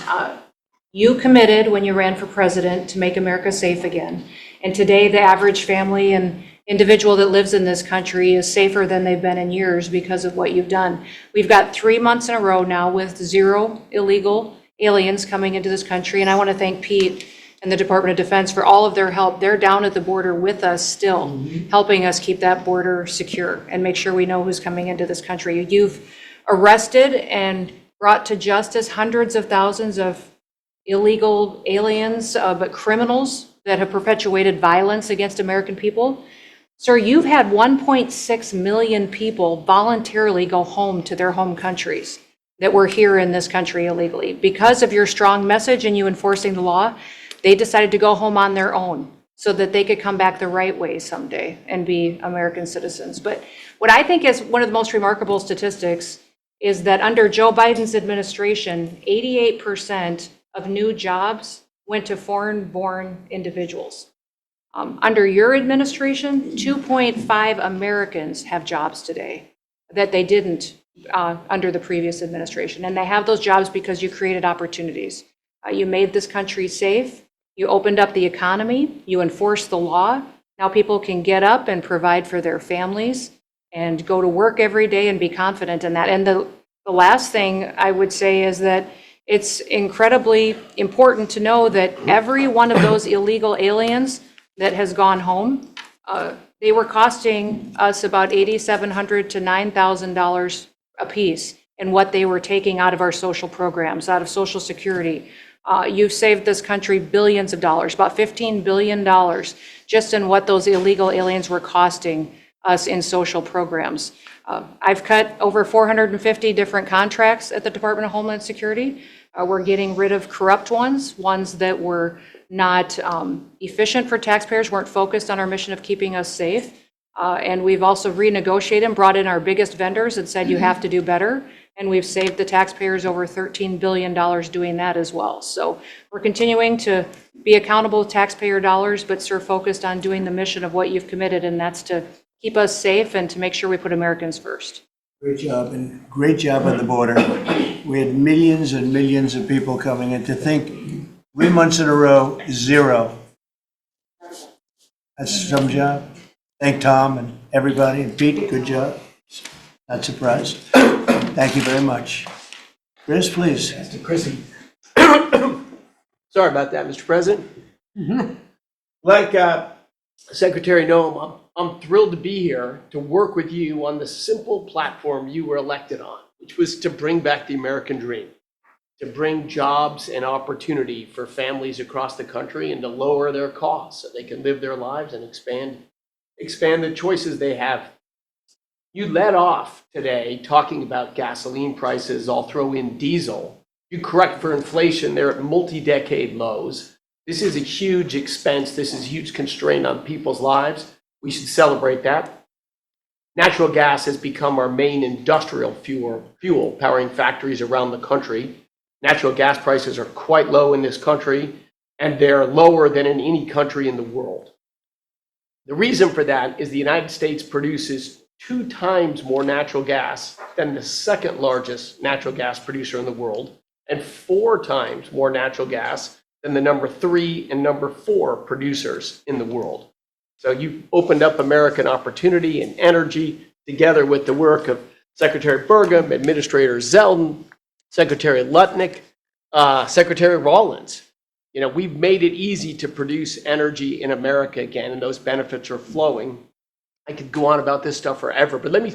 you committed when you ran for president to make America safe again. And today, the average family and individual that lives in this country is safer than they've been in years because of what you've done. We've got 3 months in a row now with 0 illegal aliens coming into this country. And I want to thank Pete and the Department of Defense for all of their help. They're down at the border with us still, helping us keep that border secure and make sure we know who's coming into this country. You've arrested and brought to justice hundreds of thousands of illegal aliens, but criminals that have perpetuated violence against American people. Sir, you've had 1.6 million people voluntarily go home to their home countries that were here in this country illegally. Because of your strong message and you enforcing the law, they decided to go home on their own so that they could come back the right way someday and be American citizens. But what I think is one of the most remarkable statistics is that under Joe Biden's administration, 88% of new jobs went to foreign-born individuals. Under your administration, 2.5 Americans have jobs today that they didn't under the previous administration. And they have those jobs because you created opportunities. You made this country safe. You opened up the economy. You enforced the law. Now people can get up and provide for their families and go to work every day and be confident in that. And the last thing I would say is that it's incredibly important to know that every one of those illegal aliens that has gone home, they were costing us about $8,700 to $9,000 a piece in what they were taking out of our social programs, out of Social Security. You've saved this country billions of dollars, about $15 billion, just in what those illegal aliens were costing us in social programs. I've cut over 450 different contracts at the Department of Homeland Security. We're getting rid of corrupt ones that were not efficient for taxpayers, weren't focused on our mission of keeping us safe. And we've also renegotiated and brought in our biggest vendors and said, you have to do better. And we've saved the taxpayers over $13 billion doing that as well. So we're continuing to be accountable to taxpayer dollars, but sir, focused on doing the mission of what you've committed, and that's to keep us safe and to make sure we put Americans first. Great job, and great job on the border. We had millions and millions of people coming in. To think 3 months in a row, 0. That's some job. Thank Tom and everybody, and Pete, good job. Not surprised. Thank you very much. Chris, please. Mr. Chrissy. Sorry about that, Mr. President. Like Secretary Noem, I'm thrilled to be here to work with you on the simple platform you were elected on, which was to bring back the American dream, to bring jobs and opportunity for families across the country and to lower their costs so they can live their lives and expand the choices they have. You led off today talking about gasoline prices. I'll throw in diesel. You correct for inflation, they're at multi-decade lows. This is a huge expense. This is a huge constraint on people's lives. We should celebrate that. Natural gas has become our main industrial fuel powering factories around the country. Natural gas prices are quite low in this country, and they're lower than in any country in the world. The reason for that is the United States produces 2 times more natural gas than the second largest natural gas producer in the world, and 4 times more natural gas than the number 3 and number 4 producers in the world. So you opened up American opportunity and energy together with the work of Secretary Burgum, Administrator Zeldin, Secretary Lutnick, Secretary Rawlins. We've made it easy to produce energy in America again, and those benefits are flowing. I could go on about this stuff forever, but let me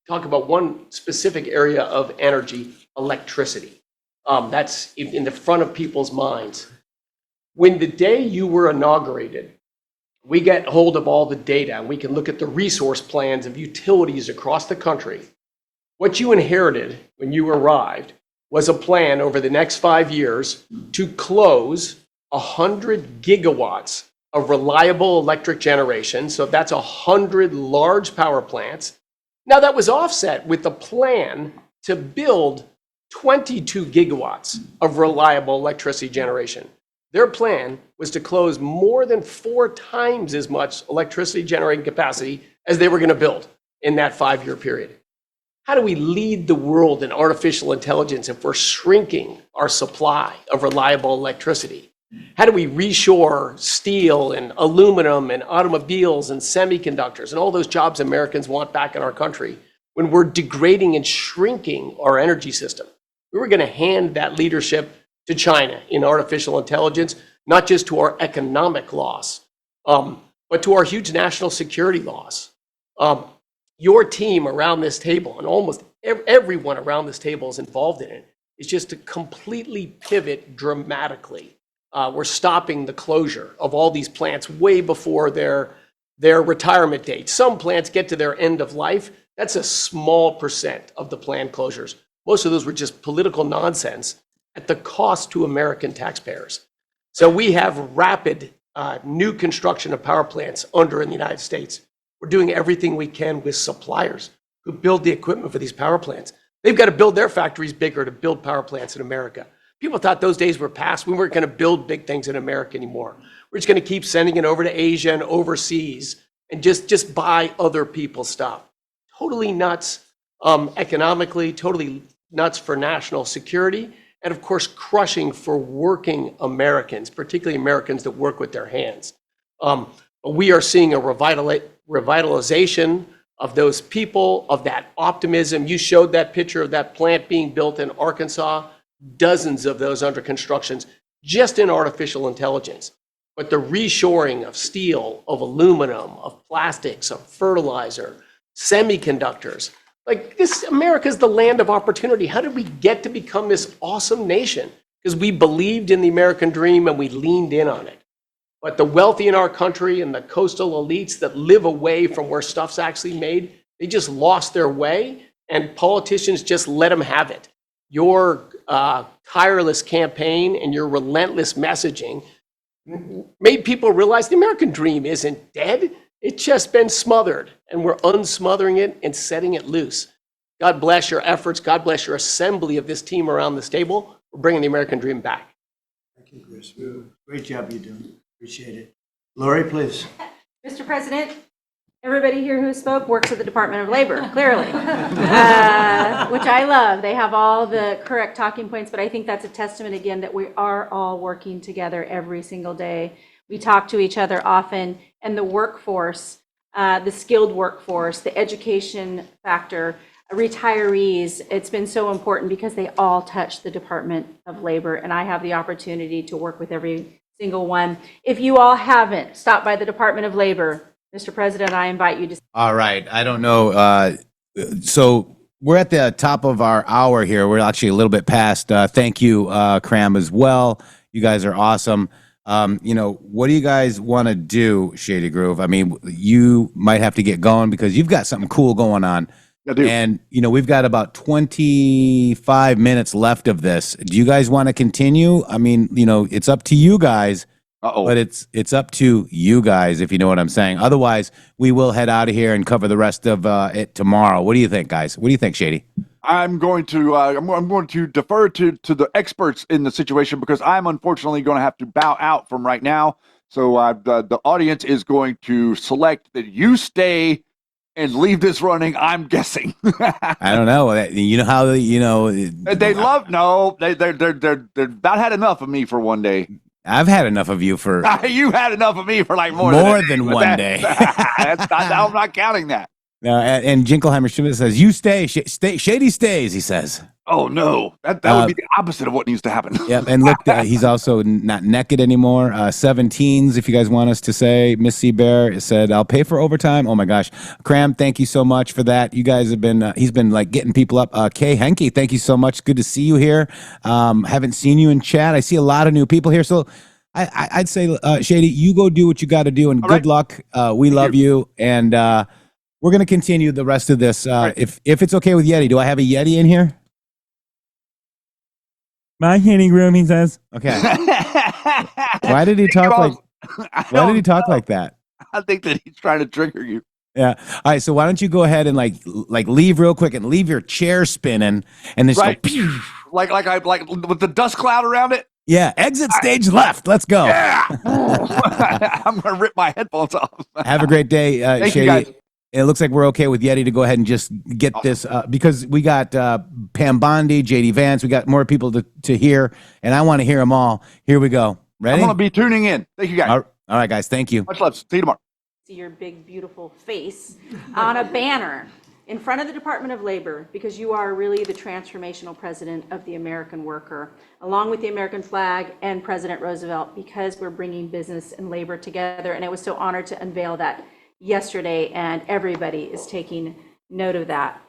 talk about one specific area of energy, electricity. That's in the front of people's minds. When the day you were inaugurated, we get hold of all the data and we can look at the resource plans of utilities across the country. What you inherited when you arrived was a plan over the next 5 years to close 100 gigawatts of reliable electric generation. So that's 100 large power plants. Now that was offset with the plan to build 22 gigawatts of reliable electricity generation. Their plan was to close more than 4 times as much electricity generating capacity as they were going to build in that 5-year period. How do we lead the world in artificial intelligence if we're shrinking our supply of reliable electricity? How do we reshore steel and aluminum and automobiles and semiconductors and all those jobs Americans want back in our country when we're degrading and shrinking our energy system? We were going to hand that leadership to China in artificial intelligence, not just to our economic loss, but to our huge national security loss. Your team around this table, and almost everyone around this table is involved in it, is just to completely pivot dramatically. We're stopping the closure of all these plants way before their retirement date. Some plants get to their end of life. That's a small percent of the planned closures. Most of those were just political nonsense at the cost to American taxpayers. So we have rapid new construction of power plants in the United States. We're doing everything we can with suppliers who build the equipment for these power plants. They've got to build their factories bigger to build power plants in America. People thought those days were past. We weren't going to build big things in America anymore. We're just going to keep sending it over to Asia and overseas and just buy other people's stuff. Totally nuts economically, totally nuts for national security, and of course crushing for working Americans, particularly Americans that work with their hands. We are seeing a revitalization of those people, of that optimism. You showed that picture of that plant being built in Arkansas, dozens of those under construction just in artificial intelligence. But the reshoring of steel, of aluminum, of plastics, of fertilizer, semiconductors, like this, America's the land of opportunity. How did we get to become this awesome nation? Because we believed in the American dream and we leaned in on it. But the wealthy in our country and the coastal elites that live away from where stuff's actually made, they just lost their way and politicians just let them have it. Your tireless campaign and your relentless messaging made people realize the American dream isn't dead. It's just been smothered, and we're unsmothering it and setting it loose. God bless your efforts. God bless your assembly of this team around this table for bringing the American dream back. Thank you, Chris. Great job you're doing. Appreciate it. Lori, please. Mr. President, everybody here who spoke works at the Department of Labor, clearly, which I love. They have all the correct talking points, but I think that's a testament again that we are all working together every single day. We talk to each other often, and the workforce, the skilled workforce, the education factor, retirees, it's been so important because they all touch the Department of Labor, and I have the opportunity to work with every single one. If you all haven't stopped by the Department of Labor, Mr. President, I invite you to. All right. I don't know. So we're at the top of our hour here. We're actually a little bit past. Thank you, Cram, as well. You guys are awesome. What do you guys want to do, Shady Groove? I mean, you might have to get going because you've got something cool going on. I do. And, we've got about 25 minutes left of this. Do you guys want to continue? I mean, it's up to you guys. But it's up to you guys, if you know what I'm saying. Otherwise, we will head out of here and cover the rest of it tomorrow. What do you think, guys? What do you think, Shady? I'm going to defer to the experts in the situation because I'm unfortunately going to have to bow out from right now. So the audience is going to select that you stay and leave this running. I'm guessing. I don't know. You know how they love. No, they're about had enough of me for one day. I've had enough of you for You had enough of me for like more than but one day. That's not, I'm not counting that. And Jingleheimer Schmidt says, "You stay, Shady stays." He says. Oh no, that would be the opposite of what needs to happen. Yep, and look, he's also not naked anymore. 17s, if you guys want us to say. Miss C. Bear said, "I'll pay for overtime." Oh my gosh, Cram, thank you so much for that. You guys have been, he's been like getting people up. Kay Henke, thank you so much. Good to see you here. Haven't seen you in chat. I see a lot of new people here, so I'd say, Shady, you go do what you got to do, and good luck. We love you, and we're gonna continue the rest of this. If it's okay with Yeti, do I have a Yeti in here? My hitting room, he says. Okay. Why did he talk like? Why did he talk like that? I think that he's trying to trigger you. Yeah. All right. So why don't you go ahead and like leave real quick and leave your chair spinning and then just Right. go. Like with the dust cloud around it. Yeah. Exit stage left. Let's go. Yeah. I'm gonna rip my headphones off. Have a great day, Thank Shady. you guys. It looks like we're okay with Yeti to go ahead and just get this because we got Pam Bondi, JD Vance. We got more people to hear, and I want to hear them all. Here we go. Ready? I'm gonna be tuning in. Thank you guys. All right, guys. Thank you. Much love. See you tomorrow. See your big, beautiful face on a banner in front of the Department of Labor, because you are really the transformational president of the American worker, along with the American flag and President Roosevelt, because we're bringing business and labor together. And I was so honored to unveil that yesterday, and everybody is taking note of that.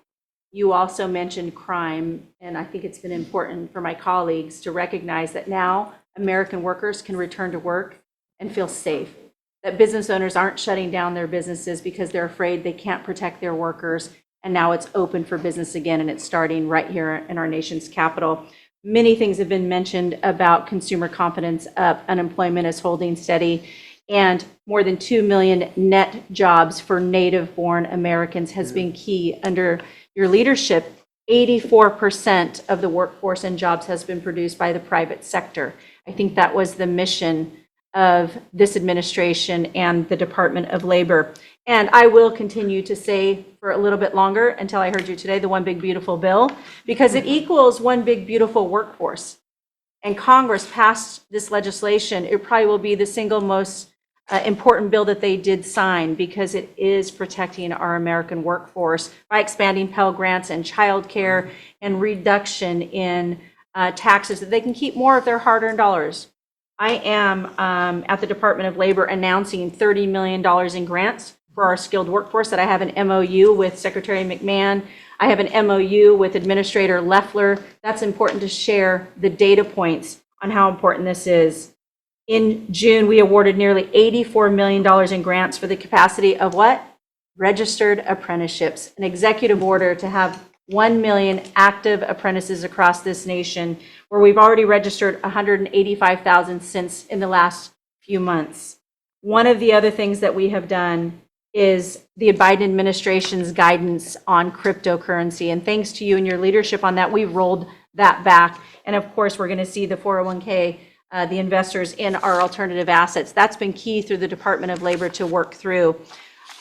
You also mentioned crime, and I think it's been important for my colleagues to recognize that now American workers can return to work and feel safe, that business owners aren't shutting down their businesses because they're afraid they can't protect their workers, and now it's open for business again, and it's starting right here in our nation's capital. Many things have been mentioned about consumer confidence up, unemployment is holding steady, and more than 2 million net jobs for native-born Americans has been key under your leadership. 84% of the workforce and jobs has been produced by the private sector. I think that was the mission of this administration and the Department of Labor. And I will continue to say for a little bit longer until I heard you today, the one big beautiful bill, because it equals one big beautiful workforce. And Congress passed this legislation. It probably will be the single most important bill that they did sign, because it is protecting our American workforce by expanding Pell Grants and childcare and reduction in taxes, that they can keep more of their hard-earned dollars. I am at the Department of Labor announcing $30 million in grants for our skilled workforce, that I have an MOU with Secretary McMahon. I have an MOU with Administrator Loeffler. That's important to share the data points on how important this is. In June, we awarded nearly $84 million in grants for the capacity of what? Registered apprenticeships, an executive order to have 1 million active apprentices across this nation, where we've already registered 185,000 since in the last few months. One of the other things that we have done is the Biden administration's guidance on cryptocurrency. And thanks to you and your leadership on that, we've rolled that back. And of course, we're going to see the 401k, the investors in our alternative assets. That's been key through the Department of Labor to work through.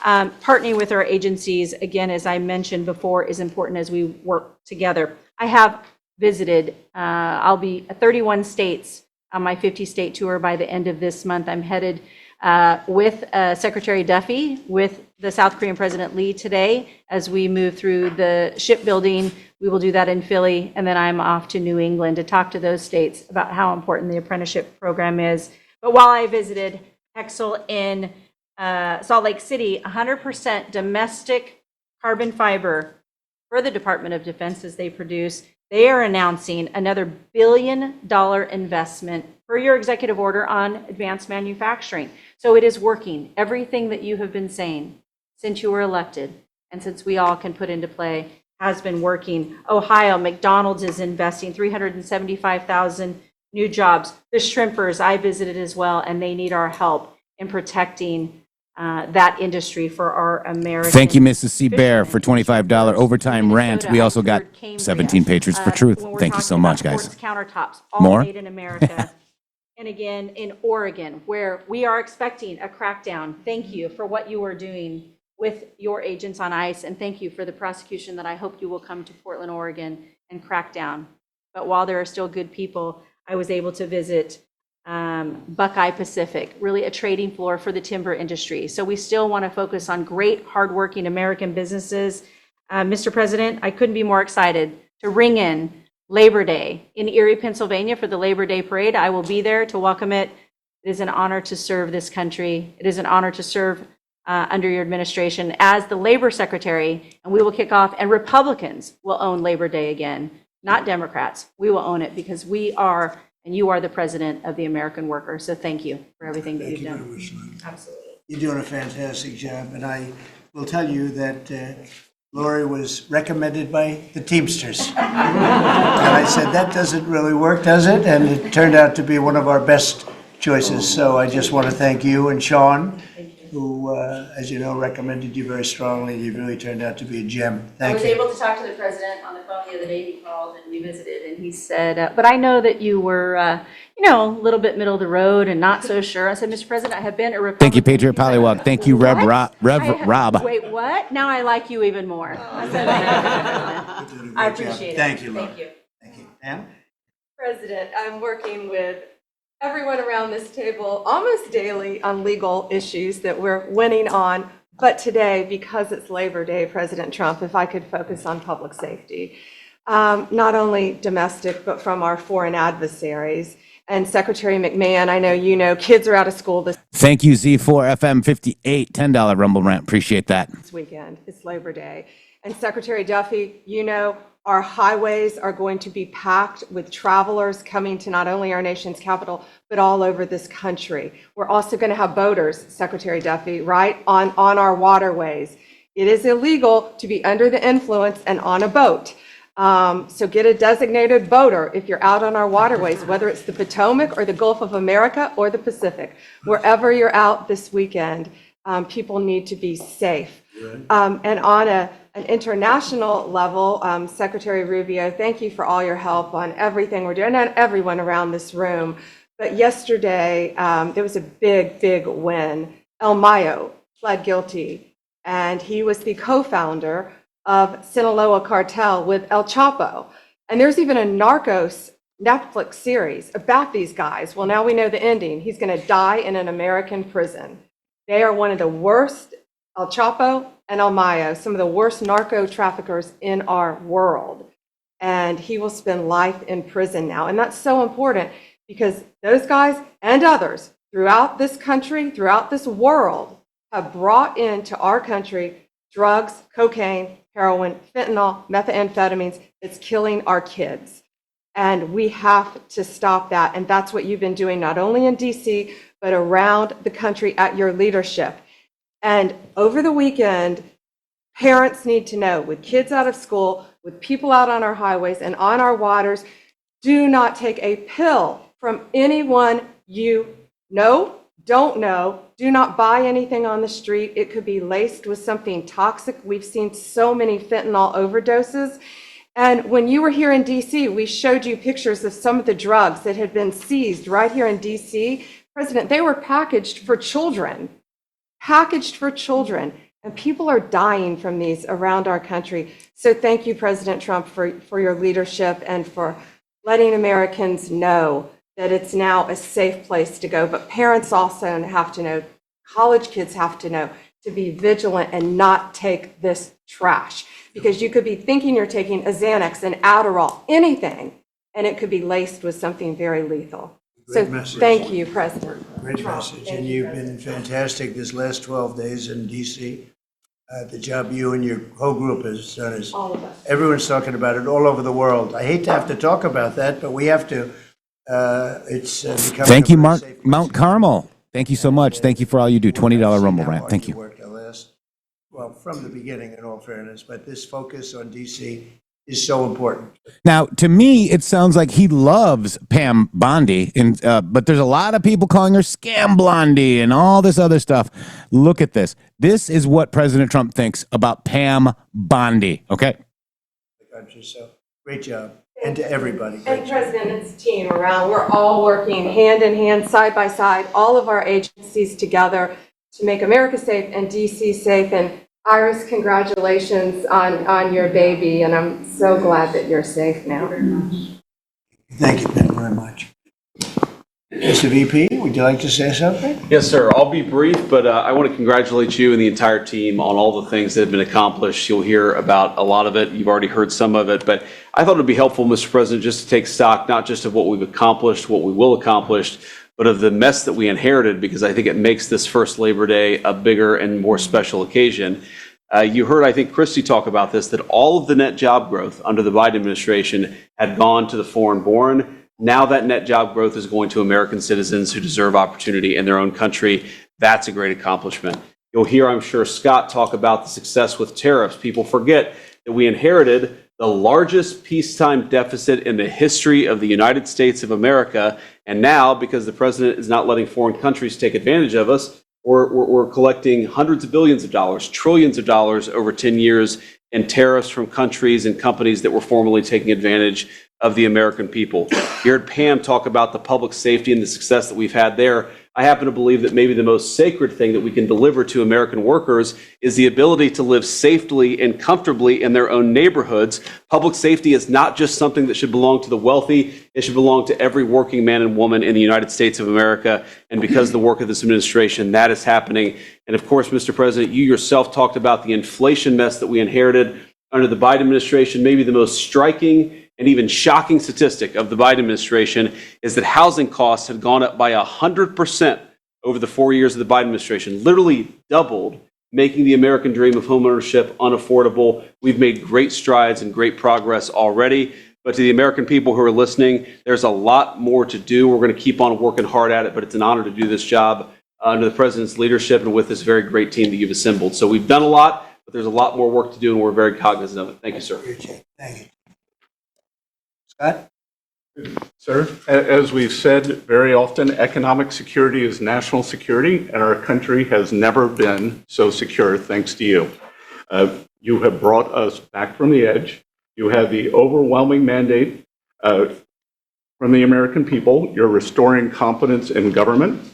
Partnering with our agencies, again, as I mentioned before, is important as we work together. I have visited, I'll be at 31 states on my 50-state tour by the end of this month. I'm headed with Secretary Duffy, with the South Korean President Lee today, as we move through the shipbuilding. We will do that in Philly, and then I'm off to New England to talk to those states about how important the apprenticeship program is. But while I visited Hexel in Salt Lake City, 100% domestic carbon fiber for the Department of Defense as they produce. They are announcing another $1 billion investment per your executive order on advanced manufacturing. So it is working. Everything that you have been saying since you were elected and since we all can put into play has been working. Ohio, McDonald's is investing 375,000 new jobs. The shrimpers I visited as well, and they need our help in protecting that industry for our American. Thank you, Mrs. C. Bear, for $25 overtime rant. We also got 17 Patriots for Truth. Thank you so much, guys. Countertops, all More? made in America. And again, in Oregon, where we are expecting a crackdown. Thank you for what you are doing with your agents on ICE, and thank you for the prosecution that I hope you will come to Portland, Oregon, and crack down. But while there are still good people, I was able to visit Buckeye Pacific, really a trading floor for the timber industry. So we still want to focus on great, hardworking American businesses. Mr. President, I couldn't be more excited to ring in Labor Day in Erie, Pennsylvania for the Labor Day Parade. I will be there to welcome it. It is an honor to serve this country. It is an honor to serve under your administration as the Labor Secretary, and we will kick off, and Republicans will own Labor Day again, not Democrats. We will own it because we are, and you are the president of the American worker. So thank you for everything that you've done. Absolutely. You're doing a fantastic job, and I will tell you that Lori was recommended by the Teamsters. And I said, that doesn't really work, does it? And it turned out to be one of our best choices. So I just want to thank you and Sean, who, as you know, recommended you very strongly. You really turned out to be a gem. Thank you. I was able to talk to the president on the phone the other day. He called and we visited, and he said, but I know that you were, a little bit middle of the road and not so sure. I said, Mr. President, I have been a Republican. Thank you, Patriot Pollywog. Thank you, Rev Rob. Wait, what? Now I like you even more. I said, I appreciate it. Thank you, Laura. Thank you. Thank you. Pam? President, I'm working with everyone around this table almost daily on legal issues that we're winning on. But today, because it's Labor Day, President Trump, if I could focus on public safety, not only domestic, but from our foreign adversaries. And Secretary McMahon, I know you know, kids are out of school this Thank you, Z4 FM 58, $10 Rumble Rant. Appreciate that. weekend. It's Labor Day. And Secretary Duffy, you know, our highways are going to be packed with travelers coming to not only our nation's capital, but all over this country. We're also going to have boaters, Secretary Duffy, right, on our waterways. It is illegal to be under the influence and on a boat. So get a designated boater if you're out on our waterways, whether it's the Potomac or the Gulf of America or the Pacific. Wherever you're out this weekend, people need to be safe. And on an international level, Secretary Rubio, thank you for all your help on everything we're doing, and everyone around this room. But yesterday, there was a big, big win. El Mayo pled guilty, and he was the co-founder of Sinaloa cartel with El Chapo. And there's even a Narcos Netflix series about these guys. Well, now we know the ending. He's going to die in an American prison. They are one of the worst, El Chapo and El Mayo, some of the worst narco traffickers in our world. And he will spend life in prison now. And that's so important because those guys and others throughout this country, throughout this world, have brought into our country drugs, cocaine, heroin, fentanyl, methamphetamines. It's killing our kids. And we have to stop that. And that's what you've been doing, not only in DC, but around the country at your leadership. And over the weekend, parents need to know, with kids out of school, with people out on our highways and on our waters, do not take a pill from anyone you know, don't know. Do not buy anything on the street. It could be laced with something toxic. We've seen so many fentanyl overdoses. And when you were here in DC, we showed you pictures of some of the drugs that had been seized right here in DC. President, they were packaged for children. And people are dying from these around our country. So thank you, President Trump, for your leadership and for letting Americans know that it's now a safe place to go. But parents also have to know, college kids have to know, to be vigilant and not take this trash. Because you could be thinking you're taking a Xanax, an Adderall, anything, and it could be laced with something very lethal. Great message. Thank you, President. Great message. And you've been fantastic this last 12 days in DC. The job you and your whole group has done is, All of us. everyone's talking about it all over the world. I hate to have to talk about that, but we have to. It's becoming Thank a you, very Mark safe place Mount to Carmel. Thank you so much. Thank you for all you do. $20 Rumble How Rant. hard Thank you. worked the last, well, from the beginning, in all fairness, but this focus on DC is so important. Now, to me, it sounds like he loves Pam Bondi, and but there's a lot of people calling her Scam Blondie and all this other stuff. Look at this. This is what President Trump thinks about Pam Bondi. Okay. The country, so great job, and to everybody. Great And job. President, it's team around. We're all working hand in hand, side by side, all of our agencies together to make America safe and DC safe. And Iris, congratulations on your baby, and I'm so glad that you're safe now. Thank you, Ben, very much. Mr. VP, would you like to say something? Yes, sir. I'll be brief, but I want to congratulate you and the entire team on all the things that have been accomplished. You'll hear about a lot of it. You've already heard some of it, but I thought it would be helpful, Mr. President, just to take stock, not just of what we've accomplished, what we will accomplish, but of the mess that we inherited, because I think it makes this first Labor Day a bigger and more special occasion. You heard, I think, Christie talk about this, that all of the net job growth under the Biden administration had gone to the foreign-born. Now that net job growth is going to American citizens who deserve opportunity in their own country. That's a great accomplishment. You'll hear, I'm sure, Scott talk about the success with tariffs. People forget that we inherited the largest peacetime deficit in the history of the United States of America. And now, because the president is not letting foreign countries take advantage of us, we're collecting hundreds of billions of dollars, trillions of dollars over 10 years in tariffs from countries and companies that were formerly taking advantage of the American people. You heard Pam talk about the public safety and the success that we've had there. I happen to believe that maybe the most sacred thing that we can deliver to American workers is the ability to live safely and comfortably in their own neighborhoods. Public safety is not just something that should belong to the wealthy. It should belong to every working man and woman in the United States of America. And because of the work of this administration, that is happening. And of course, Mr. President, you yourself talked about the inflation mess that we inherited under the Biden administration. Maybe the most striking and even shocking statistic of the Biden administration is that housing costs have gone up by 100% over the 4 years of the Biden administration, literally doubled, making the American dream of homeownership unaffordable. We've made great strides and great progress already. But to the American people who are listening, there's a lot more to do. We're going to keep on working hard at it, but it's an honor to do this job under the president's leadership and with this very great team that you've assembled. So we've done a lot, but there's a lot more work to do, and we're very cognizant of it. Thank you, sir. Thank you. Scott? Sir, as we've said very often, economic security is national security, and our country has never been so secure thanks to you. You have brought us back from the edge. You have the overwhelming mandate from the American people. You're restoring confidence in government,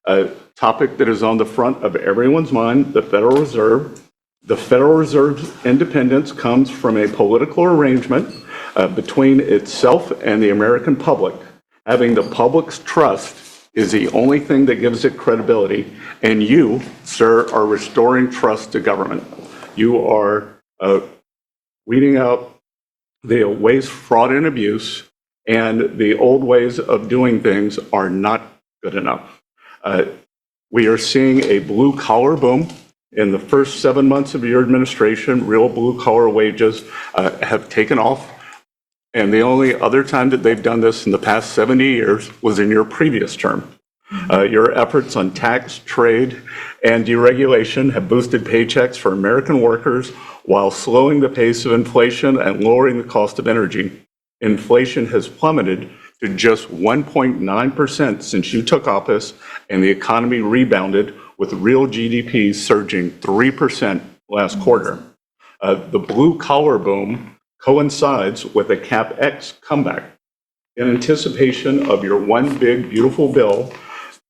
a topic that is on the front of everyone's mind, the Federal Reserve. The Federal Reserve's independence comes from a political arrangement between itself and the American public. Having the public's trust is the only thing that gives it credibility. And you, sir, are restoring trust to government. You are weeding out the waste, fraud, and abuse, and the old ways of doing things are not good enough. We are seeing a blue-collar boom. In the first 7 months of your administration, real blue-collar wages have taken off. And the only other time that they've done this in the past 70 years was in your previous term. Your efforts on tax, trade, and deregulation have boosted paychecks for American workers while slowing the pace of inflation and lowering the cost of energy. Inflation has plummeted to just 1.9% since you took office, and the economy rebounded with real GDP surging 3% last quarter. The blue-collar boom coincides with a CapEx comeback. In anticipation of your one big, beautiful bill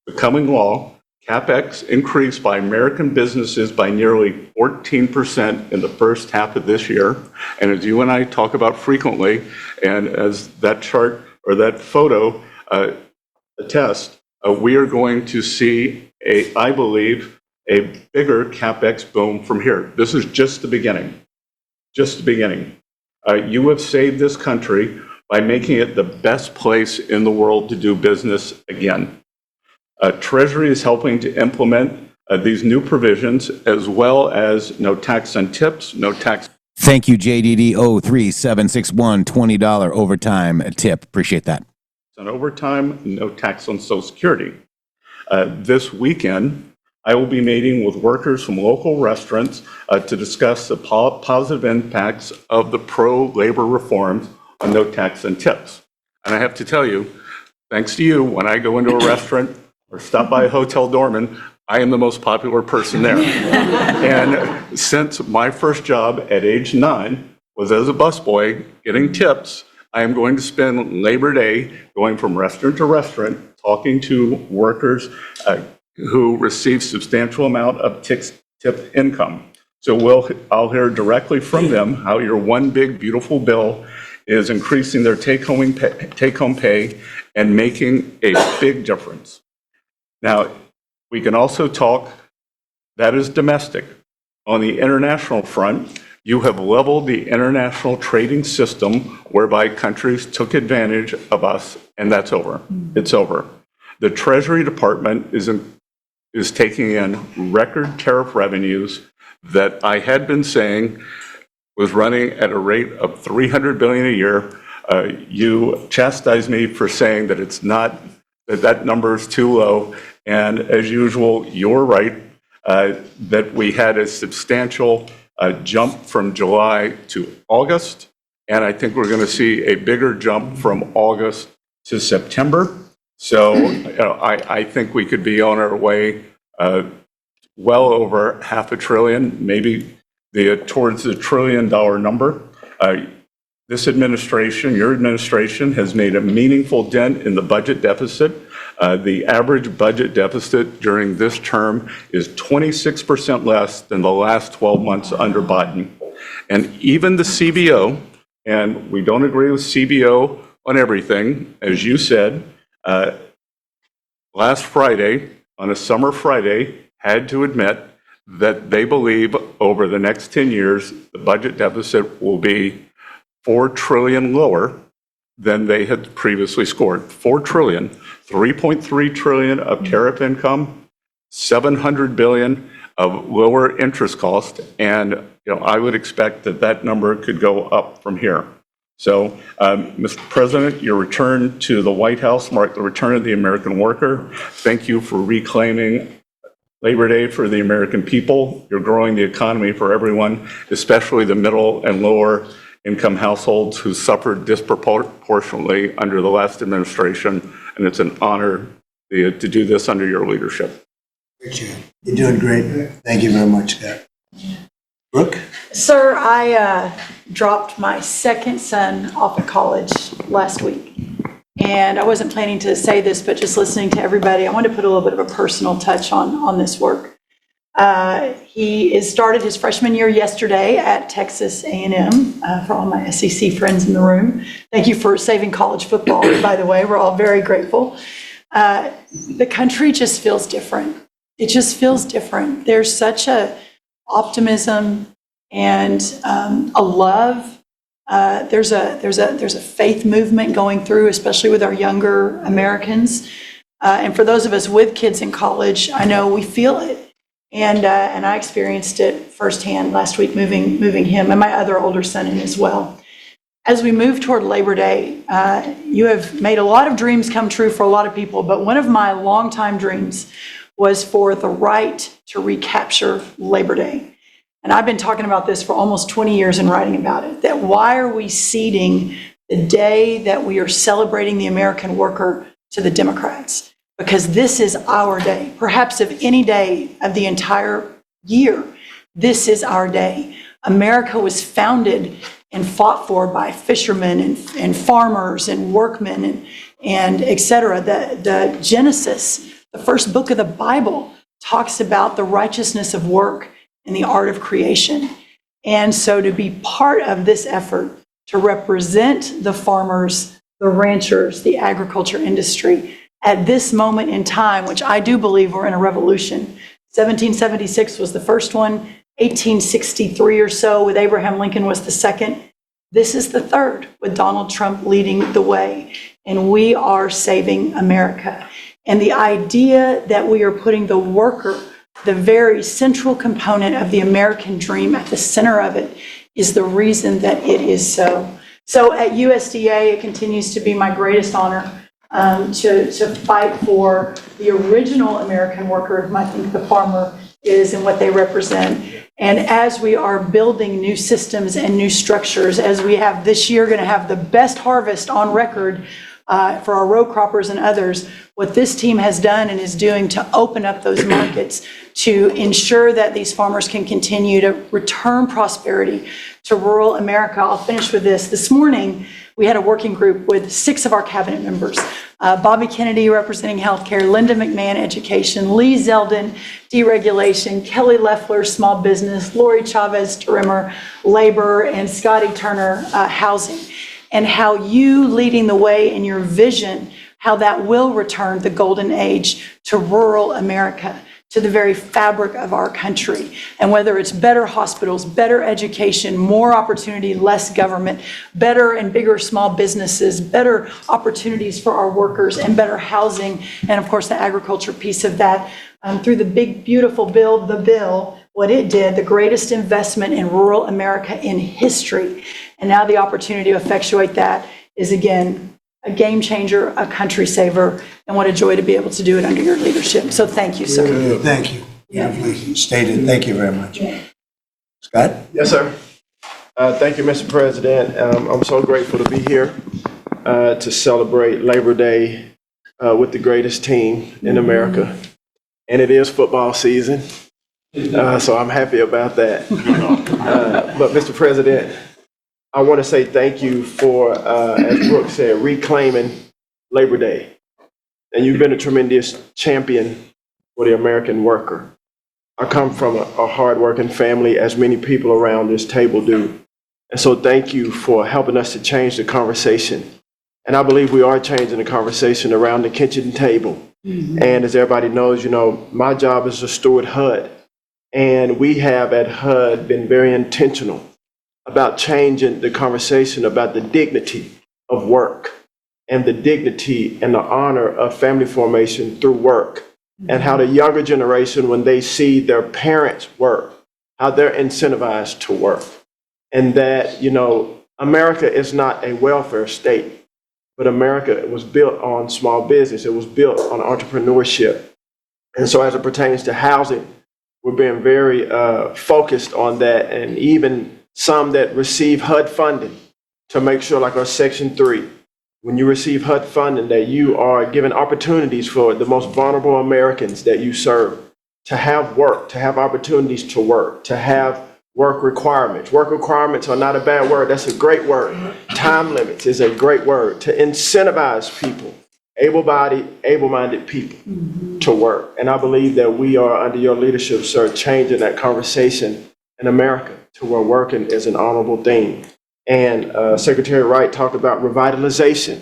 becoming law, CapEx increased by American businesses by nearly 14% in the first half of this year. And as you and I talk about frequently, and as that chart or that photo attests, we are going to see, I believe, a bigger CapEx boom from here. This is just the beginning, just the beginning. You have saved this country by making it the best place in the world to do business again. Treasury is helping to implement these new provisions, as well as no tax on tips, no tax. Thank you, JDD 03761, $20 overtime tip. Appreciate that. On overtime, no tax on Social Security. This weekend, I will be meeting with workers from local restaurants to discuss the positive impacts of the pro-labor reforms on no tax and tips. And I have to tell you, thanks to you, when I go into a restaurant or stop by a hotel doorman, I am the most popular person there. And since my first job at age 9 was as a busboy getting tips, I am going to spend Labor Day going from restaurant to restaurant, talking to workers who receive substantial amount of tip income. So I'll hear directly from them how your one big beautiful bill is increasing their take-home pay and making a big difference. Now, we can also talk, that is domestic. On the international front, you have leveled the international trading system whereby countries took advantage of us, and that's over. It's over. The Treasury Department is taking in record tariff revenues that I had been saying was running at a rate of $300 billion a year. You chastised me for saying that it's not, that number is too low. And as usual, you're right, that we had a substantial jump from July to August. And I think we're going to see a bigger jump from August to September. So I think we could be on our way well over $500 billion, maybe towards the $1 trillion number. This administration, your administration, has made a meaningful dent in the budget deficit. The average budget deficit during this term is 26% less than the last 12 months under Biden. And even the CBO, and we don't agree with CBO on everything, as you said, last Friday, on a summer Friday, had to admit that they believe over the next 10 years, the budget deficit will be $4 trillion lower than they had previously scored. $4 trillion, $3.3 trillion of tariff income, $700 billion of lower interest cost, and I would expect that number could go up from here. So, Mr. President, your return to the White House marked the return of the American worker. Thank you for reclaiming Labor Day for the American people. You're growing the economy for everyone, especially the middle and lower income households who suffered disproportionately under the last administration, and it's an honor to do this under your leadership. You're doing great. Thank you very much, Scott. Brooke? Sir, I dropped my second son off at college last week. And I wasn't planning to say this, but just listening to everybody, I wanted to put a little bit of a personal touch on this work. He started his freshman year yesterday at Texas A&M, for all my SEC friends in the room. Thank you for saving college football, by the way. We're all very grateful. The country just feels different. It just feels different. There's such a optimism and a love. There's a faith movement going through, especially with our younger Americans. And for those of us with kids in college, I know we feel it. And I experienced it firsthand last week, moving him and my other older son in as well. As we move toward Labor Day, you have made a lot of dreams come true for a lot of people, but one of my longtime dreams was for the right to recapture Labor Day. And I've been talking about this for almost 20 years and writing about it, that why are we ceding the day that we are celebrating the American worker to the Democrats? Because this is our day, perhaps of any day of the entire year. This is our day. America was founded and fought for by fishermen and farmers and workmen and et cetera. The Genesis, the first book of the Bible, talks about the righteousness of work and the art of creation. And so to be part of this effort to represent the farmers, the ranchers, the agriculture industry at this moment in time, which I do believe we're in a revolution. 1776 was the first one, 1863 or so with Abraham Lincoln was the second. This is the third, with Donald Trump leading the way. And we are saving America. And the idea that we are putting the worker, the very central component of the American dream, at the center of it, is the reason that it is so. So at USDA, it continues to be my greatest honor to fight for the original American worker, whom I think the farmer is and what they represent. And as we are building new systems and new structures, as we have this year going to have the best harvest on record for our row croppers and others, what this team has done and is doing to open up those markets to ensure that these farmers can continue to return prosperity to rural America. I'll finish with this. This morning, we had a working group with 6 of our cabinet members. Bobby Kennedy representing healthcare, Linda McMahon education, Lee Zeldin deregulation, Kelly Loeffler small business, Lori Chavez Tarimmer labor, and Scotty Turner housing. And how you leading the way in your vision how that will return the golden age to rural America, to the very fabric of our country. And whether it's better hospitals, better education, more opportunity, less government, better and bigger small businesses, better opportunities for our workers, and better housing, and of course the agriculture piece of that, through the big, beautiful bill, what it did, the greatest investment in rural America in history. And now the opportunity to effectuate that is, again, a game changer, a country saver, and what a joy to be able to do it under your leadership. So thank you, sir. Thank you. Beautifully stated. Thank you very much. Scott? Yes, sir. Thank you, Mr. President. I'm so grateful to be here to celebrate Labor Day with the greatest team in America. And it is football season, so I'm happy about that. But Mr. President, I want to say thank you for, as Brooke said, reclaiming Labor Day. And you've been a tremendous champion for the American worker. I come from a hardworking family, as many people around this table do. And so thank you for helping us to change the conversation. And I believe we are changing the conversation around the kitchen table. And as everybody knows, my job is to steward HUD. And we have at HUD been very intentional about changing the conversation about the dignity of work and the dignity and the honor of family formation through work, and how the younger generation, when they see their parents work, how they're incentivized to work. And that, America is not a welfare state, but America was built on small business. It was built on entrepreneurship. And so as it pertains to housing, we're being very focused on that, and even some that receive HUD funding to make sure, like our Section 3, when you receive HUD funding, that you are given opportunities for the most vulnerable Americans that you serve to have work, to have opportunities to work, to have work requirements. Work requirements are not a bad word. That's a great word. Time limits is a great word to incentivize people, able-bodied, able-minded people to work. And I believe that we are, under your leadership, sir, changing that conversation in America to where working is an honorable thing. And Secretary Wright talked about revitalization.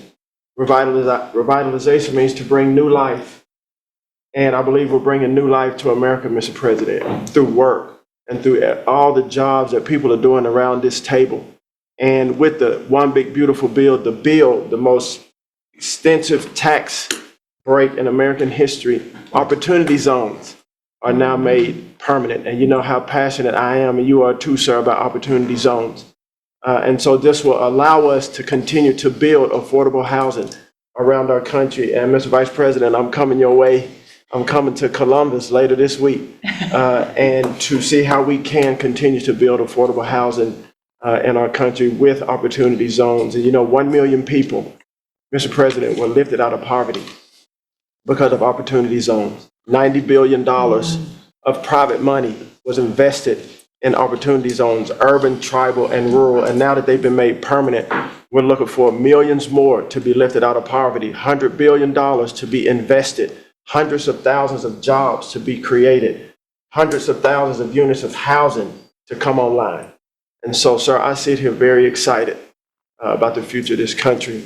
Revitalization means to bring new life. And I believe we're bringing new life to America, Mr. President, through work and through all the jobs that people are doing around this table. And with the One Big Beautiful Bill, the most extensive tax break in American history, opportunity zones are now made permanent. And you know how passionate I am, and you are too, sir, about opportunity zones. And so this will allow us to continue to build affordable housing around our country. And Mr. Vice President, I'm coming your way. I'm coming to Columbus later this week and to see how we can continue to build affordable housing in our country with opportunity zones. And 1 million people, Mr. President, were lifted out of poverty because of opportunity zones. $90 billion of private money was invested in opportunity zones, urban, tribal, and rural. And now that they've been made permanent, we're looking for millions more to be lifted out of poverty, $100 billion to be invested, hundreds of thousands of jobs to be created, hundreds of thousands of units of housing to come online. And so, sir, I sit here very excited about the future of this country.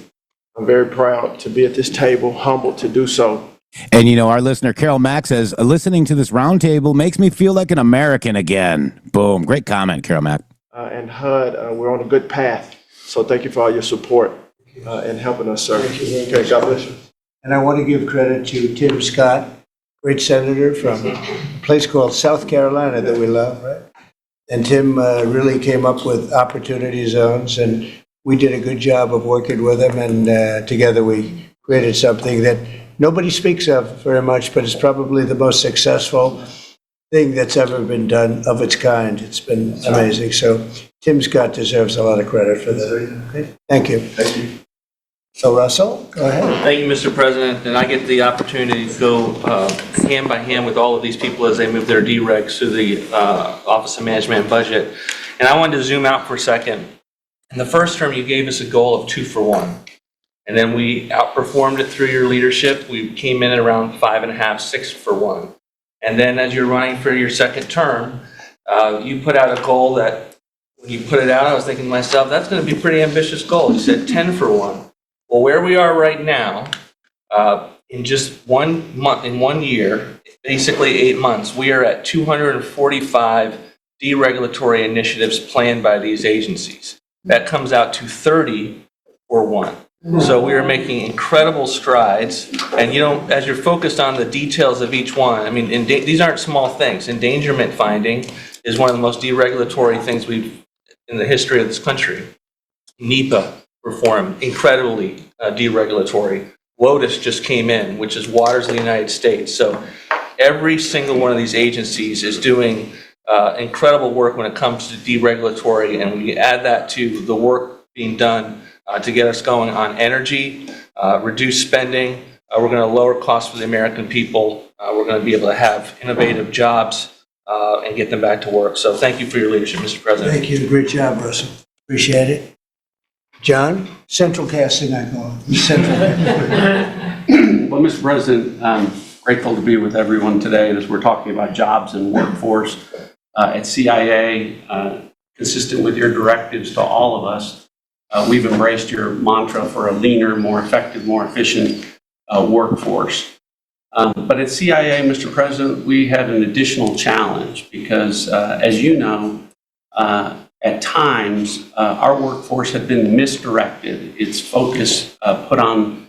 I'm very proud to be at this table, humbled to do so. And our listener, Carol Mack, says, listening to this roundtable makes me feel like an American again. Boom. Great comment, Carol Mack. And HUD, we're on a good path. So thank you for all your support in helping us, sir. Okay, God bless you. And I want to give credit to Tim Scott, great senator from a place called South Carolina that we love, right? And Tim really came up with opportunity zones, and we did a good job of working with him, and together we created something that nobody speaks of very much, but it's probably the most successful thing that's ever been done of its kind. It's been amazing. So Tim Scott deserves a lot of credit for that. Okay. Thank you. Thank you. So Russell, go ahead. Thank you, Mr. President. And I get the opportunity to go hand by hand with all of these people as they move their deregs through the Office of Management and Budget. And I wanted to zoom out for a second. In the first term, you gave us a goal of 2 for 1. And then we outperformed it through your leadership. We came in at around 5.5, 6 for 1. And then as you're running for your second term, you put out a goal that when you put it out, I was thinking to myself, that's going to be a pretty ambitious goal. You said 10 for 1. Well, where we are right now, In just 1 month, in 1 year, basically 8 months, we are at 245 deregulatory initiatives planned by these agencies. That comes out to 30 for one. So we are making incredible strides. And, you know, as you're focused on the details of each one, I mean, these aren't small things. Endangerment finding is one of the most deregulatory things in the history of this country. NEPA reform, incredibly deregulatory. WOTUS just came in, which is Waters of the United States. So every single one of these agencies is doing incredible work when it comes to deregulatory, and when you add that to the work being done to get us going on energy, reduce spending, we're going to lower costs for the American people. We're going to be able to have innovative jobs and get them back to work. So thank you for your leadership, Mr. President. Thank you. Great job, Russell. Appreciate it. John, central casting, I call it. Central casting. Well, Mr. President, I'm grateful to be with everyone today as we're talking about jobs and workforce. At CIA, consistent with your directives to all of us, we've embraced your mantra for a leaner, more effective, more efficient workforce. But at CIA, Mr. President, we had an additional challenge because, as you know, at times, our workforce had been misdirected. Its focus put on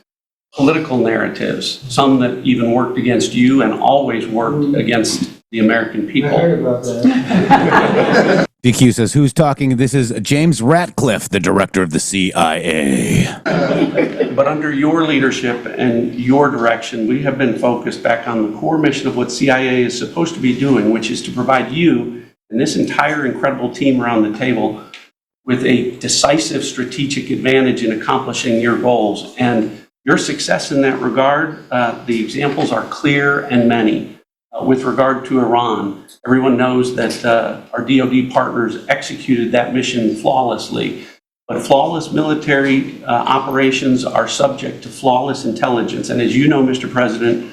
political narratives, some that even worked against you and always worked against the American people. I heard about that. DQ says, who's talking? This is James Ratcliffe, the director of the CIA. But under your leadership and your direction, we have been focused back on the core mission of what CIA is supposed to be doing, which is to provide you and this entire incredible team around the table with a decisive strategic advantage in accomplishing your goals. And your success in that regard, the examples are clear and many. With regard to Iran, everyone knows that our DoD partners executed that mission flawlessly. But flawless military operations are subject to flawless intelligence. And as you know, Mr. President,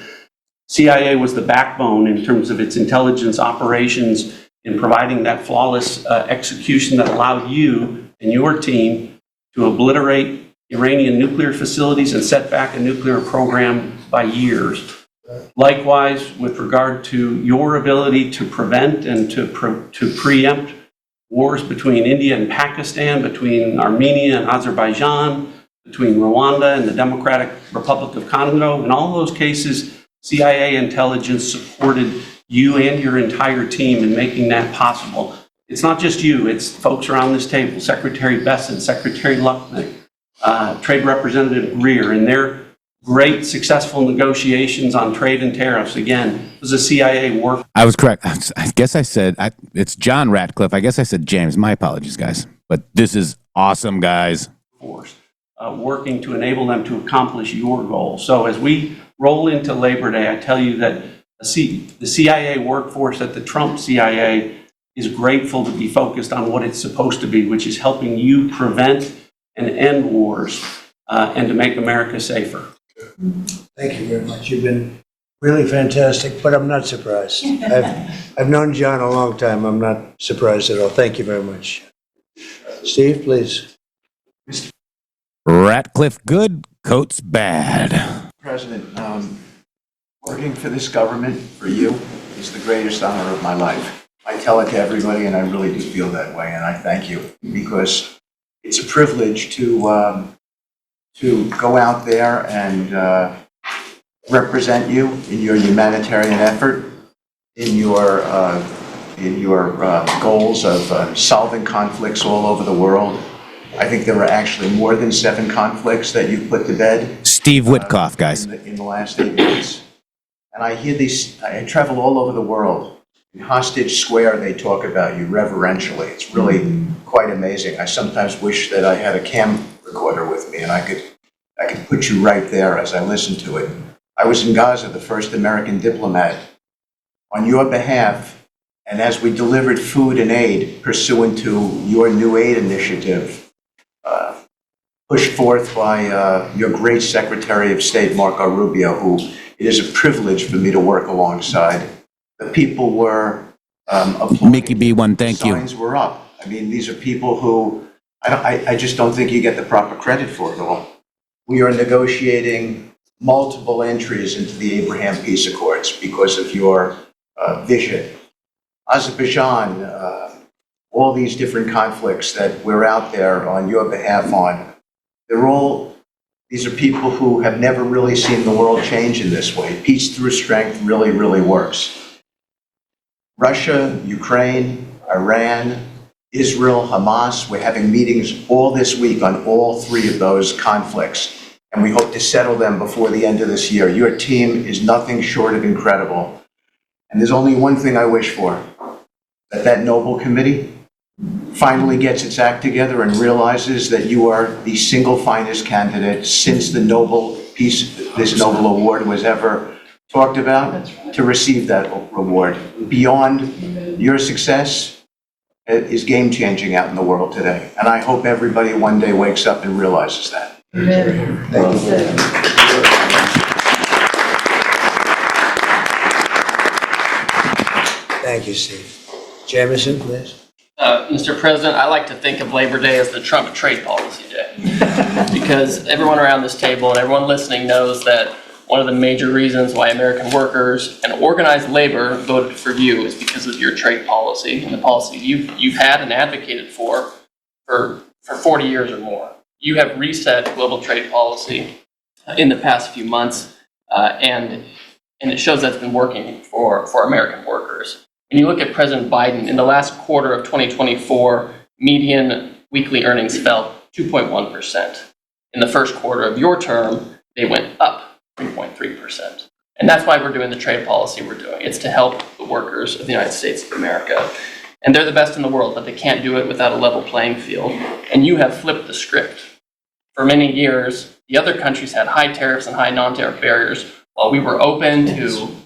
CIA was the backbone in terms of its intelligence operations in providing that flawless execution that allowed you and your team to obliterate Iranian nuclear facilities and set back a nuclear program by years. Likewise, with regard to your ability to prevent and to preempt wars between India and Pakistan, between Armenia and Azerbaijan, between Rwanda and the Democratic Republic of Congo, in all those cases, CIA intelligence supported you and your entire team in making that possible. It's not just you, it's folks around this table, Secretary Bessent, Secretary Luckman, Trade Representative Greer, and their great successful negotiations on trade and tariffs. Again, it was a CIA work. I was correct. I guess I said, it's John Ratcliffe. I guess I said James. My apologies, guys. But this is awesome, guys. Force, working to enable them to accomplish your goals. So as we roll into Labor Day, I tell you that the CIA workforce at the Trump CIA is grateful to be focused on what it's supposed to be, which is helping you prevent and end wars and to make America safer. Thank you very much. You've been really fantastic, but I'm not surprised. I've known John a long time. I'm not surprised at all. Thank you very much. Steve, please. Ratcliffe good, Coates bad. President, working for this government, for you, is the greatest honor of my life. I tell it to everybody, and I really do feel that way, and I thank you, because it's a privilege to go out there and represent you in your humanitarian effort, in your goals of solving conflicts all over the world. I think there were actually more than 7 conflicts that you put to bed. Steve Witkoff, guys. In the last 8 months. And I hear these, I travel all over the world. In Hostage Square, they talk about you reverentially. It's really quite amazing. I sometimes wish that I had a cam recorder with me and I could put you right there as I listen to it. I was in Gaza, the first American diplomat, on your behalf, and as we delivered food and aid pursuant to your new aid initiative, pushed forth by your great Secretary of State, Marco Rubio, who it is a privilege for me to work alongside. The people were applauding. Mickey B1, thank you. Signs were up. I mean, these are people who I just don't think you get the proper credit for it all. We are negotiating multiple entries into the Abraham Peace Accords because of your vision. Azerbaijan, all these different conflicts that we're out there on your behalf on, these are people who have never really seen the world change in this way. Peace through strength really, really works. Russia, Ukraine, Iran, Israel, Hamas, we're having meetings all this week on all three of those conflicts, and we hope to settle them before the end of this year. Your team is nothing short of incredible. And there's only one thing I wish for, that noble committee finally gets its act together and realizes that you are the single finest candidate since the this Nobel Award was ever talked about to receive that reward. Beyond your success is game-changing out in the world today. And I hope everybody one day wakes up and realizes that. Amen. Thank you. Thank you, Steve. Jamison, please. Mr. President, I like to think of Labor Day as the Trump trade policy day. Because everyone around this table and everyone listening knows that one of the major reasons why American workers and organized labor voted for you is because of your trade policy and the policy you've had and advocated for 40 years or more. You have reset global trade policy in the past few months, and it shows that's been working for American workers. When you look at President Biden, in the last quarter of 2024, median weekly earnings fell 2.1%. In the first quarter of your term, they went up 3.3%. And that's why we're doing the trade policy we're doing. It's to help the workers of the United States of America. And they're the best in the world, but they can't do it without a level playing field. And you have flipped the script. For many years, the other countries had high tariffs and high non-tariff barriers, while we were open to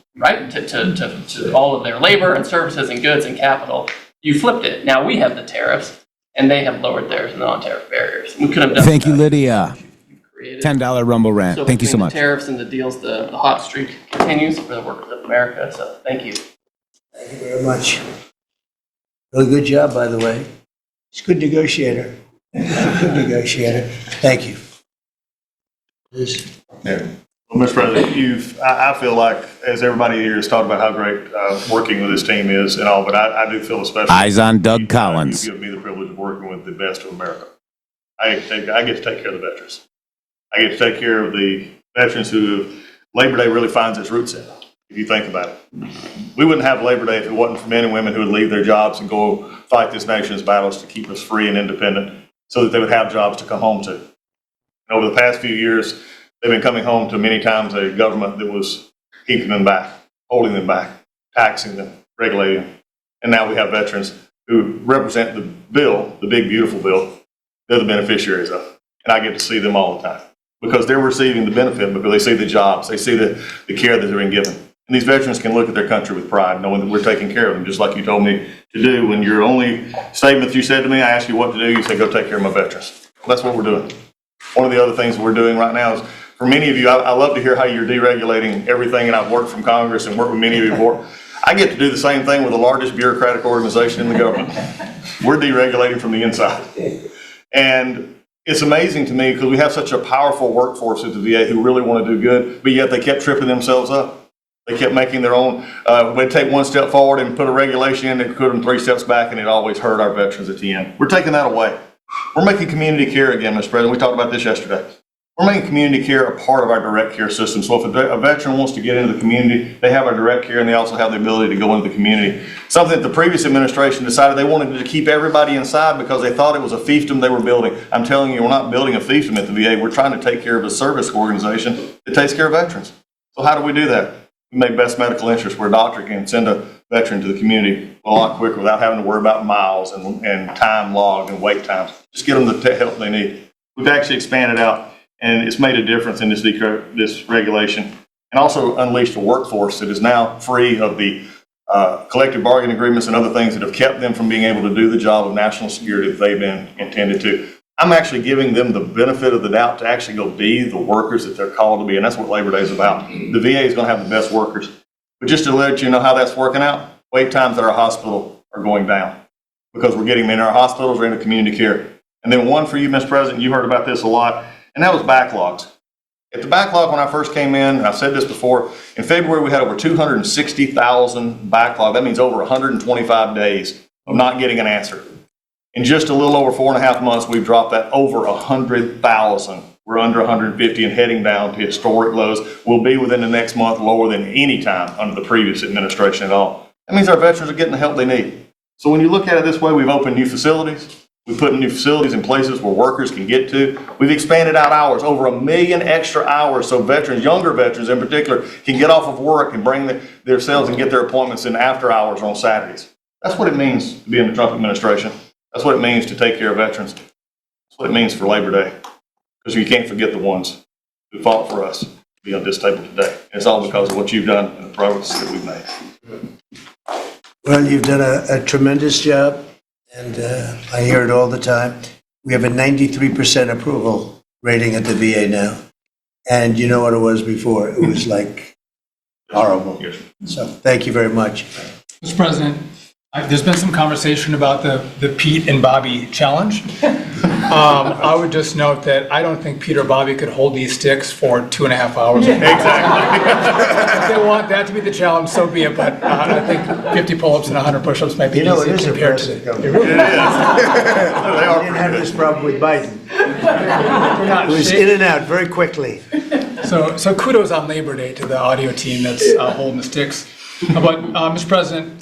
all of their labor and services and goods and capital. You flipped it. Now we have the tariffs, and they have lowered theirs non-tariff barriers. We could have done Thank you, Lydia. $10 Rumble rant. Thank you so much. The tariffs and the deals, the hot streak continues for the workers of America. So thank you. Thank you very much. Really good job, by the way. He's a good negotiator. Good negotiator. Thank you. Liz? Yeah. Well, Mr. President, I feel like, as everybody here has talked about how great working with this team is and all, but I do feel especially. Eyes on Doug Collins. You give me the privilege of working with the best of America. I get to take care of the veterans. I get to take care of the veterans who Labor Day really finds its roots in, if you think about it. We wouldn't have Labor Day if it wasn't for men and women who would leave their jobs and go fight this nation's battles to keep us free and independent so that they would have jobs to come home to. And over the past few years, they've been coming home to many times a government that was keeping them back, holding them back, taxing them, regulating them. And now we have veterans who represent the bill, the big, beautiful bill. They're the beneficiaries of it. And I get to see them all the time because they're receiving the benefit because they see the jobs, they see the care that they're being given. And these veterans can look at their country with pride, knowing that we're taking care of them, just like you told me to do. When your only statement you said to me, I asked you what to do, you said, go take care of my veterans. Well, that's what we're doing. One of the other things we're doing right now is, for many of you, I love to hear how you're deregulating everything, and I've worked from Congress and worked with many of you before. I get to do the same thing with the largest bureaucratic organization in the government. We're deregulating from the inside. And it's amazing to me because we have such a powerful workforce at the VA who really want to do good, but yet they kept tripping themselves up. They kept making their own, they'd take one step forward and put a regulation in that put them 3 steps back, and it always hurt our veterans at the end. We're taking that away. We're making community care again, Mr. President. We talked about this yesterday. We're making community care a part of our direct care system. So if a veteran wants to get into the community, they have our direct care and they also have the ability to go into the community. Something that the previous administration decided they wanted to keep everybody inside because they thought it was a fiefdom they were building. I'm telling you, we're not building a fiefdom at the VA. We're trying to take care of a service organization that takes care of veterans. So how do we do that? We make best medical interest where a doctor can send a veteran to the community a lot quicker without having to worry about miles and time logged and wait times. Just get them the help they need. We've actually expanded out, and it's made a difference in this regulation, and also unleashed a workforce that is now free of the collective bargaining agreements and other things that have kept them from being able to do the job of national security that they've been intended to. I'm actually giving them the benefit of the doubt to actually go be the workers that they're called to be, and that's what Labor Day is about. The VA is going to have the best workers. But just to let you know how that's working out, wait times at our hospital are going down because we're getting them in our hospitals or into community care. And then one for you, Mr. President, you heard about this a lot, and that was backlogs. If the backlog when I first came in, and I've said this before, in February we had over 260,000 backlog. That means over 125 days of not getting an answer. In just a little over 4.5 months, we've dropped that over 100,000. We're under 150 and heading down to historic lows. We'll be within the next month lower than any time under the previous administration at all. That means our veterans are getting the help they need. So when you look at it this way, we've opened new facilities. We've put new facilities in places where workers can get to. We've expanded out hours, over 1 million extra hours, so veterans, younger veterans in particular, can get off of work and bring themselves and get their appointments in after hours on Saturdays. That's what it means to be in the Trump administration. That's what it means to take care of veterans. That's what it means for Labor Day. Because you can't forget the ones who fought for us to be on this table today. And it's all because of what you've done and the progress that we've made. Well, you've done a tremendous job, and I hear it all the time. We have a 93% approval rating at the VA now. And you know what it was before? It was like horrible. So thank you very much. Mr. President, there's been some conversation about the Pete and Bobby challenge. I would just note that I don't think Pete or Bobby could hold these sticks for 2.5 hours. Exactly. If they want that to be the challenge, so be it. But I think 50 pull-ups and 100 push-ups might be easy compared to it. It really is. We didn't have this problem with Biden. It was in and out very quickly. So kudos on Labor Day to the audio team that's holding the sticks. But Mr. President,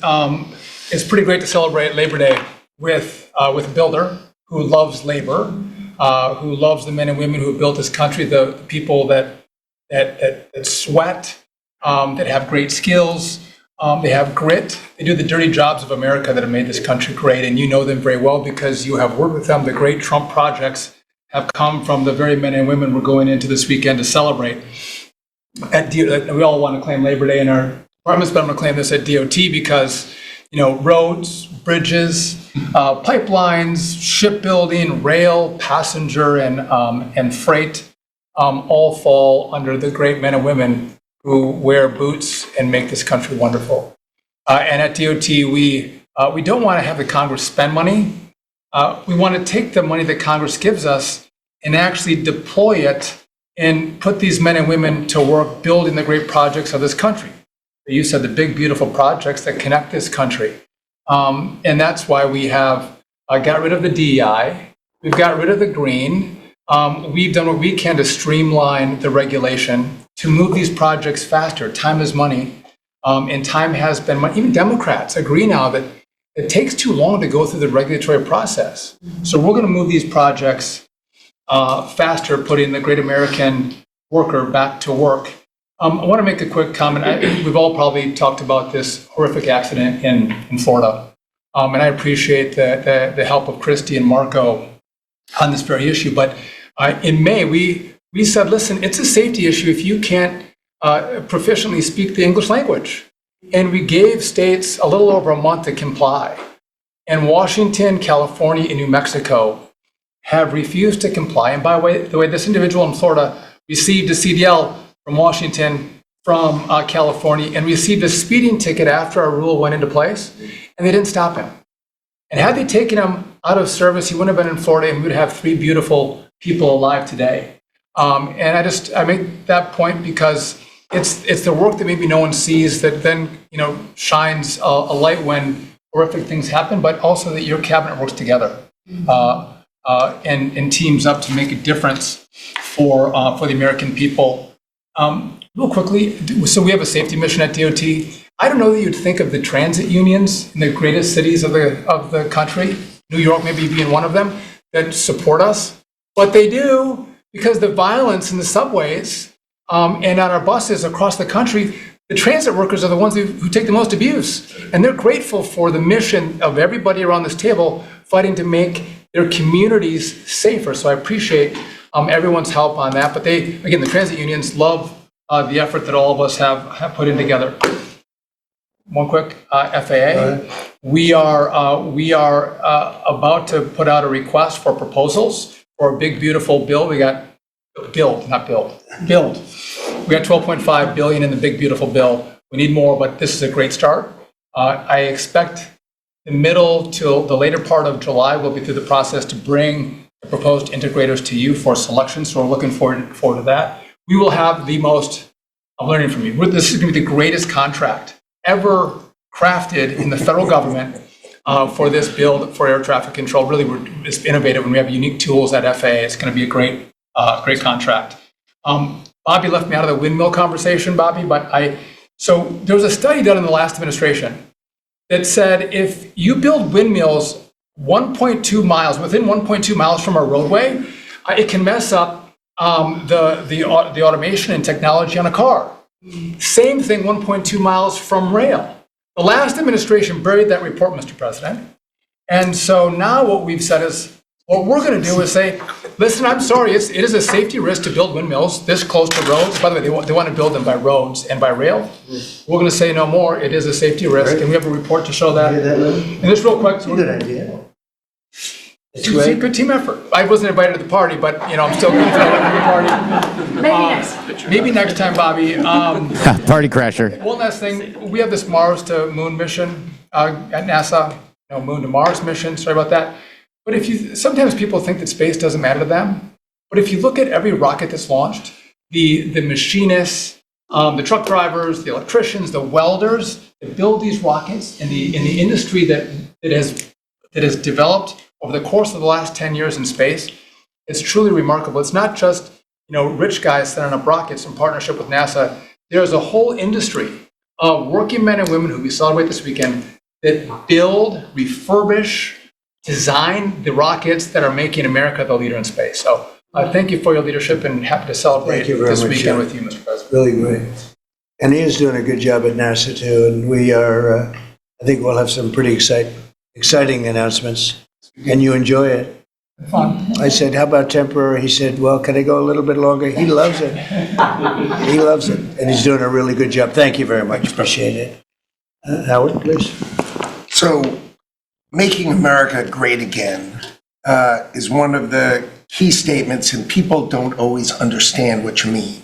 it's pretty great to celebrate Labor Day with a builder who loves labor, who loves the men and women who have built this country, the people that sweat, that have great skills, they have grit, they do the dirty jobs of America that have made this country great, and you know them very well because you have worked with them. The great Trump projects have come from the very men and women we're going into this weekend to celebrate. We all want to claim Labor Day in our departments, but I'm going to claim this at DOT because roads, bridges, pipelines, shipbuilding, rail, passenger, and freight all fall under the great men and women who wear boots and make this country wonderful. And at DOT, we don't want to have the Congress spend money. We want to take the money that Congress gives us and actually deploy it and put these men and women to work building the great projects of this country. You said the big, beautiful projects that connect this country. And that's why we have got rid of the DEI. We've got rid of the green. We've done what we can to streamline the regulation to move these projects faster. Time is money. And time has been money. Even Democrats agree now that it takes too long to go through the regulatory process. So we're going to move these projects faster, putting the great American worker back to work. I want to make a quick comment. We've all probably talked about this horrific accident in Florida. And I appreciate the help of Christy and Marco on this very issue. But in May, we said, listen, it's a safety issue if you can't proficiently speak the English language. And we gave states a little over a month to comply. And Washington, California, and New Mexico have refused to comply. And by the way, this individual in Florida received a CDL from Washington, from California, and received a speeding ticket after our rule went into place, and they didn't stop him. And had they taken him out of service, he wouldn't have been in Florida, and we would have 3 beautiful people alive today. And I make that point because it's the work that maybe no one sees that then shines a light when horrific things happen, but also that your cabinet works together and teams up to make a difference for the American people. Real quickly, so we have a safety mission at DOT. I don't know that you'd think of the transit unions in the greatest cities of the country, New York maybe being one of them, that support us, but they do because the violence in the subways and on our buses across the country, the transit workers are the ones who take the most abuse, and they're grateful for the mission of everybody around this table fighting to make their communities safer. So I appreciate everyone's help on that. But the transit unions love the effort that all of us have put in together. One quick FAA. We are about to put out a request for proposals for a big, beautiful bill. We got build. We got $12.5 billion in the big, beautiful bill. We need more, but this is a great start. I expect the middle till the later part of July, we'll be through the process to bring the proposed integrators to you for selection. So we're looking forward to that. we will have the most, I'm learning from you, this is going to be the greatest contract ever crafted in the federal government for this build for air traffic control. Really, it's innovative, and we have unique tools at FAA. It's going to be a great contract. Bobby left me out of the windmill conversation, Bobby, so there was a study done in the last administration that said if you build windmills 1.2 miles, within 1.2 miles from a roadway, it can mess up the automation and technology on a car. Same thing 1.2 miles from rail. The last administration buried that report, Mr. President. And so now what we've said is, what we're going to do is say, listen, I'm sorry, it is a safety risk to build windmills this close to roads. By the way, they want to build them by roads and by rail. We're going to say no more. It is a safety risk, and we have a report to show that. And just real quick. Good idea. It's a good team effort. I wasn't invited to the party, but I'm still going to the party. Maybe next time, Bobby. Party crasher. One last thing. We have this Mars to Moon mission at NASA. Moon to Mars mission. Sorry about that. But sometimes people think that space doesn't matter to them. But if you look at every rocket that's launched, the machinists, the truck drivers, the electricians, the welders that build these rockets, in the industry that has developed over the course of the last 10 years in space, it's truly remarkable. It's not just rich guys sending up rockets in partnership with NASA. There's a whole industry of working men and women who we celebrate this weekend that build, refurbish, design the rockets that are making America the leader in space. So thank you for your leadership, and happy to celebrate this weekend with you, Mr. President. Really great. And he is doing a good job at NASA too. And we are, I think we'll have some pretty exciting announcements. And you enjoy it. Fun. I said, how about temporary? He said, well, can I go a little bit longer? He loves it. He loves it. And he's doing a really good job. Thank you very much. Appreciate it. Howard, please. So, making America great again is one of the key statements, and people don't always understand what you mean.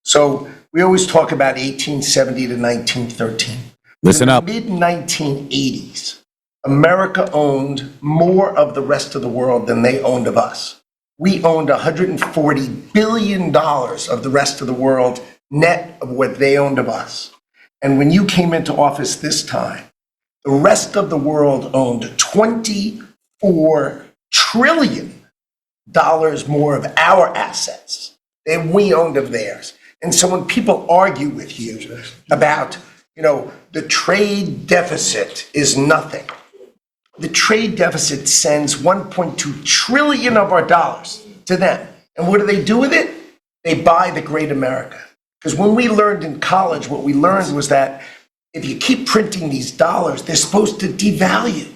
So, we always talk about 1870 to 1913. Listen up. In the mid-1980s, America owned more of the rest of the world than they owned of us. We owned $140 billion of the rest of the world, net of what they owned of us. And when you came into office this time, the rest of the world owned $24 trillion more of our assets than we owned of theirs. And so when people argue with you about, the trade deficit is nothing, the trade deficit sends 1.2 trillion of our dollars to them. And what do they do with it? They buy the great America. Because when we learned in college, what we learned was that if you keep printing these dollars, they're supposed to devalue.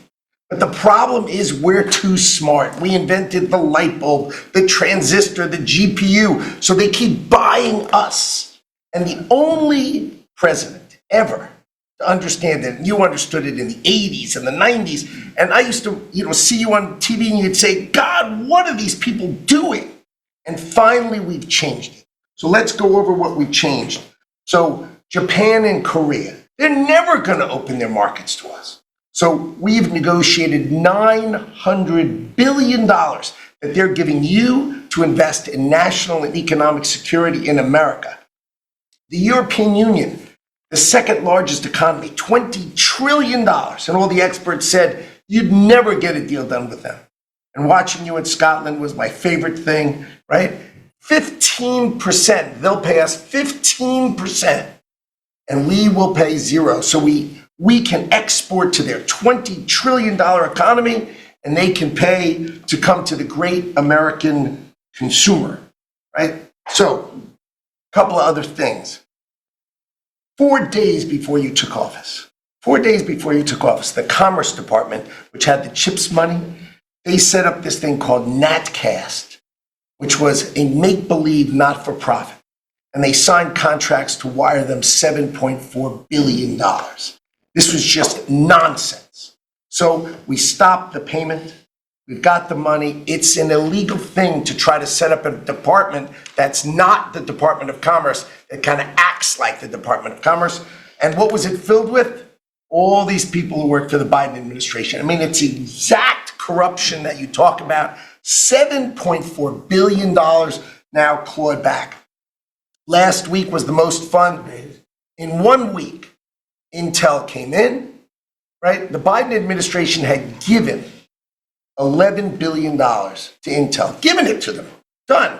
But the problem is we're too smart. We invented the light bulb, the transistor, the GPU, so they keep buying us. And the only president ever to understand it, and you understood it in the 80s and the 90s, and I used to see you on TV and you'd say, God, what are these people doing? And finally, we've changed it. So let's go over what we changed. So Japan and Korea, they're never going to open their markets to us. So we've negotiated $900 billion that they're giving you to invest in national and economic security in America. The European Union, the second largest economy, $20 trillion. And all the experts said, you'd never get a deal done with them. And watching you in Scotland was my favorite thing, right? 15%, they'll pay us 15%, and we will pay zero. So we can export to their $20 trillion economy, and they can pay to come to the great American consumer, right? So, a couple of other things. 4 days before you took office, the Commerce Department, which had the CHIPS money, they set up this thing called NatCast, which was a make-believe not-for-profit. And they signed contracts to wire them $7.4 billion. This was just nonsense. So we stopped the payment. We got the money. It's an illegal thing to try to set up a department that's not the Department of Commerce, that kind of acts like the Department of Commerce. And what was it filled with? All these people who work for the Biden administration. I mean, it's exact corruption that you talk about. $7.4 billion now clawed back. last week was the most fun. In 1 week, Intel came in, right? The Biden administration had given $11 billion to Intel, given it to them, done.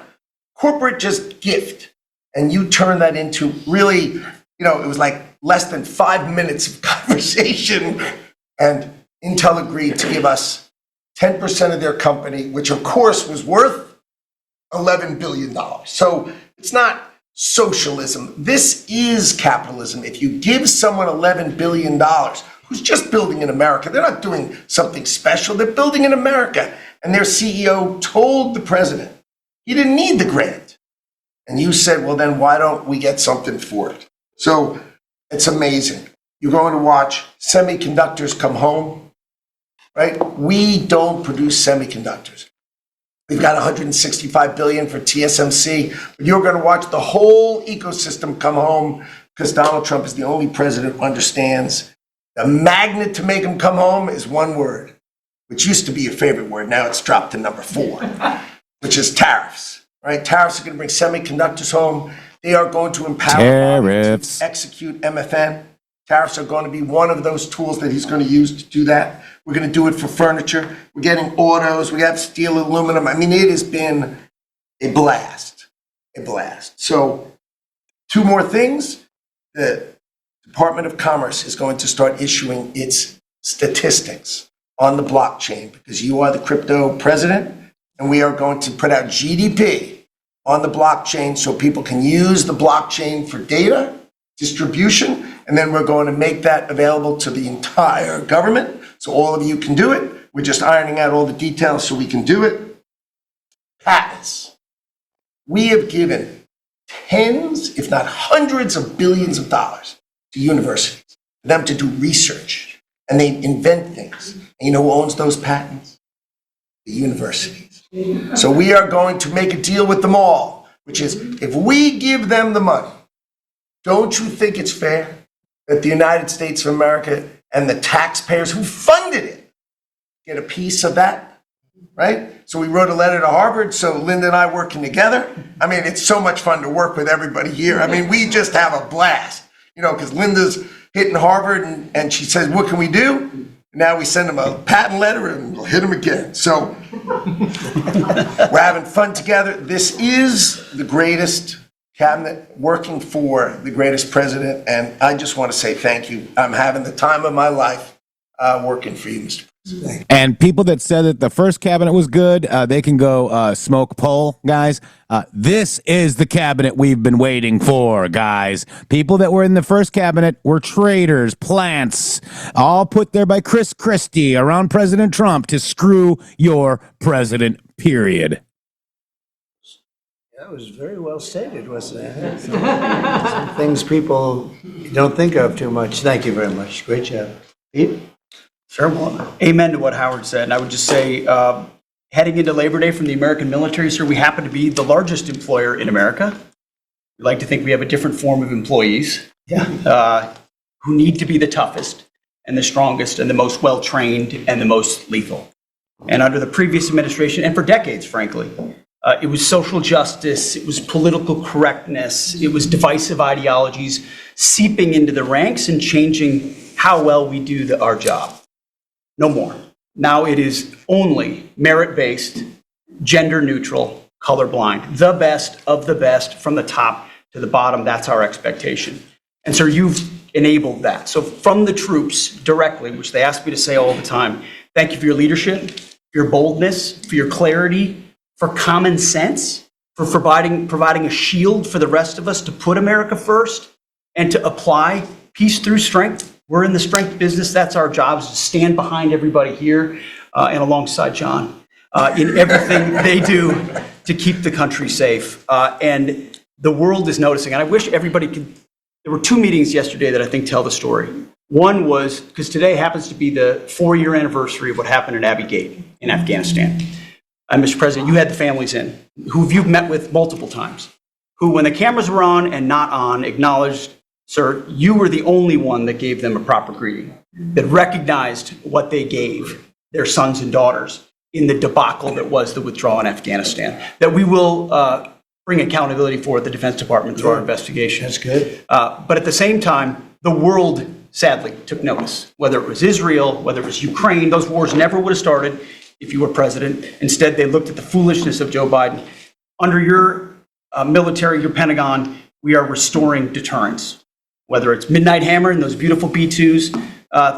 Corporate just gift. And you turn that into really, it was like less than 5 minutes of conversation. And Intel agreed to give us 10% of their company, which of course was worth $11 billion. So it's not socialism. This is capitalism. If you give someone $11 billion, who's just building in America, they're not doing something special, they're building in America. And their CEO told the president he didn't need the grant. And you said, well, then why don't we get something for it? So it's amazing. You're going to watch semiconductors come home, right? We don't produce semiconductors. We've got $165 billion for TSMC. But you're going to watch the whole ecosystem come home because Donald Trump is the only president who understands the magnet to make them come home is one word, which used to be your favorite word. Now it's dropped to number 4, which is tariffs, right? Tariffs are going to bring semiconductors home. They are going to empower Tariffs to execute MFN. Tariffs are going to be one of those tools that he's going to use to do that. We're going to do it for furniture. We're getting autos. We have steel, aluminum. I mean, it has been a blast, a blast. So 2 more things. The Department of Commerce is going to start issuing its statistics on the blockchain because you are the crypto president, and we are going to put out GDP on the blockchain so people can use the blockchain for data distribution, and then we're going to make that available to the entire government so all of you can do it. We're just ironing out all the details so we can do it. Patents. We have given tens, if not hundreds of billions of dollars to universities for them to do research, and they invent things. And you know who owns those patents? The universities. So we are going to make a deal with them all, which is if we give them the money, don't you think it's fair that the United States of America and the taxpayers who funded it get a piece of that, right? So we wrote a letter to Harvard, so Linda and I working together. I mean, it's so much fun to work with everybody here. I mean, we just have a blast, because Linda's hitting Harvard and she says, what can we do? Now we send them a patent letter and we'll hit them again. So we're having fun together. This is the greatest cabinet working for the greatest president, and I just want to say thank you. I'm having the time of my life working for you, Mr. President. And people that said that the first cabinet was good, they can go smoke poll, guys. This is the cabinet we've been waiting for, guys. People that were in the first cabinet were traitors, plants, all put there by Chris Christie around President Trump to screw your president, period. That was very well stated, wasn't it? Some things people don't think of too much. Thank you very much. Great job. Pete? Sure. Well, amen to what Howard said. And I would just say, heading into Labor Day from the American military, sir, we happen to be the largest employer in America. We like to think we have a different form of employees who need to be the toughest and the strongest and the most well-trained and the most lethal. And under the previous administration, and for decades, frankly, it was social justice, it was political correctness, it was divisive ideologies seeping into the ranks and changing how well we do our job. No more. Now it is only merit-based, gender-neutral, colorblind. The best of the best from the top to the bottom. That's our expectation. And sir, you've enabled that. So from the troops directly, which they ask me to say all the time, thank you for your leadership, for your boldness, for your clarity, for common sense, for providing a shield for the rest of us to put America first and to apply peace through strength. We're in the strength business. That's our job, is to stand behind everybody here and alongside John in everything they do to keep the country safe. And the world is noticing. And I wish everybody could. There were 2 meetings yesterday that I think tell the story. One was, because today happens to be the 4-year anniversary of what happened in Abbey Gate in Afghanistan. Mr. President, you had the families in, who you've met with multiple times, who, when the cameras were on and not on, acknowledged, sir, you were the only one that gave them a proper greeting, that recognized what they gave their sons and daughters in the debacle that was the withdrawal in Afghanistan, that we will bring accountability for the Defense Department through our investigation. That's good. But at the same time, the world sadly took notice, whether it was Israel, whether it was Ukraine. Those wars never would have started if you were president. Instead, they looked at the foolishness of Joe Biden. Under your military, your Pentagon, we are restoring deterrence, whether it's Midnight Hammer and those beautiful B-2s,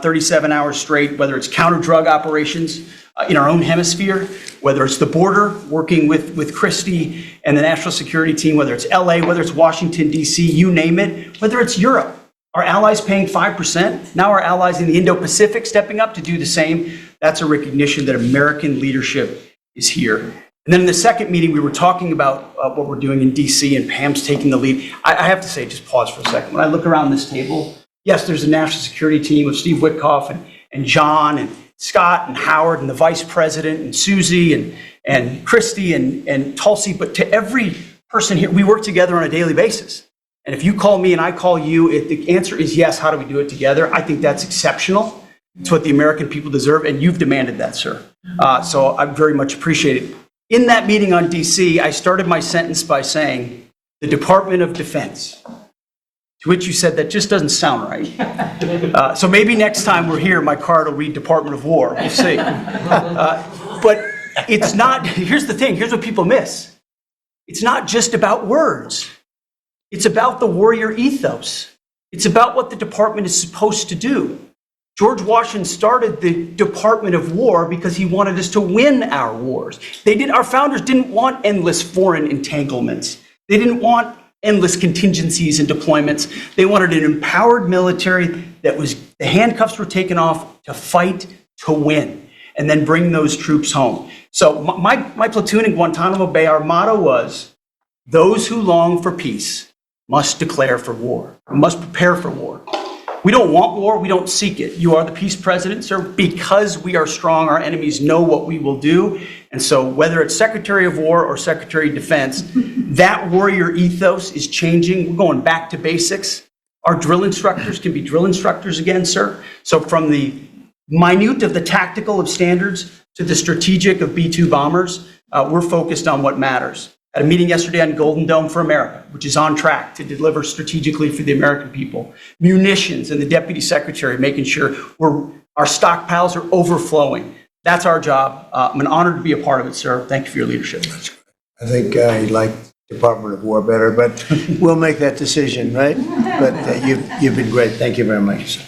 37 hours straight, whether it's counter-drug operations in our own hemisphere, whether it's the border, working with Christie and the national security team, whether it's LA, whether it's Washington, D.C., you name it, whether it's Europe. Our allies paying 5%, now our allies in the Indo-Pacific stepping up to do the same. That's a recognition that American leadership is here. And then in the second meeting, we were talking about what we're doing in D.C. and Pam's taking the lead. I have to say, just pause for a second. When I look around this table, yes, there's a national security team of Steve Witkoff and John and Scott and Howard and the vice president and Susie and Christy and Tulsi, but to every person here, we work together on a daily basis. And if you call me and I call you, if the answer is yes, how do we do it together? I think that's exceptional. It's what the American people deserve, and you've demanded that, sir. So I very much appreciate it. In that meeting on DC, I started my sentence by saying, the Department of Defense. To which you said, that just doesn't sound right. So maybe next time we're here, my card will read Department of War. We'll see. But it's not, here's the thing, here's what people miss. It's not just about words. It's about the warrior ethos. It's about what the department is supposed to do. George Washington started the Department of War because he wanted us to win our wars. Our founders didn't want endless foreign entanglements. They didn't want endless contingencies and deployments. They wanted an empowered military that the handcuffs were taken off to fight to win and then bring those troops home. So my platoon in Guantanamo Bay, our motto was, those who long for peace must declare for war, must prepare for war. We don't want war, we don't seek it. You are the peace president, sir. Because we are strong, our enemies know what we will do. And so whether it's Secretary of War or Secretary of Defense, that warrior ethos is changing. We're going back to basics. Our drill instructors can be drill instructors again, sir. So from the minute of the tactical of standards to the strategic of B-2 bombers, we're focused on what matters. At a meeting yesterday on Golden Dome for America, which is on track to deliver strategically for the American people. Munitions and the Deputy Secretary making sure our stockpiles are overflowing. That's our job. I'm an honor to be a part of it, sir. Thank you for your leadership. I think I like Department of War better, but we'll make that decision, right? But you've been great. Thank you very much, sir.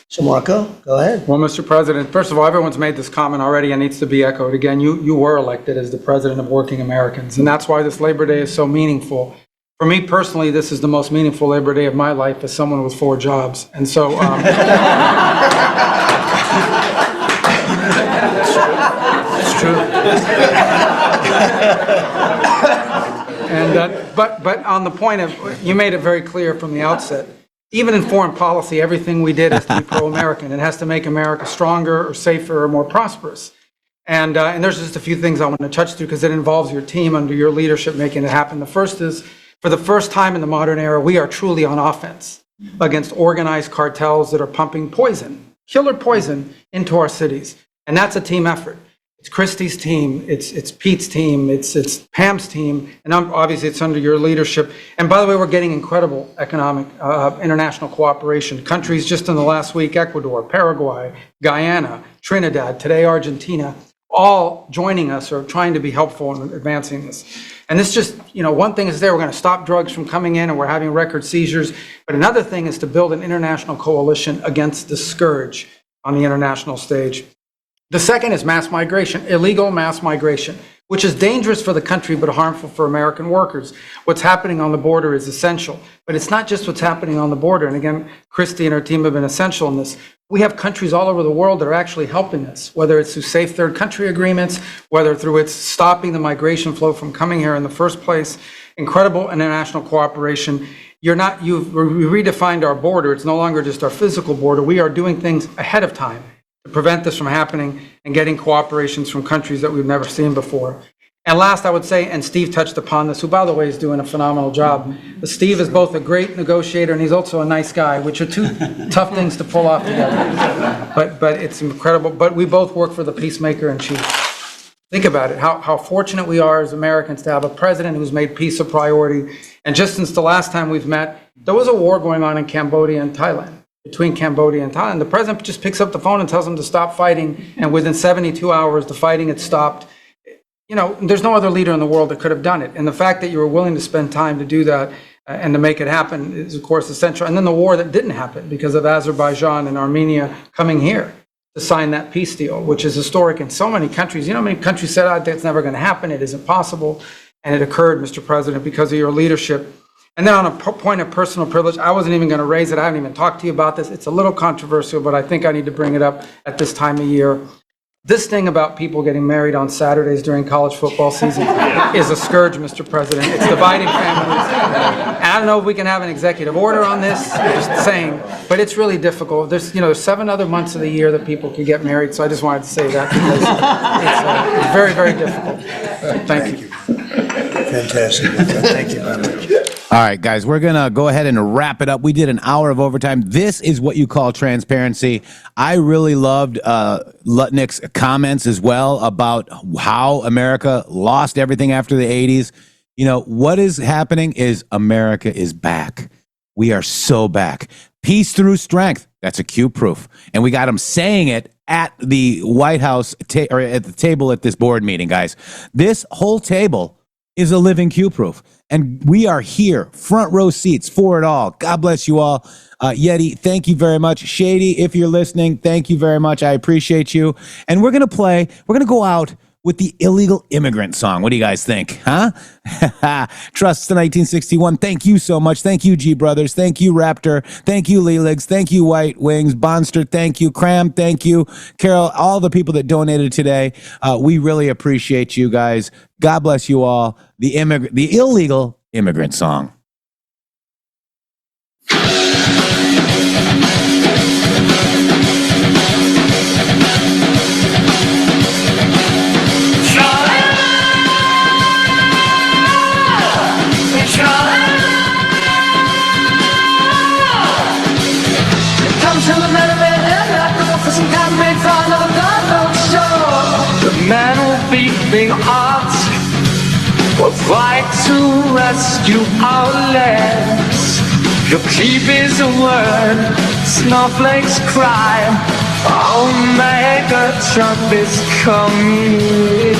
So Marco, go ahead. Well, Mr. President, first of all, everyone's made this comment already and needs to be echoed again. You were elected as the president of working Americans, and that's why this Labor Day is so meaningful. For me personally, this is the most meaningful Labor Day of my life as someone with 4 jobs. And so, it's true. And but on the point of, you made it very clear from the outset. Even in foreign policy, everything we did has to be pro-American. It has to make America stronger or safer or more prosperous. And there's just a few things I want to touch to because it involves your team under your leadership making it happen. The first is, for the first time in the modern era, we are truly on offense against organized cartels that are pumping poison, killer poison, into our cities. And that's a team effort. It's Christie's team, it's Pete's team, it's Pam's team, and obviously it's under your leadership. And by the way, we're getting incredible economic international cooperation. Countries just in the last week, Ecuador, Paraguay, Guyana, Trinidad, today Argentina, all joining us or trying to be helpful in advancing this. And this just, one thing is we're going to stop drugs from coming in and we're having record seizures. But another thing is to build an international coalition against the scourge on the international stage. The second is mass migration, illegal mass migration, which is dangerous for the country but harmful for American workers. What's happening on the border is essential, but it's not just what's happening on the border. And again, Christy and her team have been essential in this. We have countries all over the world that are actually helping us, whether it's through safe third country agreements, whether through it's stopping the migration flow from coming here in the first place. Incredible international cooperation. You've redefined our border. It's no longer just our physical border. We are doing things ahead of time to prevent this from happening and getting cooperations from countries that we've never seen before. And last, I would say, and Steve touched upon this, who, by the way, is doing a phenomenal job. But Steve is both a great negotiator and he's also a nice guy, which are two tough things to pull off together. But it's incredible. But we both work for the peacemaker in chief. Think about it, how fortunate we are as Americans to have a president who's made peace a priority. And just since the last time we've met, there was a war going on in Cambodia and Thailand, between Cambodia and Thailand. The president just picks up the phone and tells them to stop fighting, and within 72 hours, the fighting had stopped. You know, there's no other leader in the world that could have done it. And the fact that you were willing to spend time to do that and to make it happen is, of course, essential. And then the war that didn't happen because of Azerbaijan and Armenia coming here to sign that peace deal, which is historic in so many countries. You know how many countries said, oh, it's never going to happen, it isn't possible. And it occurred, Mr. President, because of your leadership. And then on a point of personal privilege, I wasn't even going to raise it. I haven't even talked to you about this. It's a little controversial, but I think I need to bring it up at this time of year. This thing about people getting married on Saturdays during college football season is a scourge, Mr. President. It's dividing families. And I don't know if we can have an executive order on this, I'm just saying, but it's really difficult. There's 7 other months of the year that people could get married, so I just wanted to say that because it's very, very difficult. Thank you. Fantastic. Thank you very much. All right, guys, we're going to go ahead and wrap it up. We did an hour of overtime. This is what you call transparency. I really loved Lutnick's comments as well about how America lost everything after the 80s. You know, what is happening is America is back. We are so back. Peace through strength. That's a Q proof. And we got him saying it at the White House or at the table at this board meeting, guys. This whole table is a living Q proof. And we are here, front row seats for it all. God bless you all. Yeti, thank you very much. Shady, if you're listening, thank you very much. I appreciate you. And we're going to go out with the illegal immigrant song. What do you guys think? Huh? Trusts to 1961. Thank you so much. Thank you, G Brothers. Thank you, Raptor. Thank you, Leeligs. Thank you, White Wings. Bonster, thank you. Cram, thank you. Carol, all the people that donated today. We really appreciate you guys. God bless you all. The illegal immigrant song. Man will be big odds will fight to rescue our lands. He'll keep his word, snowflakes cry. Oh, mega Trump is coming.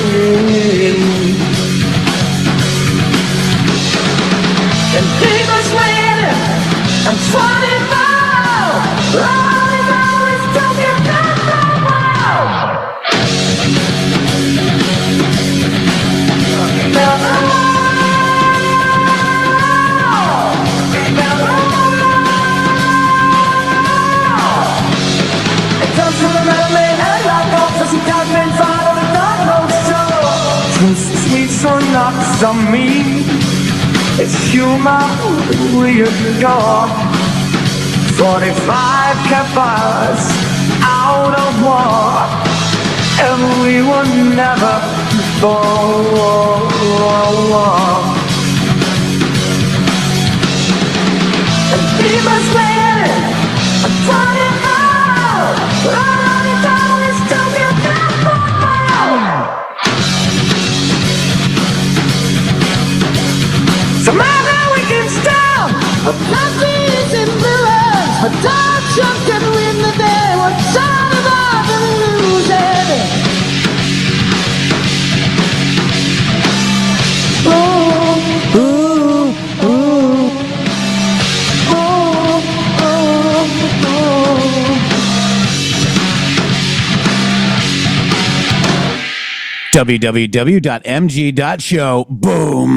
And people's waiting and 24. All he knows is talking about the world. Sweets or knocks on me, it's human we adore. 45 kept us out of war, and we will never fall. And people's waiting, I'm turning out. All I know is to be somehow we can stop a country's influence. A dark Trump can win the day. What's all about the losing? Ooh, ooh, ooh. Ooh, ooh, ooh. www.mg.show. Boom.